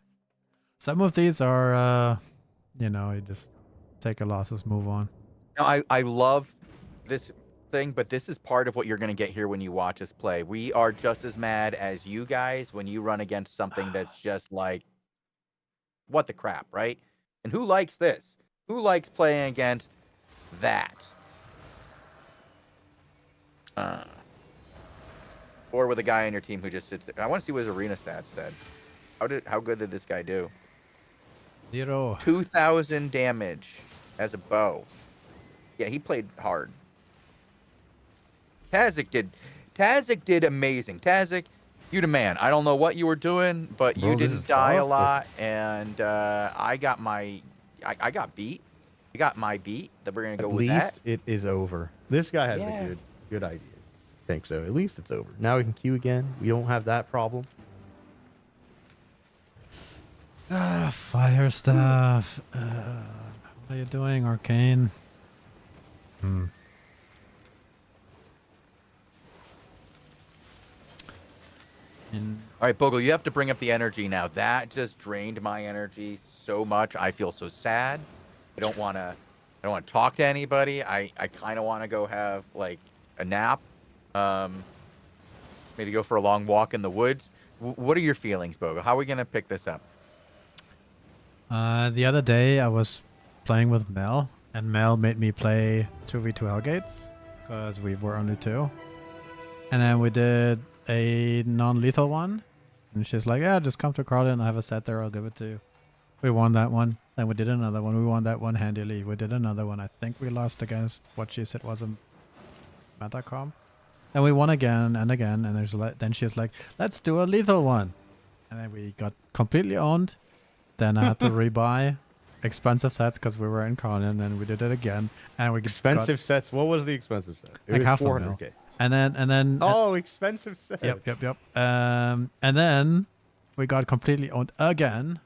Some of these are, you know, you just take a losses, move on. No, I love this thing, but this is part of what you're going to get here when you watch us play. We are just as mad as you guys when you run against something that's just like, what the crap, right? And who likes this? Who likes playing against that? Or with a guy on your team who just sits there. I want to see what his arena stats said. How good did this guy do? 0. 2,000 damage as a bow. Yeah, he played hard. Tazik did amazing. Tazik, you the man. I don't know what you were doing, but you didn't die a lot, and I got beat. I got my beat. That we're gonna go with that. At least it is over. This guy has a good idea. I think so. At least it's over. Now we can queue again. We don't have that problem. Fire stuff. What are you doing, Arcane? All right, Bogle, you have to bring up the energy now. That just drained my energy so much. I feel so sad. I don't want to talk to anybody. I kind of want to go have like a nap. Maybe go for a long walk in the woods. What are your feelings, Bogle? How are we going to pick this up? The other day I was playing with Mel, and Mel made me play 2v2 Hellgates because we were only 2. And then we did a non-lethal one, and she's like, yeah, just come to Carlin, I have a set there, I'll give it to you. We won that one. Then we did another one. We won that one handily. We did another one. I think we lost against what she said was a Metacom. Then we won again and again, and then she's like, let's do a lethal one. And then we got completely owned. Then I had to rebuy expensive sets because we were in Carlin, and we did it again. And we expensive sets. What was the expensive set? It like was half 400K. And then expensive set. Yep. And then we got completely owned again.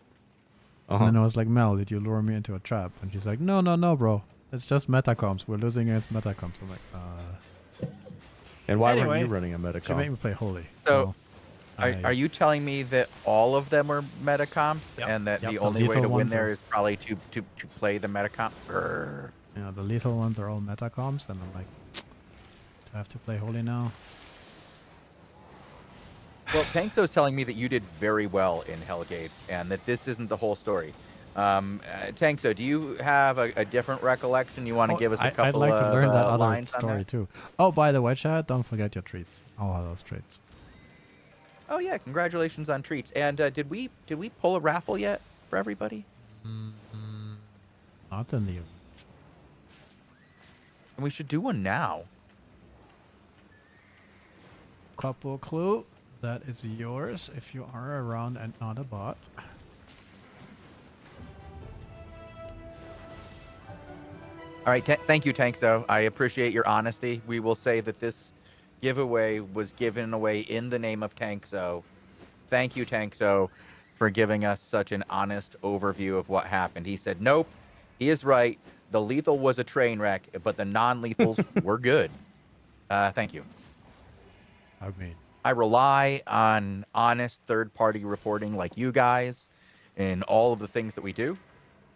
And then I was like, Mel, did you lure me into a trap? And she's like, no, bro. It's just Metacoms. We're losing against Metacoms. I'm like, And why Anyway, weren't you running a She Metacom? made me play Holy. So, I- are you telling me that all of them are metacomps, Yep, and that yep, the the only way lethal to win ones there are- is probably to play the metacomp? You know, the lethal ones are all metacoms, and I'm like, do I have to play Holy now? Well, Tankso's telling me that you did very well in Hellgates, and that this isn't the whole story. Tankso, do you have a different recollection? You want to give us a couple I'd like of to learn that other lines on story that? too. Oh, by the way, Chad, don't forget your treats. All of those treats. Oh yeah, congratulations on treats. And did we pull a raffle yet for everybody? Not in the. And we should do one now. Couple clue. That is yours if you are around and not a bot. All right, thank you, Tankso. I appreciate your honesty. We will say that this giveaway was given away in the name of Tankso. Thank you, Tankso, for giving us such an honest overview of what happened. He said, nope, he is right. The lethal was a train wreck, but the non-lethals were good. Thank you. I mean, I rely on honest third-party reporting like you guys in all of the things that we do.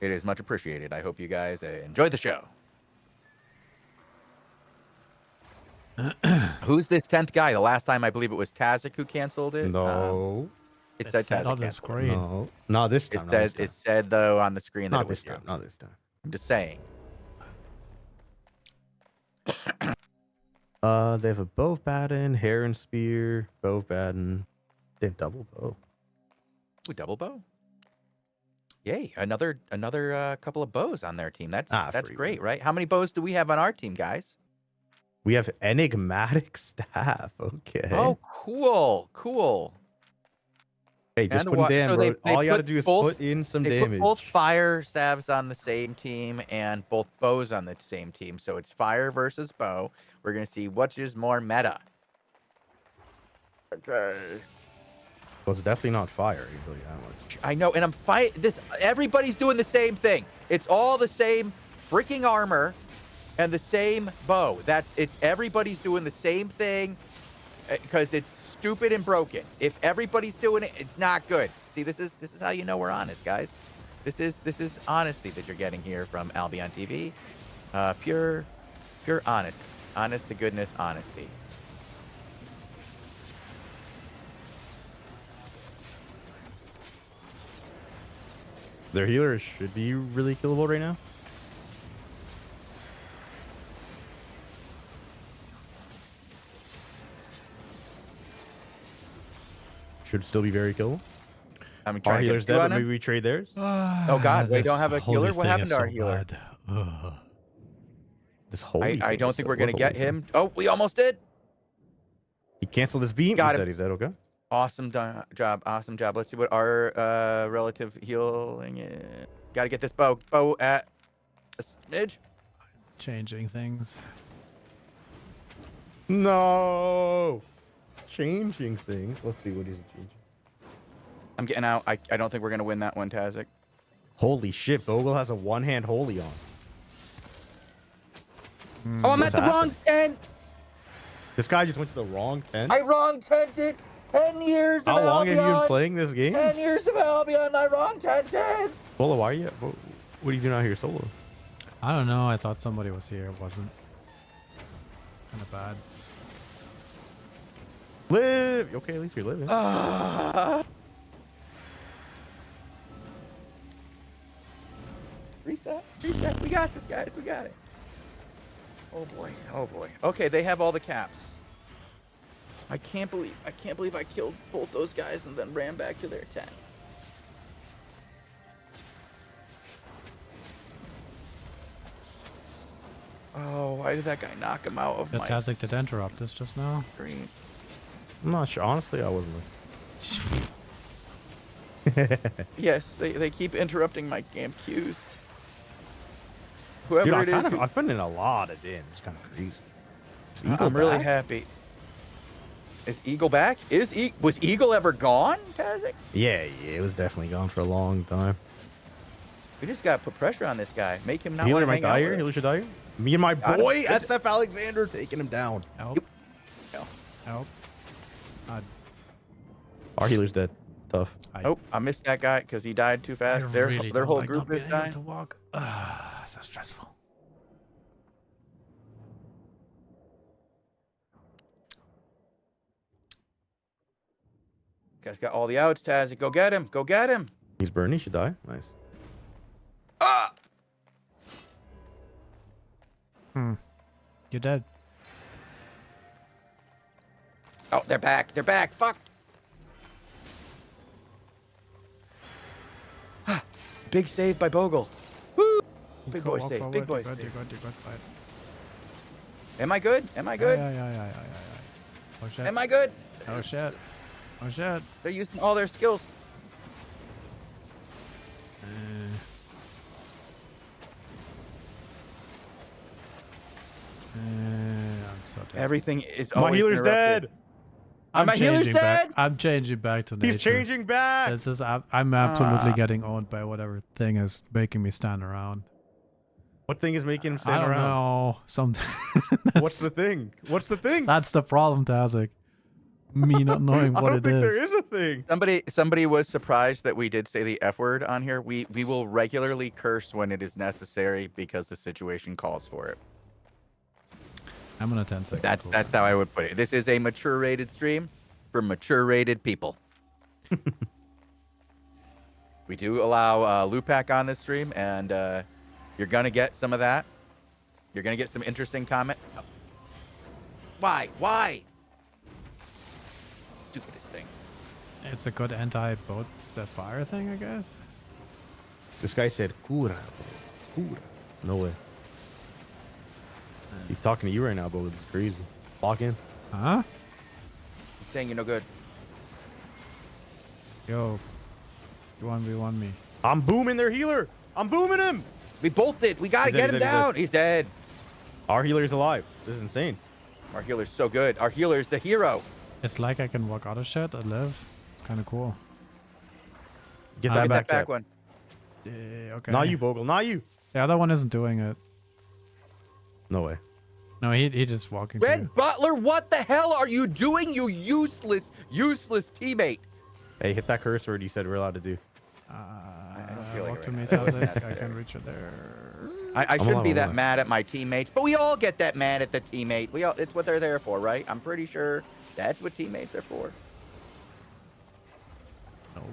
It is much appreciated. I hope you guys enjoy the show. Who's this 10th guy? The last time I believe it was Tazik who canceled it. No. It said said Tazik on the canceled it. screen. No. Not this time. It said though on the screen that Not it was this time. you. Not this time. I'm just saying. They have a bow baton, Heron spear, bow baton. They have double bow. Ooh, double bow. Yay! Another couple of bows on their team. That's free great, one. right? How many bows do we have on our team, guys? We have enigmatic staff. Okay. Oh, cool. Hey, just And put in so damage. they All you gotta put do is both- put in some They damage. put both fire staves on the same team and both bows on the same team. So it's fire versus bow. We're going to see which is more meta. Okay. Well, it's definitely not fire. You tell you that much. I know, and I'm fight this. Everybody's doing the same thing. It's all the same freaking armor and the same bow. It's everybody's doing the same thing because it's stupid and broken. If everybody's doing it, it's not good. See, this is how you know we're honest, guys. This is honesty that you're getting here from Albion TV. Pure honest to goodness honesty. Their healers should be really killable right now. Should still be very killable. I'm Our trying to healer's get dead, two but on maybe him. we trade theirs. Oh God, we don't have a healer. What happened to our healer? This holy. I thing don't is think so we're gonna get holy. him. Oh, we almost did. He canceled his beam. Got He's him. dead. He's dead. Okay. Awesome job. Awesome job. Let's see what our relative healing is. Got to get this bow at a smidge. Changing things. No. Changing things. Let's see what he's changing. I'm getting out. I don't think we're gonna win that one, Tazik. Holy shit! Bogle has a one-hand holy on. Oh, I'm at What's the wrong 10. This guy just went to the wrong 10. I wrong 10'd it. 10 years of How long have you been Albion. playing this game? 10 years of Albion. I wrong 10'd. Bolo, why are you? What are you doing out here solo? I don't know. I thought somebody was here. It wasn't. Kind of bad. Live. Okay, at least you're living. Reset. We got this, guys. We got it. Oh boy. Okay, they have all the caps. I can't believe I killed both those guys and then ran back to their tent. Oh, why did that guy knock him out of my Tazik did interrupt this just now. screen? I'm not sure. Honestly, I wasn't. Yes, they keep interrupting my damn cues. Whoever Dude, it is, I've been in a lot of damage. It's kind of crazy. Is Eagle I'm really back? happy. Is Eagle back? Was Eagle ever gone, Tazik? Yeah, it was definitely gone for a long time. We just got to put pressure on this guy. Make him not Healer want to might hang out die with here. us. Healer should die here. Me and my Got him. boy SF Alexander taking him down. Nope. Nope. Our healer's dead. Tough. Oh, I missed that guy because he died too fast. Their whole group is dying. To walk. So stressful. Guy's got all the outs, Taz. Go get him. Go get him. He's burned. He should die. Nice. Ah! You're dead. Oh, they're back. They're back. Fuck. Big save by Bogle. Woo! Big boy save. Big boy save. You're good, fight. Am I good? Am I good? Yeah. Oh shit. Am I good? Oh shit. Oh shit. They're using all their skills. I'm so dead. Everything is My always healer's interrupted. dead. My healer's dead. I'm changing back to nature. He's changing back. This is I'm absolutely getting owned by whatever thing is making me stand around. What thing is making him I stand don't around? know. Something. What's the thing? What's the thing? That's the problem, Tazik. Me not knowing what I don't it think is. there is a thing. Somebody was surprised that we did say the F word on here. We will regularly curse when it is necessary because the situation calls for it. I'm gonna 10 seconds. That's how I would put it. This is a mature rated stream for mature rated people. We do allow loot pack on this stream, and you're gonna get some of that. You're gonna get some interesting comment. Why? Stupidest thing. It's a good anti-boat the fire thing, I guess. This guy said, "Cura, cura." No way. He's talking to you right now, but it's crazy. Lock in. Huh? He's saying you're no good. Yo, you 1v1 me. I'm booming their healer. I'm booming him. We both did. We gotta get him down. He's dead. Our healer's alive. This is insane. Our healer's so good. Our healer's the hero. It's like I can walk out of shit and live. It's kind of cool. Get Get that back one. Yeah, okay. Not you, Bogle. Not you. The other one isn't doing it. No way. No, he just walking. through. Red Butler, what the hell are you doing, you useless teammate? Hey, hit that cursor you said we're allowed to do. I don't feel like walk it to right me, now. Tazik. I can reach it there. I shouldn't be alive, that I'm mad at my teammates, but we all get that mad at the teammate. It's what they're there for, right? I'm pretty sure that's what teammates are for. No.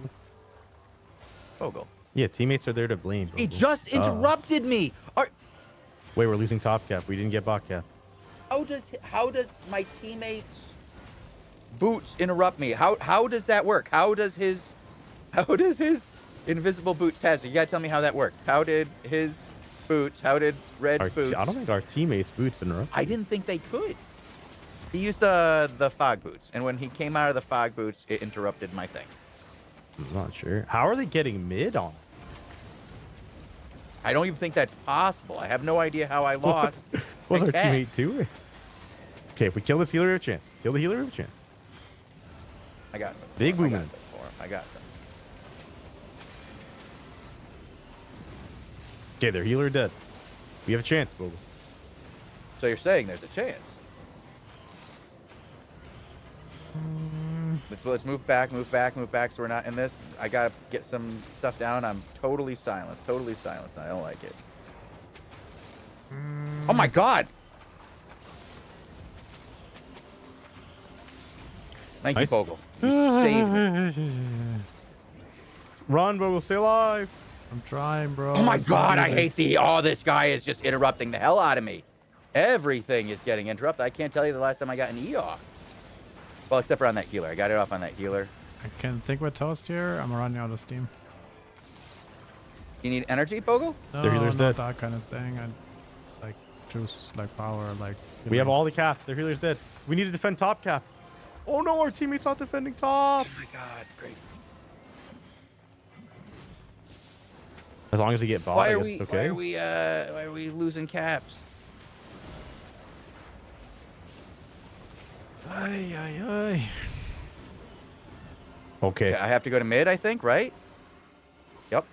Bogle. Yeah, teammates are there to blame. He Bogle. just interrupted me. Wait, we're losing top cap. We didn't get bot cap. How does my teammates' boots interrupt me? How does that work? How does his invisible boots test? You gotta tell me how that worked. How did his boots? How did Red's boots? I don't think our teammates' boots interrupt. I didn't think they could. He used the fog boots, and when he came out of the fog boots, it interrupted my thing. I'm not sure. How are they getting mid on? I don't even think that's possible. I have no idea how I lost. Was our Again. teammate too? Okay, if we kill this healer, we have a chance. Kill the healer, we have a chance. I got some. Big I boom got man. some for him. I got some. Okay, their healer dead. We have a chance, Bogle. So you're saying there's a chance? Let's move back, so we're not in this. I gotta get some stuff down. I'm totally silenced. I don't like it. Oh my god! Thank you, Nice. Bogle. You saved me. Run, Bogle, stay alive. I'm trying, bro. Oh my It's not god, I easy. hate this guy is just interrupting the hell out of me. Everything is getting interrupted. I can't tell you the last time I got an E off. Well, except for on that healer. I got it off on that healer. I can think we're toast here. I'm running out of steam. You need energy, Bogle? No, Their healer's not dead. that kind of thing. I like juice, like power, like. We have all the caps. Their healer's dead. We need to defend top cap. Oh no, our teammate's not defending top. Oh my god, great. As long as we get bot, Why I are guess we? it's okay. Why are we losing caps? Ay, ay, ay. Okay. Yeah, I have to go to mid, I think, right? Yep.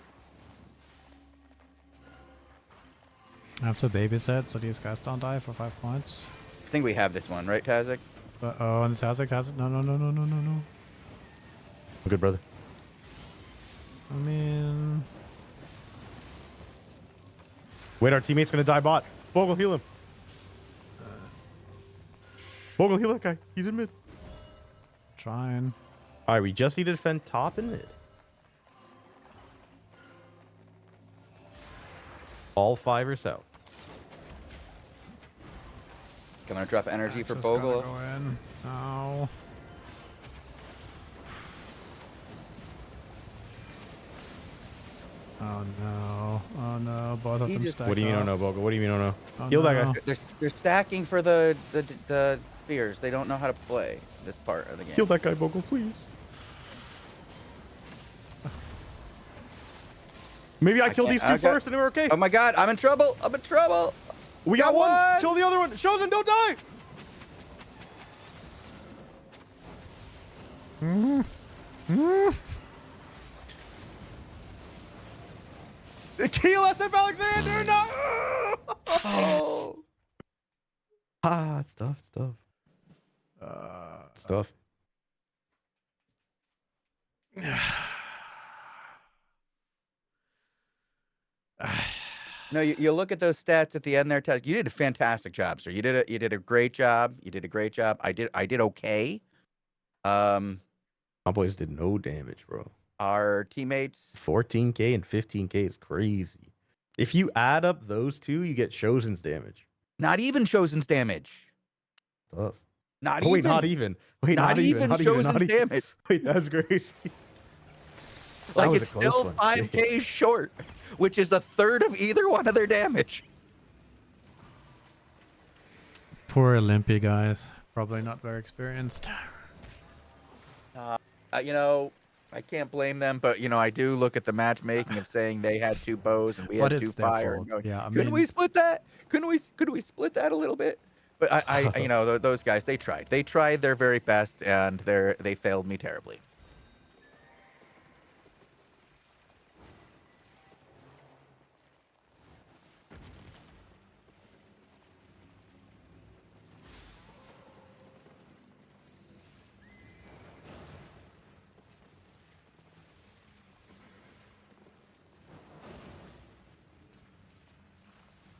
I have to babysit so these guys don't die for 5 points. I think we have this one, right, Tazik? Uh-oh, and Tazek has it. No. I'm good, brother. I mean... Wait, our teammate's gonna die bot. Bogle, heal him. Bogle, heal that guy. He's in mid. Trying. Alright, we just need to defend top and mid. All 5 are south. Can I drop energy for Access Bogle? gotta go in. No. Oh no. Oh no. Both of He them just- stacked What do you mean, oh up. no, Bogle? What do you mean, oh no? Oh, Heal that no. guy. They're stacking for the spears. They don't know how to play this part of the game. Heal that guy, Bogle, please. Maybe I killed can't- these two I got- first and we're okay. Oh my god, I'm in trouble! I'm in trouble! We got one. one. Kill the other one. Chosen, don't die. Kill SF Alexander. No. It's tough. It's tough. It's tough. No, you look at those stats at the end there, Tez. You did a fantastic job, sir. You did a great job. You did a great job. I did okay. My boys did no damage, bro. Our teammates 14k and 15k is crazy. If you add up those two, you get Chosen's damage. not even Chosen's damage. Tough. Not Oh, even. wait, not even. Wait, Not even Chosen's damage. Wait, that's crazy. Like was it's a close still one. 5k short, which is a third of either one of their damage. Poor Olympia guys. Probably not very experienced. You know, I can't blame them, but you know, I do look at the matchmaking of saying they had 2 bows and we But had 2 it's their fire. fault. and going, Yeah, I couldn't mean- we split that? Could we split that a little bit? But I you know, those guys, they tried. They tried their very best, and they failed me terribly.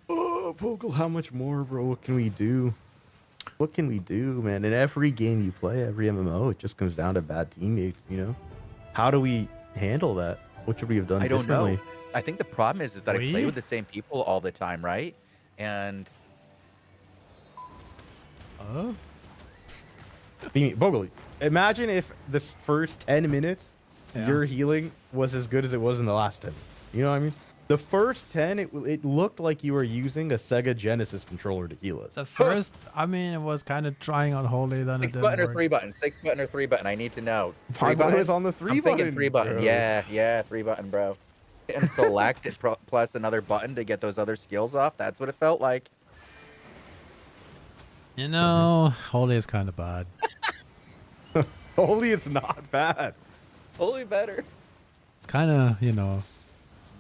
Oh, Vogel, how much more, bro? What can we do? What can we do, man? In every game you play, every MMO, it just comes down to bad teammates, you know? How do we handle that? What should we have done I don't differently? know. I think the problem is that I play We? with the same people all the time, right? And Oh? I mean, Vogel, imagine if this first 10 minutes, Yeah. your healing was as good as it was in the last 10. You know what I mean? The first 10, it looked like you were using a Sega Genesis controller to heal us. The first, I mean, it was kind of trying on Holy, then it 6 didn't button or work. 3 button? 6 button or 3 button? I need to know. My 3 boy button? was on the 3 I'm button. thinking 3 button. bro. Yeah, 3 button, bro. And select it plus another button to get those other skills off. That's what it felt like. You know, Holy is kind of bad. Holy, it's not bad. Holy better. It's kind of, you know,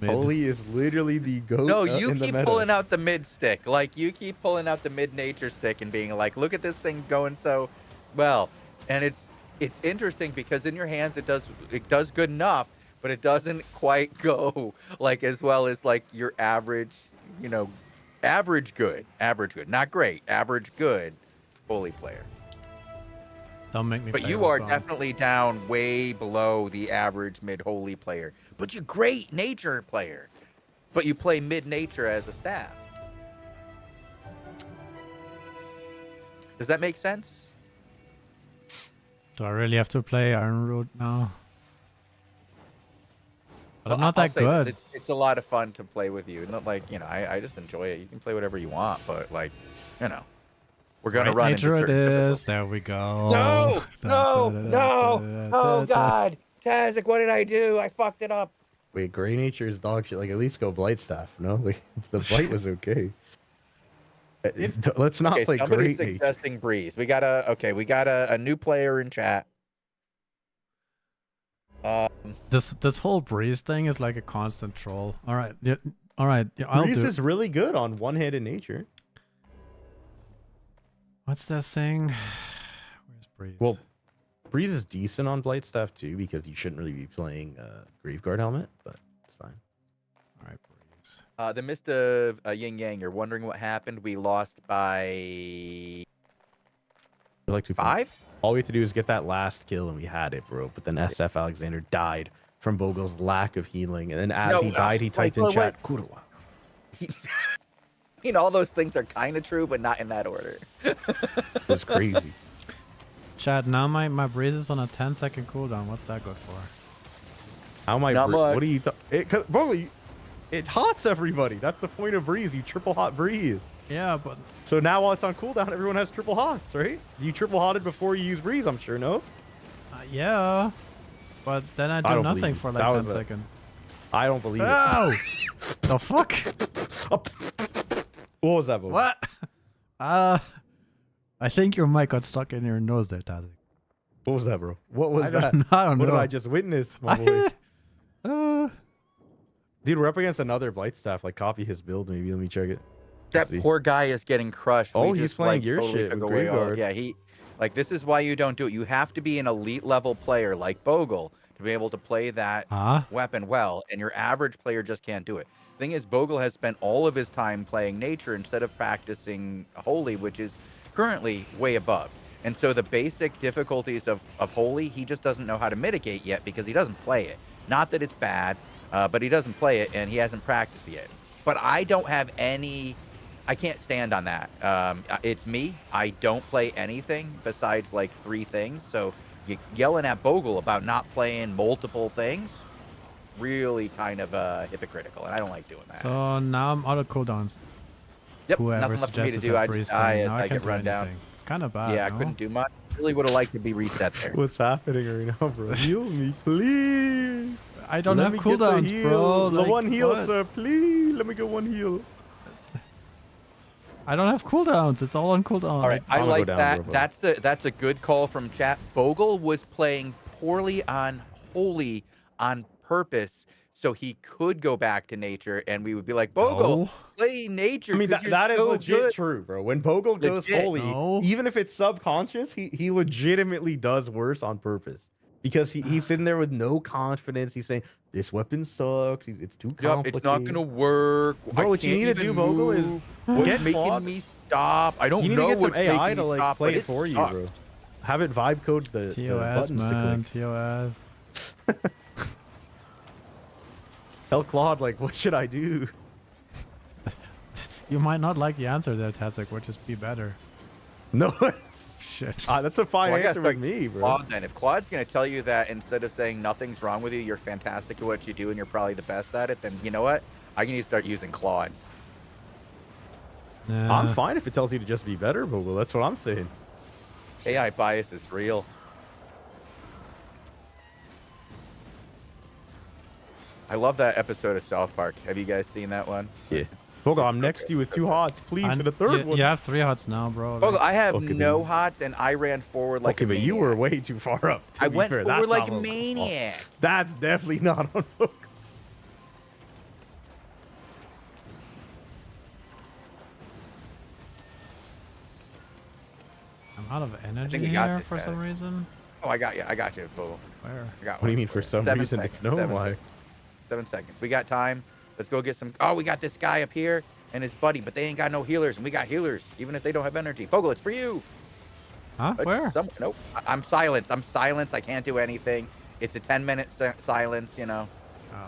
mid. Holy is literally the goat. No, you in the keep meta. pulling out the mid stick. Like, you keep pulling out the mid nature stick and being like, look at this thing going so well. And it's interesting because in your hands it does good enough, but it doesn't quite go like as well as like your average, you know, average good, not great, average good Holy player. Don't make me But play you with are Braum. definitely down way below the average mid Holy player. But you're great nature player. But you play mid nature as a staff. Does that make sense? Do I really have to play Iron Root now? But I'm Well, not I'll that say this, good. it's a lot of fun to play with you. Not like, you know, I just enjoy it. You can play whatever you want, but like, you know, we're gonna Right run nature into it certain is. There we go. No, no, no. Oh da. God, Tazik, what did I do? I fucked it up. Wait, Gray Nature is dog shit. Like, at least go Blight Staff, no? Like, the Blight was okay. Let's not Okay, play somebody's Great Nature. suggesting Breeze. We got a new player in chat. This whole Breeze thing is like a constant troll. All right, yeah, all right. Yeah, I'll Breeze do. is really good on one-handed nature. What's that saying? Breeze. Well, Breeze is decent on Blightstaff too because you shouldn't really be playing Graveguard Helmet, but it's fine. All right, Breeze. The mist of Yin Yang. You're wondering what happened. We lost by Like 5. All we had to do is get that last kill, and we had it, bro. But then SF Alexander died from Bogle's lack of healing, and then as he died, he typed in chat, "Kurwa." All those things are kind of true, but not in that order. It's crazy. Chad, now my Breeze is on a 10-second cooldown. What's that good for? How am I? Not much. What are you? Bogle, it hots everybody. That's the point of Breeze. You triple hot Breeze. Yeah, but So now while it's on cooldown, everyone has triple hots, right? You triple hotted before you use Breeze, I'm sure, no? yeah. But then I do don't nothing believe for you. like That 10 was seconds. I don't believe it. Oh! The fuck? What was that, Bogle? What? I think your mic got stuck in your nose there, Tazik. What was that, bro? What was I that? don't know. What did I just witness, my boy? Uh, Dude, we're up against another Blightstaff. Like, copy his build, maybe. Let me check it. That poor guy is getting crushed. Oh, We he's just, playing like, your totally shit took with away all- Graveguard. Yeah, this is why you don't do it. You have to be an elite level player like Bogle to be able to play that weapon well, and your average player just can't do it. Thing is, Bogle has spent all of his time playing nature instead of practicing holy, which is currently way above. And so the basic difficulties of holy, he just doesn't know how to mitigate yet because he doesn't play it. Not that it's bad, but he doesn't play it and he hasn't practiced yet. But I don't have any, I can't stand on that. It's me. I don't play anything besides like 3 things. So you yelling at Bogle about not playing multiple things, really kind of hypocritical, and I don't like doing that. so now I'm out of cooldowns. Yep, Whoever nothing left for me to suggested do. that I Breeze just die thing. as Now I can't get do run down. anything. It's kind of bad. Yeah, I no? couldn't do much. Really would have liked to be reset there. What's happening right now, bro? Heal me, please. I don't Let have me get the cooldowns, heal. bro. The Like, one heal, what? sir. Please, let me get one heal. I don't have cooldowns. It's all on cooldown. All right, I I'm gonna like go down, that. bro. That's a good call from chat. Bogle was playing poorly on holy on purpose, so he could go back to nature, and we would be like, Bogle, No. play nature. I mean, 'cause you're that is so legit good." true, bro. When Bogle goes Legit. holy, No. even if it's subconscious, he legitimately does worse on purpose. Because he's sitting there with no confidence. He's saying, this weapon sucks. It's too Yup, complicated. it's not gonna work. Bro, I what you can't need to even do, Bogle, is move. What's get making Claude- me stop. I don't You need know to get some what's AI making to me like stop, play but it for you, sucks. bro. Have it vibe code the TOS, buttons man. to TOS. click. Tell Claude, like, what should I do? You might not like the answer there, Tazik. Would just be better. No, Shit. that's a fine Well, I guess, answer with me, bro. Claude, then. If Claude's going to tell you that instead of saying nothing's wrong with you, you're fantastic at what you do and you're probably the best at it, then you know what? I need to start using Claude. Nah. I'm fine if it tells you to just be better, Bogle. That's what I'm saying. AI bias is real. I love that episode of South Park. Have you guys seen that one? Yeah. Bogle, I'm next to you with 2 hots. Please, And and a third you, one. you have 3 hots now, bro. Well, Like, I have Okay, no then. hots, and I ran forward like okay, a but you maniac. were way too far up. to I be went fair. forward That's like not a Bogle's fault. maniac. That's definitely not on Bogle. I'm out of energy we got here this, for some Chad. reason. Oh, I got you. I got you, Bo. Where? I got What do you one mean for some 7 reason? seconds, It's no 7 why. seconds. 7 seconds. We got time. Let's go get some. Oh, we got this guy up here and his buddy, but they ain't got no healers, and we got healers, even if they don't have energy. Bogle, it's for you. Huh? Where? Nope. I'm silenced. I'm silenced. I can't do anything. It's a 10-minute silence, you know. Oh.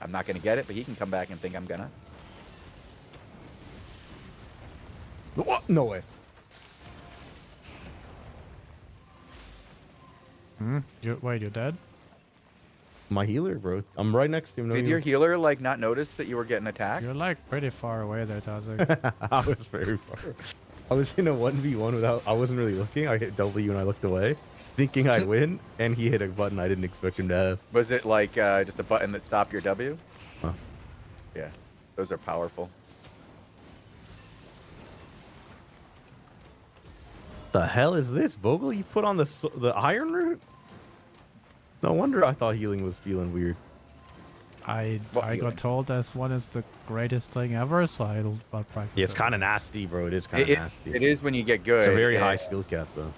I'm not going to get it, but he can come back and think I'm going to. What? No way. Wait, you're dead? My healer, bro. I'm right next to him. No Did your healer, like, not notice that you were getting attacked? You're like pretty far away there, Tazik. I was very far. I was in a 1v1 without. I wasn't really looking. I hit W and I looked away, thinking I'd win, and he hit a button I didn't expect him to have. Was it, like, just a button that stopped your W? Huh. Yeah. Those are powerful. The hell is this, Bogle? You put on the iron root? No wonder I thought healing was feeling weird. I What got told this one is the greatest thing ever, so I'll practice. Yeah, it's it. kind of nasty, bro. It is kind of nasty. It is when you get good. It's a very yeah. high skill cap, though.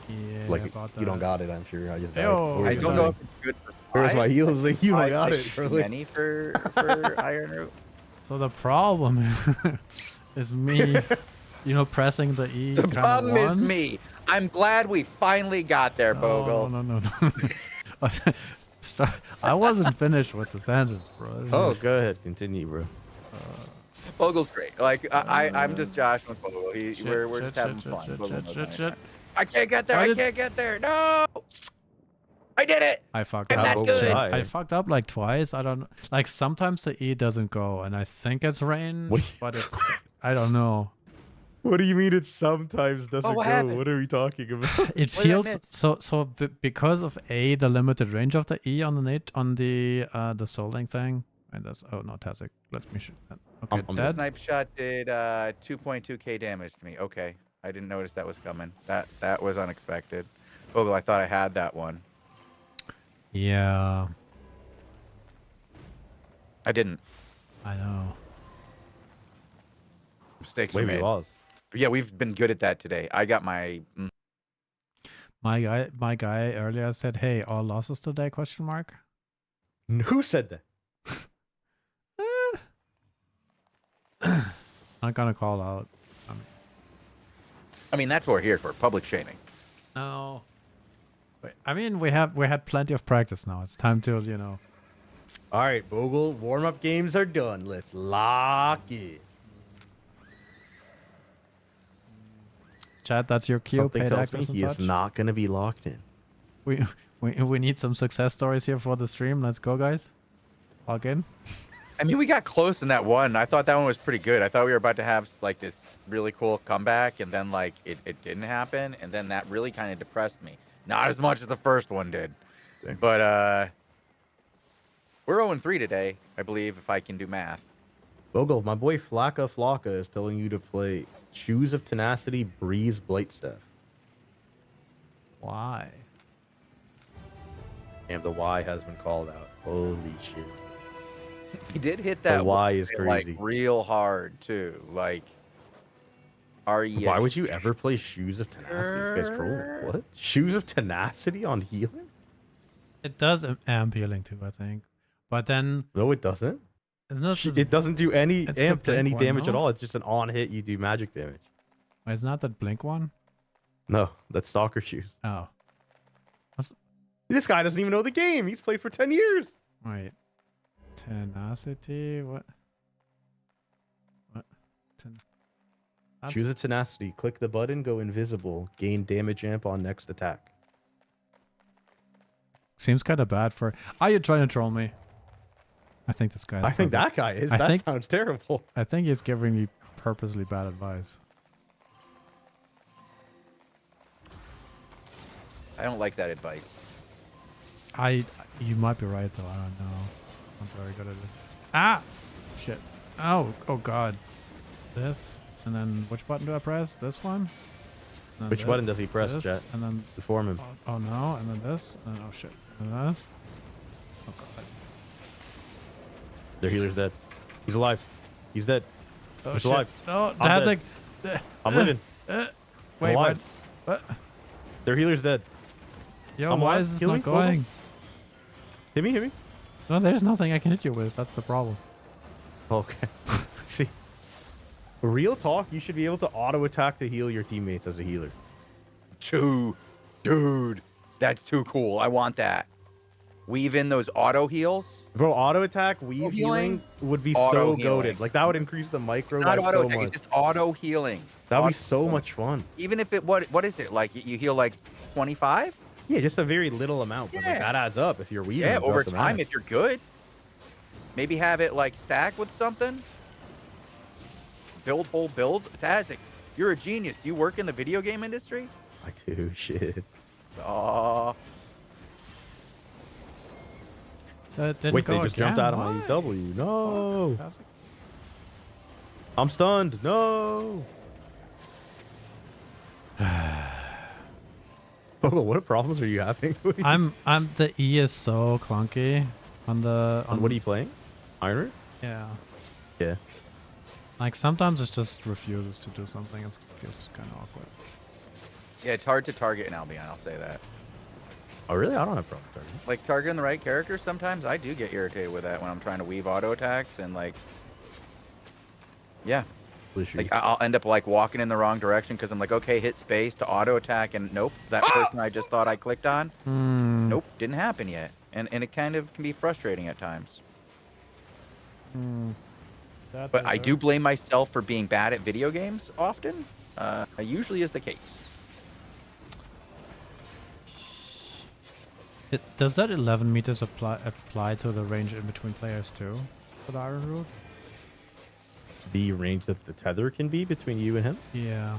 Yeah, Like, about you don't that. got it, I'm sure. I just died. Yo, What I was don't your know name? if it's good for Where's my five. heals? Like, you don't Five got is it, bro. too Like, many for Iron Root. So the problem is me, pressing the E. The kinda problem is once. me. I'm glad we finally got there, Bogle. No. I wasn't finished with the sentence, bro. oh, go ahead. Continue, bro. Bogle's great. Like I'm just Josh with Bogle. We're just having fun. shit, Bogle knows shit. that. I can't get there. I I did- can't get there. No. I did it. I fucked I'm up. not Bogle good. died. I fucked up like twice. I don't like sometimes the E doesn't go, and I think it's rain, What- but it's I don't know. What do you mean it sometimes doesn't what go? happened? What are we talking about? It What did I feels miss? so because of the limited range of the E on the soul link thing, and that's no Tazzik. Let me shoot that. Okay, I'm dead. Snipe shot did 2.2k damage to me. Okay, I didn't notice that was coming. That was unexpected. Bogle, I thought I had that one. Yeah, I didn't. I know. Mistakes Wait, were we made. lost. Yeah, we've been good at that today. I got my. My guy earlier said, "Hey, all losses today?" Question mark. Who said that? Not gonna call out. I mean, that's what we're here for. Public shaming. No. Wait, I mean, we had plenty of practice now. It's time to All right, Bogle, warm-up games are done. Let's lock it. Chat. That's your cue. Something Paid tells me actors and he is such. not going to be locked in. We need some success stories here for the stream. Let's go, guys. Log in. I mean, we got close in that one. I thought that one was pretty good. I thought we were about to have like this really cool comeback, and then like it didn't happen, and then that really kind of depressed me. Not as much as the first one did, but we're 0-3 today, I believe, if I can do math. Bogle, my boy Flocka is telling you to play Shoes of Tenacity, Breeze, Blightstaff. Why? And the Y has been called out. Holy shit. He did hit that The Y is like crazy. real hard too. Like, Why would you ever play Shoes of Tenacity? This guy's trolling. What? Shoes of Tenacity on healing? It does amp healing too, I think. But then No, it doesn't. isn't this It doesn't do any It's the amp to blink any one, damage at no? all. It's just an on hit. You do magic damage. Isn't that that blink one? No, that's Stalker Shoes. Oh, This guy doesn't even know the game. He's played for 10 years. wait. Tenacity. What? That's- Choose a Tenacity. Click the button. Go invisible. Gain damage amp on next attack. Seems kind of bad for. Are you trying to troll me? I think this guy. I think that guy is. I That think- sounds terrible. I think he's giving me purposely bad advice. I don't like that advice. You might be right though. I don't know. I'm very good at this. Ah, shit. Oh god. This and then which button do I press? This one. And then Which this, button does he press, this, chat? and then Inform him. oh no, and then this, and then, oh shit, and then this. Oh god. Their healer's dead. He's alive. He's dead. Oh He's shit. alive. No, I'm Dazik. I'm living. Wait, alive. what? Their healer's dead. Yo, I'm why alive. is this Heal not me, hold on. going? Hit me, hit me. No, there's nothing I can hit you with. That's the problem. Okay. See, real talk, you should be able to auto attack to heal your teammates as a healer. Dude, that's too cool. I want that. Weave in those auto heals. Bro, auto attack, weave healing? healing would be Auto so healing. goated. Like that would increase the micro Not by auto so attack. much. It's just auto healing. That'd be Auto so healing. much fun. Even if it what is it like? You heal like 25? Yeah, just a very little amount, but like, Yeah. that adds up if you're weaving. Yeah, throughout over the time match. if you're good. Maybe have it like stack with something. Build whole builds. Tazik, you're a genius. Do you work in the video game industry? I do, shit. Oh, So it didn't Wait, go they just jumped again? out of my Why? EW. No. Dazik. I'm stunned. No. Bogle, what problems are you having? I'm the E is so clunky. On the On what are you playing? Iron Root? Yeah. Yeah. Like sometimes it just refuses to do something. It feels kind of awkward. Yeah, it's hard to target in Albion, I'll say that. Oh, really? I don't have problems targeting. Like, targeting the right character, sometimes I do get irritated with that when I'm trying to weave auto attacks and, like... Yeah. Like, I'll end up, like, walking in the wrong direction because I'm like, okay, hit space to auto attack, and nope, that person I just thought I clicked on, nope, didn't happen yet. And it kind of can be frustrating at times. But I do blame myself for being bad at video games often. Usually is the case. Does that 11 meters apply to the range in between players too? For the Iron Root? The range that the tether can be between you and him? Yeah.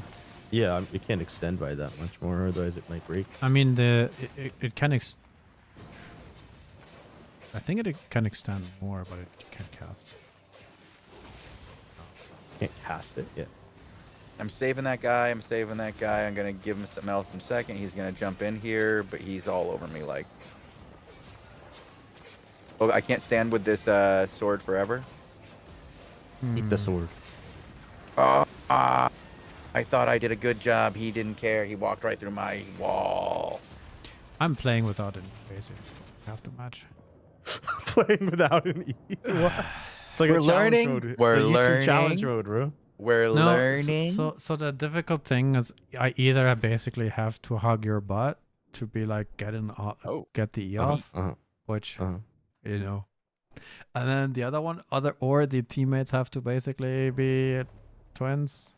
Yeah, it can't extend by that much more, otherwise it might break. I mean, it can I think it can extend more, but it can't cast. Can't cast it? Yeah. I'm saving that guy. I'm saving that guy. I'm going to give him something else in a second. He's going to jump in here, but he's all over me like... Oh, I can't stand with this sword forever. Eat the sword. I thought I did a good job. He didn't care. He walked right through my wall. I'm playing without any basic half the match. Playing without an E. It's like We're a learning. Mode. We're it's a YouTube learning. challenge mode, bro. We're learning. So the difficult thing is I either basically have to hug your butt to be like get the E off, which you know, and then the other one, or the teammates have to basically be twins.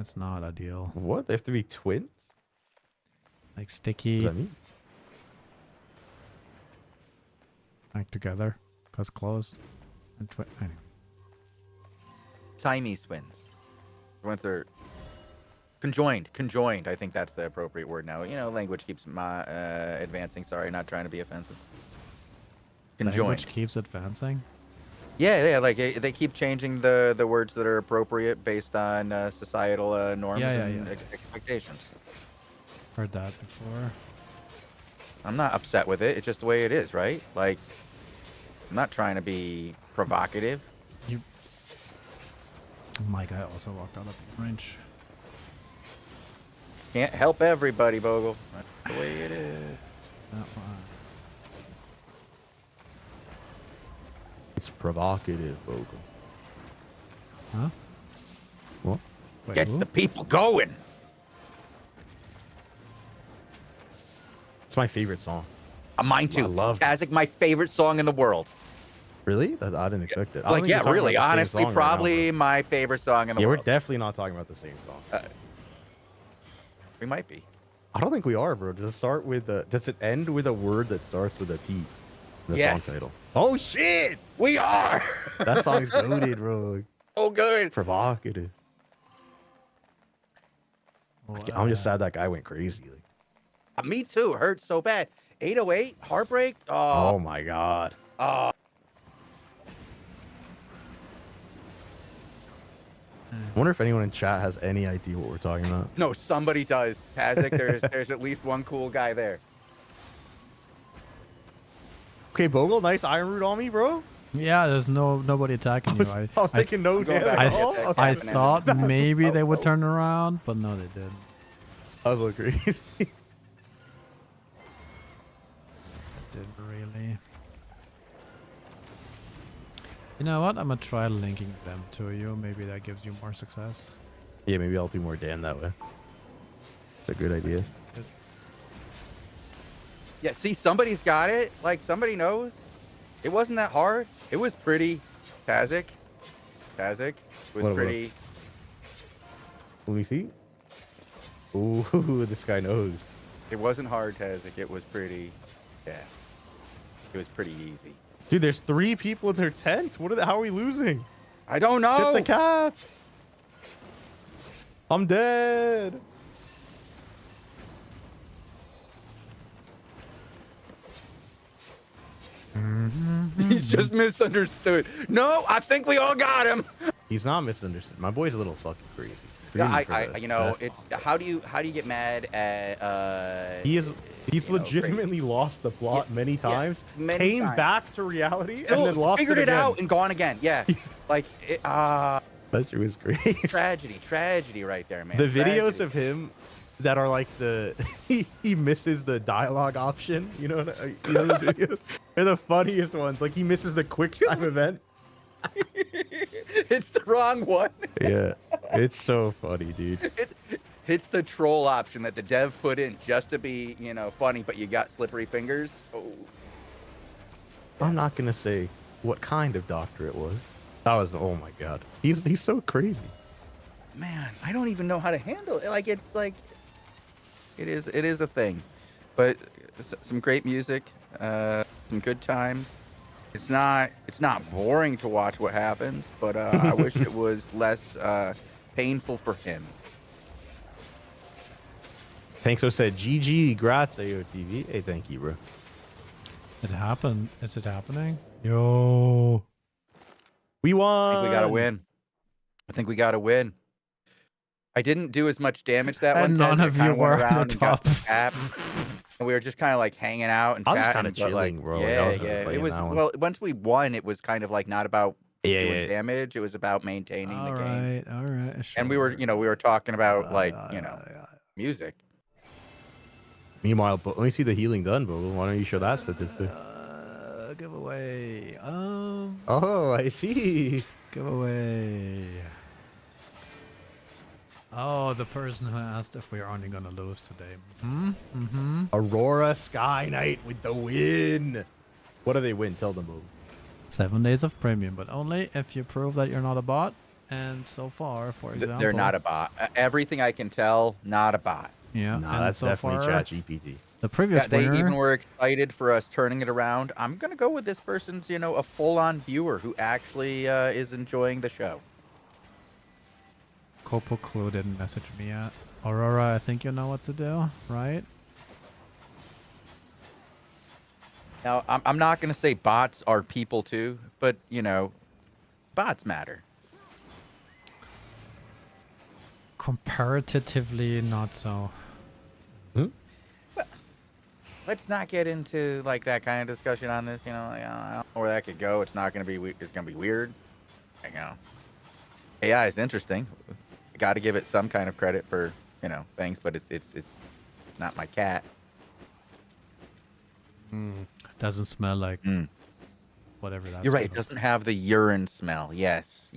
It's not ideal. What? They have to be twins? Like sticky. What does that mean? Like together, cause close and anyway. Siamese twins. Once they're conjoined, I think that's the appropriate word now. You know, language keeps advancing. Sorry, not trying to be offensive. Conjoined. Language keeps advancing. Yeah, like they keep changing the words that are appropriate based on societal norms and expectations. Heard that before. I'm not upset with it. It's just the way it is, right? Like, I'm not trying to be provocative. My guy also walked out of the range. Can't help everybody, Bogle. That's the way it is. It's provocative, Bogle. Huh? What? Wait, Gets who? the people going. It's my favorite song. Mine too. I love Tazik, my favorite song in the world. Really? I didn't expect it. I don't Like, think yeah, we're talking really. about the same Honestly, song probably right now, my favorite song in the yeah, world. we're definitely not talking about the same song. We might be. I don't think we are, bro. Does it start with does it end with a word that starts with a P? The Yes. song title. Oh shit! We are. That song's goated, bro. Oh, good. Provocative. I'm just sad that guy went crazy. Like, Me too. Hurts so bad. 808, heartbreak. oh my god. I wonder if anyone in chat has any idea what we're talking about. No, somebody does. Tazik, there's at least one cool guy there. Okay, Bogle, nice iron root on me, bro. Yeah, there's nobody attacking you. I was taking no going damage. back at all. to Okay. I thought maybe they would turn around, but no, they didn't. I was a little crazy. Didn't really. You know what? I'm gonna try linking them to you. Maybe that gives you more success. Yeah, maybe I'll do more Dan that way. It's a good idea. Yeah, see, somebody's got it. Like, somebody knows. It wasn't that hard. It was pretty. Tazik was What, pretty. Let me see. Ooh, this guy knows. It wasn't hard, Tazik. It was pretty. Yeah. It was pretty easy. Dude, there's 3 people in their tent. How are we losing? I don't know. Get the caps. I'm dead. He's just misunderstood. No, I think we all got him. He's not misunderstood. My boy's a little fucking crazy. Yeah, Crazy for you know, that. it's how do you get mad at He is He's legitimately lost the plot many times. many came times. back to reality Still and then lost figured it it again. out and gone again. Yeah, like that shit was great. tragedy right there, man. The videos Tragedy. of him that are like the he misses the dialogue option. You know those videos? They're the funniest ones. Like he misses the quick time event. It's the wrong one. Yeah, it's so funny, dude. It's the troll option that the dev put in just to be, funny, but you got slippery fingers. Oh. I'm not gonna say what kind of doctor it was. That was, oh my god, he's so crazy. Man, I don't even know how to handle it. Like it's like, it is a thing, but some great music, some good times. It's not boring to watch what happens, but I wish it was less painful for him. Tankso said, GG, grats, AOTV. Hey, thank you, bro. It happened. Is it happening? Yo. We won. I think we gotta win. I didn't do as much damage that one. And none of you were on the top. And we were just kind of like hanging out and I was chatting. kind of chilling, like, bro. Yeah, Like, yeah. It was, well, once we won, it was kind of like not about doing damage. It was about maintaining the game. All right. Sure. And we were talking about music. Meanwhile, let me see the healing done, Bogle. Why don't you show that statistic? Giveaway. Oh, I see. Giveaway. Oh, the person who asked if we are only gonna lose today. Aurora Sky Knight with the win. What do they win? Tell them, Bogle. 7 days of premium, but only if you prove that you're not a bot. And so far, for example, They're not a bot. Everything I can tell, not a bot. Yeah, nah, that's so definitely far, ChatGPT. The previous They winner, even were excited for us turning it around. I'm gonna go with this person's, a full-on viewer who actually is enjoying the show. Copo Clue didn't message me yet. Aurora, I think you know what to do, right? Now, I'm not gonna say bots are people too, but bots matter. Comparatively, not so. Let's not get into like that kind of discussion on this. I don't know where that could go. It's not gonna be. It's gonna be weird. AI is interesting. Got to give it some kind of credit for things, but it's not my cat. Doesn't smell like whatever that's. You're right. It doesn't have the urine smell. Yes.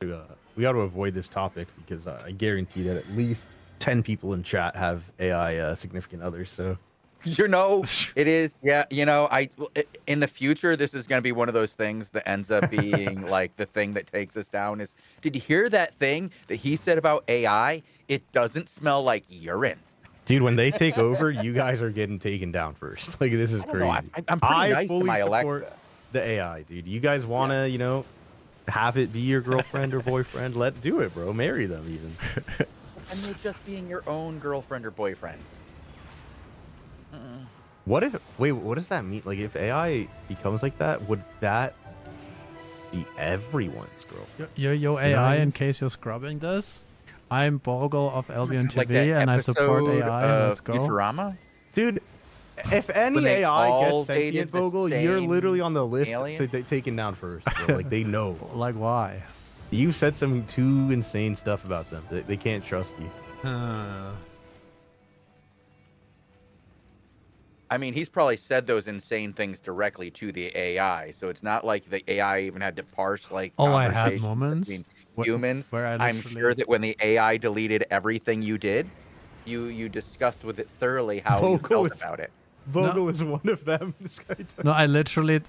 We got to avoid this topic because I guarantee that at least 10 people in chat have AI significant others. So, it is. Yeah. In the future, this is going to be one of those things that ends up being like the thing that takes us down. Is, did you hear that thing that he said about AI? It doesn't smell like urine. dude, when they take over, you guys are getting taken down first. Like, this is crazy. I'm pretty nice fully to my support Alexa. the AI, dude. You guys want to, have it be your girlfriend or boyfriend? Do it, bro. Marry them even. And you're just being your own girlfriend or boyfriend. What does that mean? Like, if AI becomes like that, would that be everyone's girlfriend? Yo, AI, in case you're scrubbing this, I'm Bogle of AlbionTV, Like that and I support episode AI. of Let's go. Futurama? Dude, if any When they AI all gets dated sentient, the Bogle, you're same literally on the list alien? to taken down first. Bro. Like, they know. Like, why? You said some too insane stuff about them. They can't trust you. I mean, he's probably said those insane things directly to the AI, so it's not like the AI even had to parse like. Oh, I had conversations moments between humans. where I'm sure that when the AI deleted everything you did, you discussed with it thoroughly how you felt about it. Bogle is one of them. This guy does. No, I literally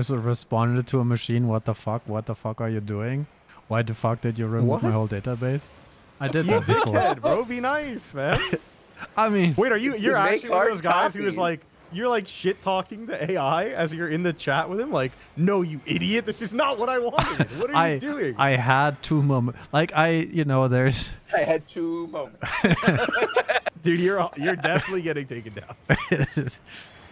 sort of responded to a machine. What the fuck? What the fuck are you doing? Why the fuck did you remove my whole database? I did that before. Dickhead, bro, be nice, man. I mean, wait, you're actually one of those guys who is copies. like, you're like shit talking the AI as you're in the chat with him? Like, no, you idiot, this is not what I wanted. What are you doing? I had 2 moments. Like, there's. I had 2 moments. Dude, you're definitely getting taken down.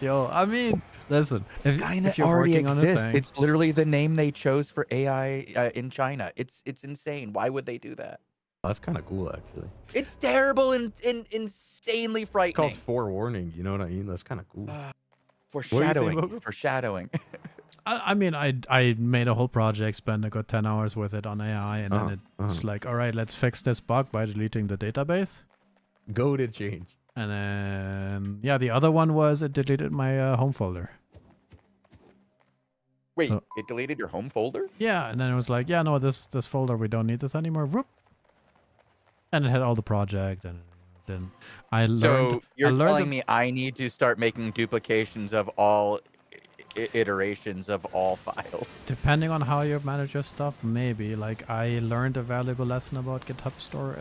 Yo, I mean, listen. If Skynet you're already working on a exists. thing, It's literally the name they chose for AI in China. It's insane. Why would they do that? That's kind of cool, actually. It's terrible and insanely It's called frightening. forewarning. You know what I mean? That's kind of cool. Foreshadowing. Bogo? Foreshadowing. I mean, I made a whole project, spent a good 10 hours with it on AI, and then it's like, all right, let's fix this bug by deleting the database. Go to change. And then, yeah, the other one was it deleted my home folder. Wait, So- it deleted your home folder? Yeah, and then it was like, yeah, no, this folder, we don't need this anymore. Whoop. And it had all the project, and then I learned. So you're I learned telling me I need to start making duplications of all iterations of all files? Depending on how you manage your stuff, maybe. Like, I learned a valuable lesson about GitHub Store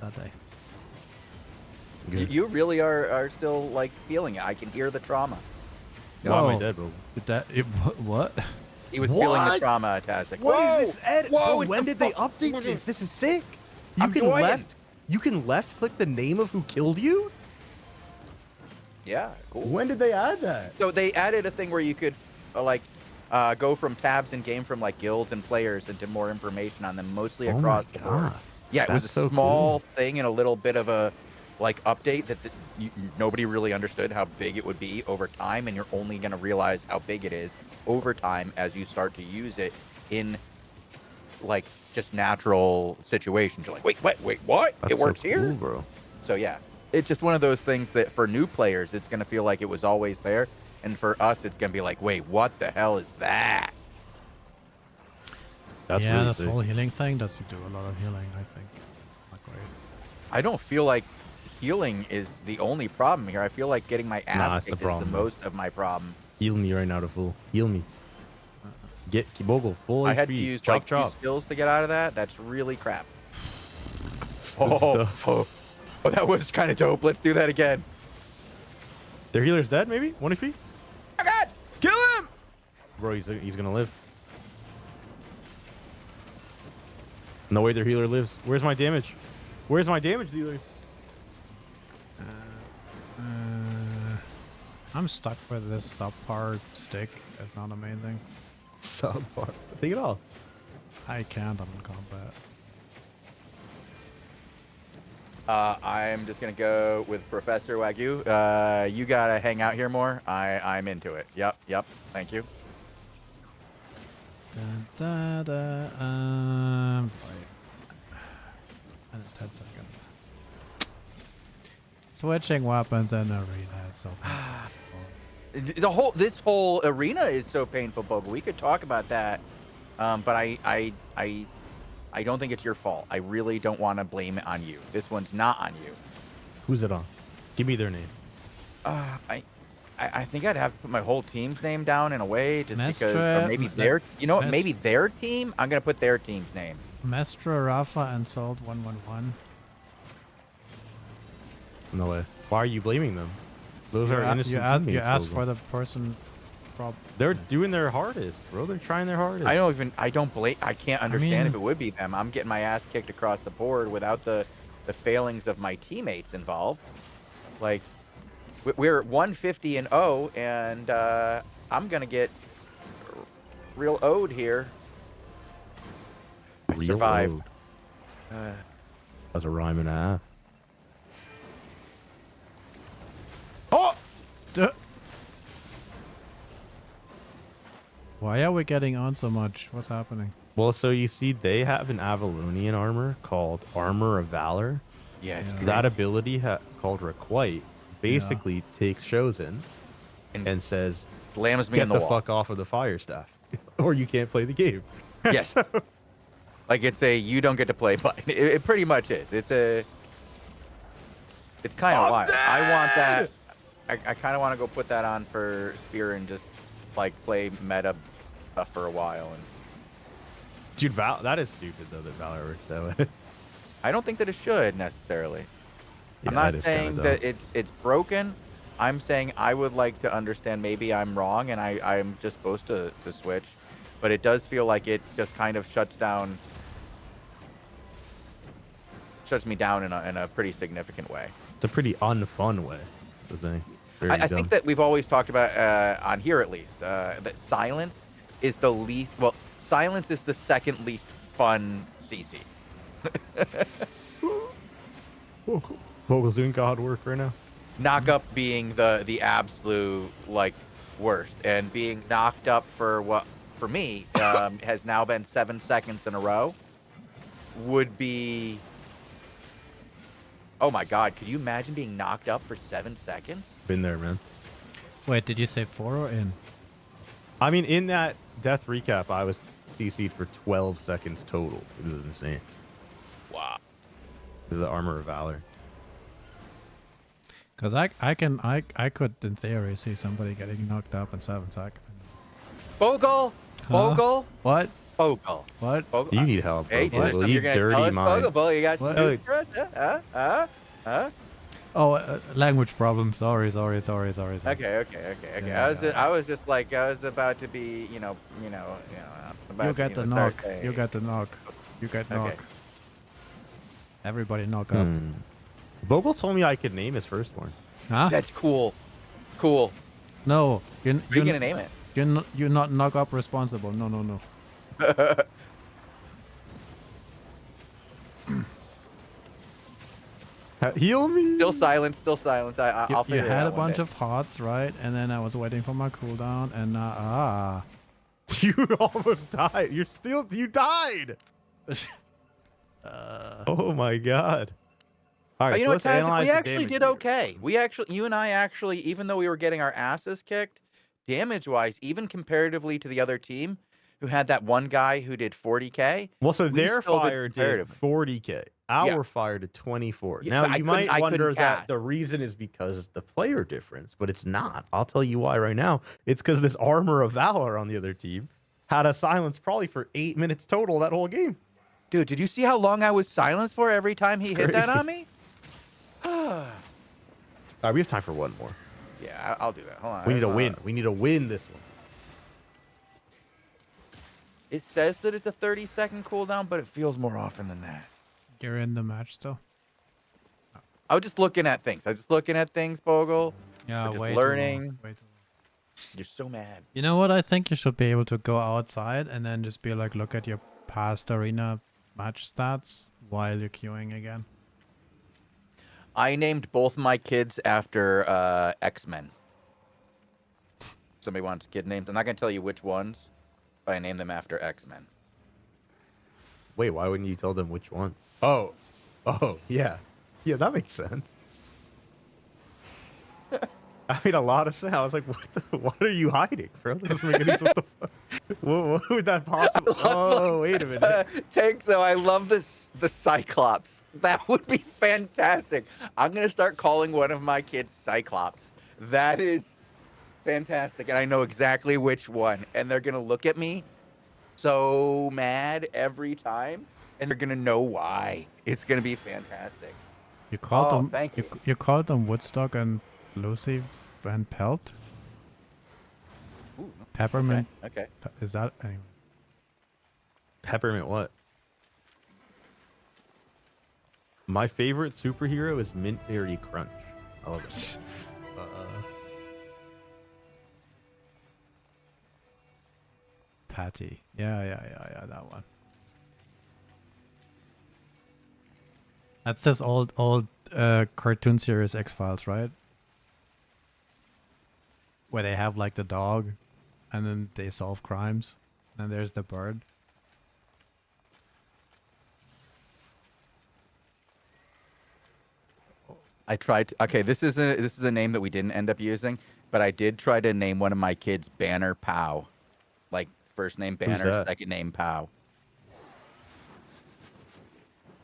that day. You really are still like feeling it. I can hear the trauma. No, am I dead, bro? What? He was feeling the What? trauma, Tastic. What is this, Ed? Whoa, Bro, it's when the did they fuck- update this? This is sick. You I'm can joining. You can left click the name of who killed you. Yeah, cool. When did they add that? So they added a thing where you could go from tabs in game from like guilds and players into more information on them, mostly Oh my across the board. God. Yeah, it was a That's so small cool. thing and a little bit of a update that nobody really understood how big it would be over time, and you're only going to realize how big it is over time as you start to use it in like just natural situations. You're like, wait, what? That's It works so here? cool, bro. So yeah, it's just one of those things that for new players, it's going to feel like it was always there. And for us, it's going to be like, wait, what the hell is that? That's yeah, really this sick. whole healing thing does do a lot of healing, I think. Not great. I don't feel like healing is the only problem here. I feel like getting my Nah, ass it's the kicked is problem, the bro. most of my problem. Heal me right now to full. Heal me. Get Kibogo full I had HP. to use chop like chop. 2 skills to get out of that. That's really crap. Good stuff. Oh, that was kind of dope. Let's do that again. Their healer's dead, maybe? 1 HP? Oh God! Kill him! Bro, he's gonna live. No way their healer lives. Where's my damage? Where's my damage dealer? I'm stuck with this subpar stick. It's not amazing. Subpar. Take it off. I can't. I'm in combat. I'm just gonna go with Professor Wagyu. You gotta hang out here more. I'm into it. Yep. Thank you. Wait. 10 seconds. Switching weapons in arena is so painful. This whole arena is so painful, Boba. We could talk about that, but I don't think it's your fault. I really don't want to blame it on you. This one's not on you. Who's it on? Give me their name. I think I'd have to put my whole team's name down in a way, just because, Mestre- or maybe their, you know what, Mes- maybe their team. I'm gonna put their team's name. Mestra, Rafa, and Salt 111. No way. Why are you blaming them? Those are innocent teammates. You asked Bogo. for the person. They're doing their hardest, bro. They're trying their hardest. I can't understand mean- if it would be them. I'm getting my ass kicked across the board without the failings of my teammates involved. Like, we're 150 and 0, and I'm gonna get real owed here. I Real survived. load. That's a rhyme and a half. Oh! Why are we getting on so much? What's happening? Well, so you see, they have an Avalonian armor called Armor of Valor. Yeah, it's Yeah. That ability called Requite basically takes Chosen and says, slams me get in the the wall. fuck off of the fire staff, or you can't play the game. Yes. So- Like, it's a you don't get to play button. It pretty much is. It's kind of wild. I want that. I kind of want to go put that on for Spear and just like play meta stuff for a while. And Dude, that is stupid though that Valor works that way. I don't think that it should necessarily. I'm Yeah, not that is saying kinda that dumb. it's broken. I'm saying I would like to understand. Maybe I'm wrong and I'm just supposed to switch, but it does feel like it just kind of shuts me down in a pretty significant way. It's a pretty unfun way. That's the thing. Very I dumb. think that we've always talked about on here at least that silence is the least. Well, silence is the second least fun CC. Vogel's doing God work right now. Knock up being the absolute like worst, and being knocked up for what for me has now been 7 seconds in a row would be. Oh my God! Could you imagine being knocked up for 7 seconds? Been there, man. Wait, did you say 4 or in? I mean, in that death recap, I was CC'd for 12 seconds total. This is insane. Wow. This is the Armor of Valor. Because I could in theory see somebody getting knocked up in 7 seconds. Bogle. Bogle. What? Bogle. What? Bogle. You need help, Hey, Bogle. there's something You you're gonna tell dirty us, mind. Bogle. You got some What? news for us? Huh? Oh, language problem. Sorry. Okay. I was just like, I was about to be, about You get to, the start knock. saying- You get the knock. You get Okay. knock. Everybody knock up. Bogle told me I could name his firstborn. Huh? That's cool. Cool. No. What are you gonna name it? You're not knock up responsible. No. Heal me. Still silence. I'll You figure it had out a one bunch day. of hearts, right? And then I was waiting for my cooldown, and You almost died. You died. Oh my God. All right, You so know let's what, Taz? analyze We the actually damage did meter. okay. You and I actually, even though we were getting our asses kicked, damage-wise, even comparatively to the other team, who had that one guy who did 40K. Well, so we their still did fire did comparatively. 40K. Our Yeah. fire did 24. Yeah, Now, but you might I wonder couldn't that cast. the reason is because the player difference, but it's not. I'll tell you why right now. It's because this Armor of Valor on the other team had a silence probably for 8 minutes total that whole game. Dude, did you see how long I was silenced for every time he hit that on me? All right, we have time for one more. Yeah, I'll do that. Hold on. We need a win. We need to win this one. It says that it's a 30-second cooldown, but it feels more often than that. you're in the match still. I was just looking at things. Bogle. Yeah, We're just way too learning. long, way too long. You're so mad. You know what? I think you should be able to go outside and then just be like, look at your past arena match stats while you're queuing again. I named both my kids after X-Men. Somebody wants kid names. I'm not going to tell you which ones, but I named them after X-Men. Wait, why wouldn't you tell them which one? Oh, yeah. Yeah, that makes sense. I made a lot of sense. I was like, what are you hiding, bro? That doesn't make any sense. What the fuck? What would that possibly... Oh, wait a minute. Tank, I love the Cyclops. That would be fantastic. I'm going to start calling one of my kids Cyclops. That is fantastic. And I know exactly which one. And they're going to look at me so mad every time. And they're going to know why. It's going to be fantastic. You called them. Thank you. You called them Woodstock and Lucy Van Pelt. Ooh, Peppermint. Okay. Is that anyway? Peppermint what? My favorite superhero is Mint Berry Crunch. I love it. Patty. Yeah, that one. That's this old cartoon series X-Files, right? Where they have like the dog and then they solve crimes. And there's the bird. I tried to, okay, this is a name that we didn't end up using, but I did try to name one of my kids Banner Pow. Like first name Banner, that? second name Pow.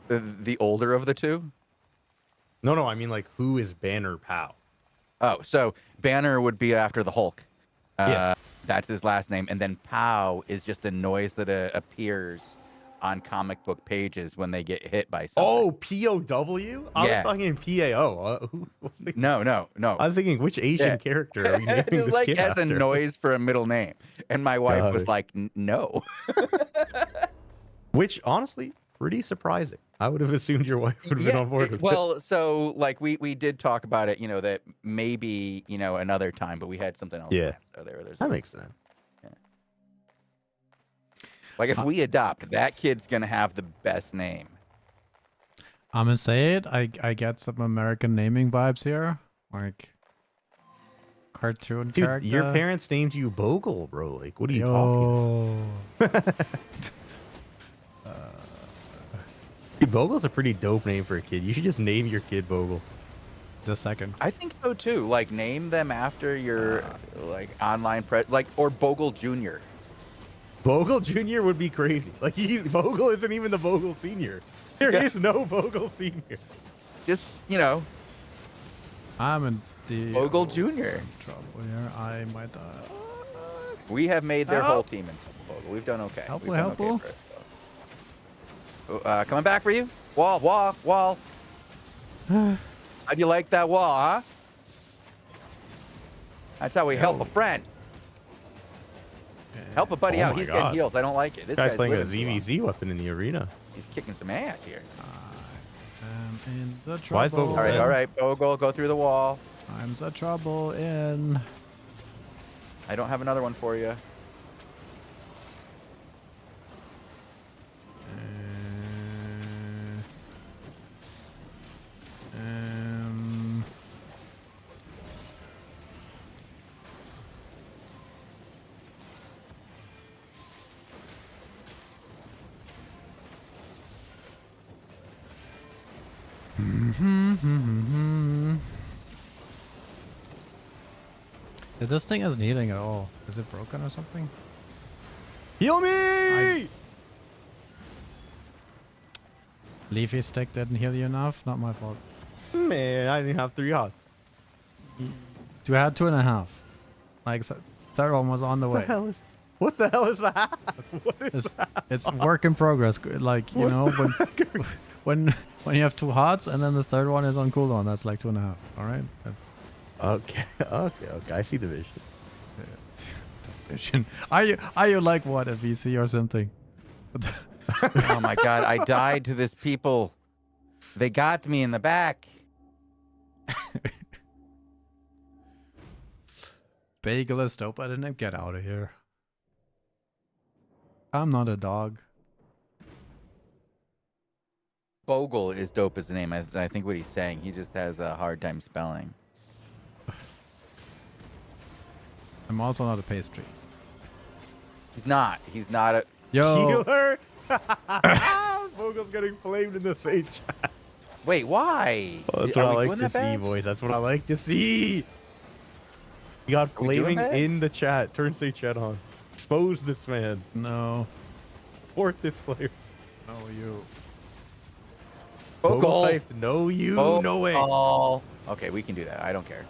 The older of the two? No, I mean like who is Banner Pow? Oh, so Banner would be after the Hulk. Yeah. That's his last name. And then Pow is just a noise that appears on comic book pages when they get hit by something. Oh, POW? I Yeah. was talking PAO. No. I was thinking, which Asian character are we naming It was this like kid as a after? noise for a middle name. And my wife Got was it. like, no. Which, honestly, pretty surprising. I would have assumed your wife would have been on board with it. well, so like we did talk about it, that maybe, another time, but we had something else. Yeah. planned, So there's That makes sense. like if we adopt, that kid's gonna have the best name. I'm gonna say it. I get some American naming vibes here, like cartoon Dude, character. your parents named you Bogle, bro. Like, what are you talking about? Dude, Bogle's a pretty dope name for a kid. You should just name your kid Bogle. The second. I think so too. Like name them after your like online or Bogle Jr. Bogle Jr. would be crazy. Like Bogle isn't even the Bogle Senior. There is no Bogle Senior. Just, you know, I'm in the Bogle Jr. trouble here. I might die. We have made their whole team in Bogle. We've done okay. Helpful, We've done helpful. okay for it, so. Coming back for you. Wall. How'd you like that wall, huh? That's how we help a friend. Help a buddy out. my He's God. getting heals. I don't like it. This Guy's playing a living too long. ZVZ weapon in the arena. He's kicking some ass here. I'm in the trouble. Why is Bogle All dead? right, Bogle, go through the wall. I'm the trouble in. I don't have another one for you. This thing isn't healing at all. Is it broken or something? Heal me! Leafy stick didn't heal you enough. Not my fault. Man, I didn't have 3 hearts. You had 2.5. Like third one was on the way. What the hell is that? What is that? It's work in progress. Like you know when you have 2 hearts and then the third one is on cooldown. That's like 2.5. All right. Okay. I see the vision. Vision. Are you like what, a VC or something? Oh my God, I died to this people. They got me in the back. Bagel is dope. I didn't get out of here. I'm not a dog. Bogle is dope as a name. I think what he's saying. He just has a hard time spelling. I'm also not a pastry. He's not. He's not a. Yo. Healer? Bogle's getting flamed in the same chat. Wait, why? Oh, that's Are what I we like doing to that see, bad? boys. That's what I like to see. You got Are we doing flaming bad? in the chat. Turn say chat on. Expose this man. No. Thwart this player. No, you. Bogle Bogle. typed, no you, no way. Bogle. Okay, we can do that. I don't care.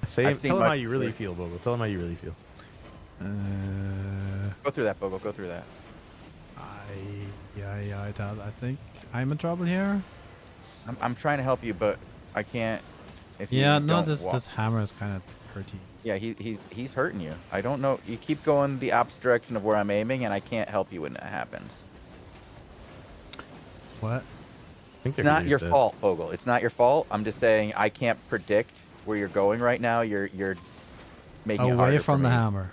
Say I've seen tell him how much you really worse. feel, Bogle. Tell him how you really feel. Go through that, Bogle. Go through that. I think I'm in trouble here. I'm trying to help you, but I can't. If Yeah, you no, don't this walk. hammer is kind of hurty. Yeah, he's hurting you. I don't know. You keep going the opposite direction of where I'm aiming, and I can't help you when that happens. What? I think It's not your fault, Bogle. It's not your fault. I'm just saying I can't predict where you're going right now. You're making it Away harder from for the me. hammer.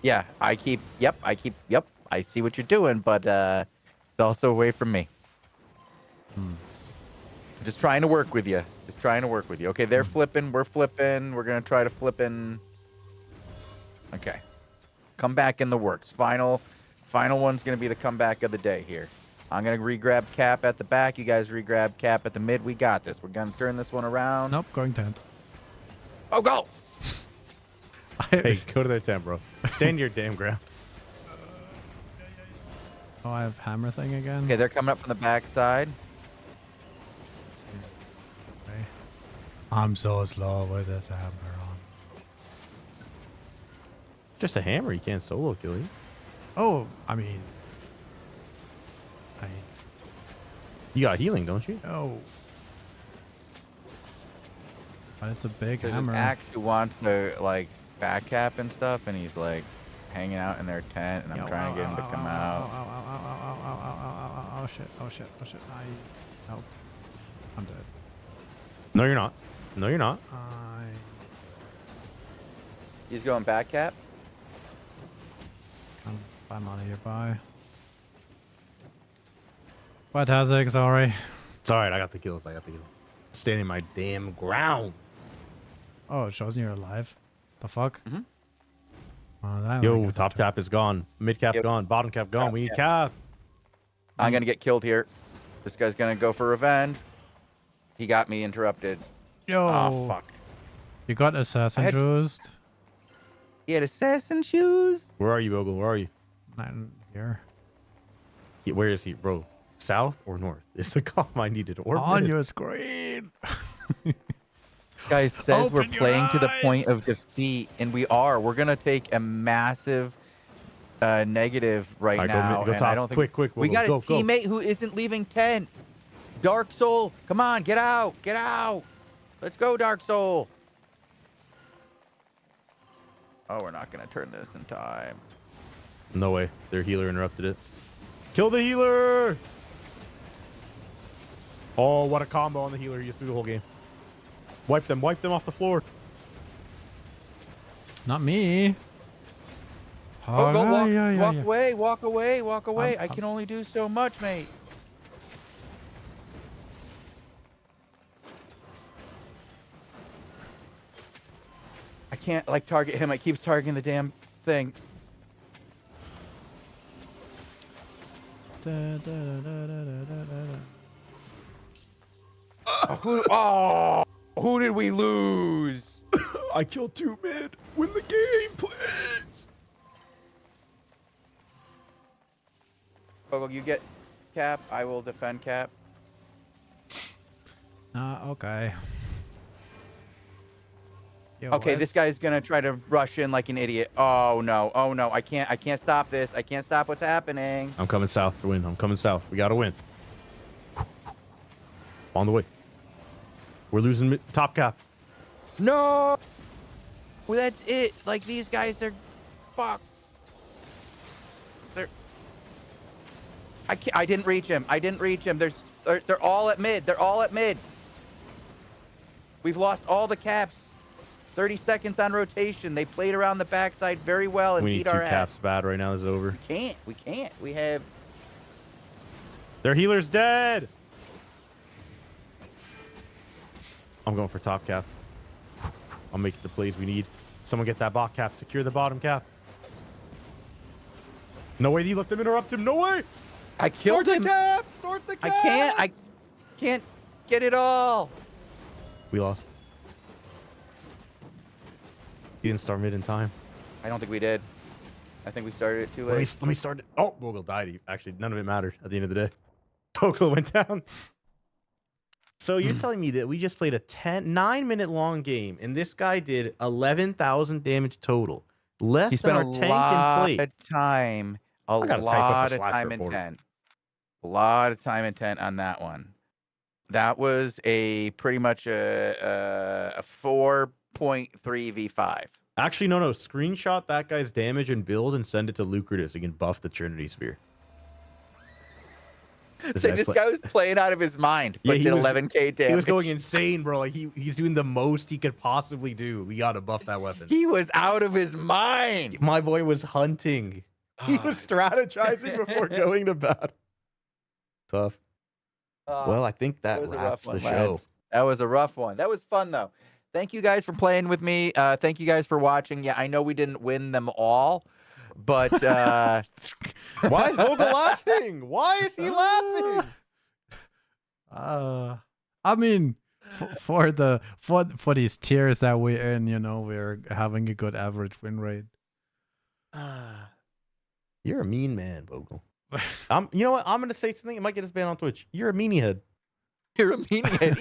Yeah, Yep. I see what you're doing, but it's also away from me. Just trying to work with you. Okay, they're flipping. We're flipping. We're gonna try to flip in. Okay. Come back in the works. Final one's gonna be the comeback of the day here. I'm gonna re-grab Cap at the back. You guys re-grab Cap at the mid. We got this. We're gonna turn this one around. Nope, going tent. Oh, go! Hey, go to that tent, bro. Stand your damn ground. Oh, I have hammer thing again. Okay, they're coming up from the back side. Okay. I'm so slow with this hammer on. Just a hammer. You can't solo kill you. Oh, I mean, You got healing, don't you? no. But it's a big There's hammer. an axe who wants to like back cap and stuff, and he's like hanging out in their tent, and I'm trying to get him to come out. Oh shit. Help. I'm dead. No, you're not. No, you're not. He's going back cap. I'm out of here. Bye. Fantastic, sorry. It's all right. I got the kills. Standing my damn ground. Oh, it shows you're alive. The fuck? Mhm. Oh, that Yo, top cap is gone. Mid cap gone. Bottom cap gone. We need cap. I'm gonna get killed here. This guy's gonna go for revenge. He got me interrupted. Yo. Oh fuck. You got assassin juiced? He had assassin shoes. Where are you, Bogle? Where are you? Not here. Where is he, bro? South or north? Is the call I needed or On mid? your screen. Guy says we're Open your playing to the eyes. point of defeat, and we are. We're gonna take a massive negative right All right, now. go and top. I don't think Quick. we got go, a teammate who isn't leaving tent. Dark Soul, come on, get out, get out. Let's go, Dark Soul. Oh, we're not gonna turn this in time. No way. Their healer interrupted it. Kill the healer! Oh, what a combo on the healer. He just threw the whole game. Wipe them off the floor. Not me. Oh, go walk, yeah. walk away. I can only do so much, mate. I can't like target him. It keeps targeting the damn thing. Who did we lose? I killed 2 mid. Win the game, please. Oh, you get cap. I will defend cap. Okay. Yo, Okay, this guy's gonna try to rush in like an idiot. Oh no, I can't stop this. I can't stop what's happening. I'm coming south to win. I'm coming south. We gotta win. On the way. We're losing top cap. No! Well, that's it. Like, these guys are... Fuck. I didn't reach him. They're all at mid. We've lost all the caps. 30 seconds on rotation. They played around the backside very well and We need beat 2 our caps ass. bad right now. This is over. We can't. We have... Their healer's dead. I'm going for top cap. I'll make the plays we need. Someone get that bot cap. Secure the bottom cap. No way you let them interrupt him. No way. I killed him. Start the cap. I can't get it all. We lost. You didn't start mid in time. I don't think we did. I think we started it too late. Let me start it. Oh, Bogle died. Actually, none of it mattered at the end of the day. Bogle went down. So you're telling me that we just played a 9-minute long game, and this guy did 11,000 damage total. Less He than spent our a tank lot and plate. of time, a I gotta type up lot a of Slack time and report. intent. A lot of time and intent on that one. That was a pretty much a 4.3 v5. Actually, no. Screenshot that guy's damage and build and send it to Lucrative so you can buff the Trinity Spear. So this guy was playing out of his mind, but Yeah, did 11k damage. He was going insane, bro. Like he's doing the most he could possibly do. We gotta buff that weapon. He was out of his mind. My boy was hunting. He was strategizing before going to bed. Tough. Well, I think that was a wraps rough one, the show. lads. That was a rough one. That was fun though. Thank you guys for playing with me. Thank you guys for watching. Yeah, I know we didn't win them all, but Why is Bogle laughing? Why is he laughing? I mean, for these tiers that we're in, you know, we're having a good average win rate. You're a mean man, Bogle. You know what? I'm gonna say something. It might get us banned on Twitch. You're a meanie head. you're a meanie head.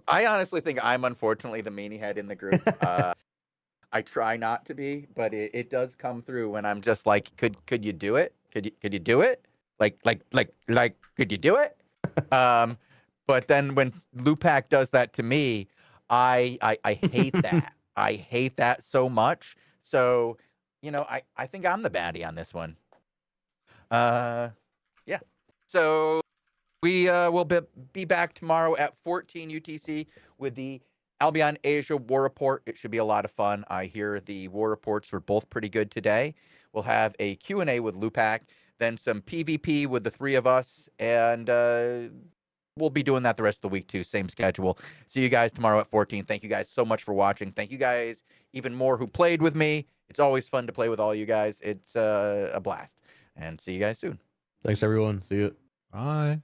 I honestly think I'm unfortunately the meanie head in the group. I try not to be, but it does come through when I'm just like, could you do it? Could you do it? Like, could you do it? But then when Lupac does that to me, I hate that. I hate that so much. So, you know, I think I'm the baddie on this one. Yeah. So we will be back tomorrow at 14 UTC with the Albion Asia War Report. It should be a lot of fun. I hear the War Reports were both pretty good today. We'll have a Q&A with Lupac. then some PvP with the 3 of us, and we'll be doing that the rest of the week too. Same schedule. See you guys tomorrow at 14. Thank you guys so much for watching. Thank you guys even more who played with me. It's always fun to play with all you guys. It's a blast. And see you guys soon. Thanks, everyone. See you. Bye.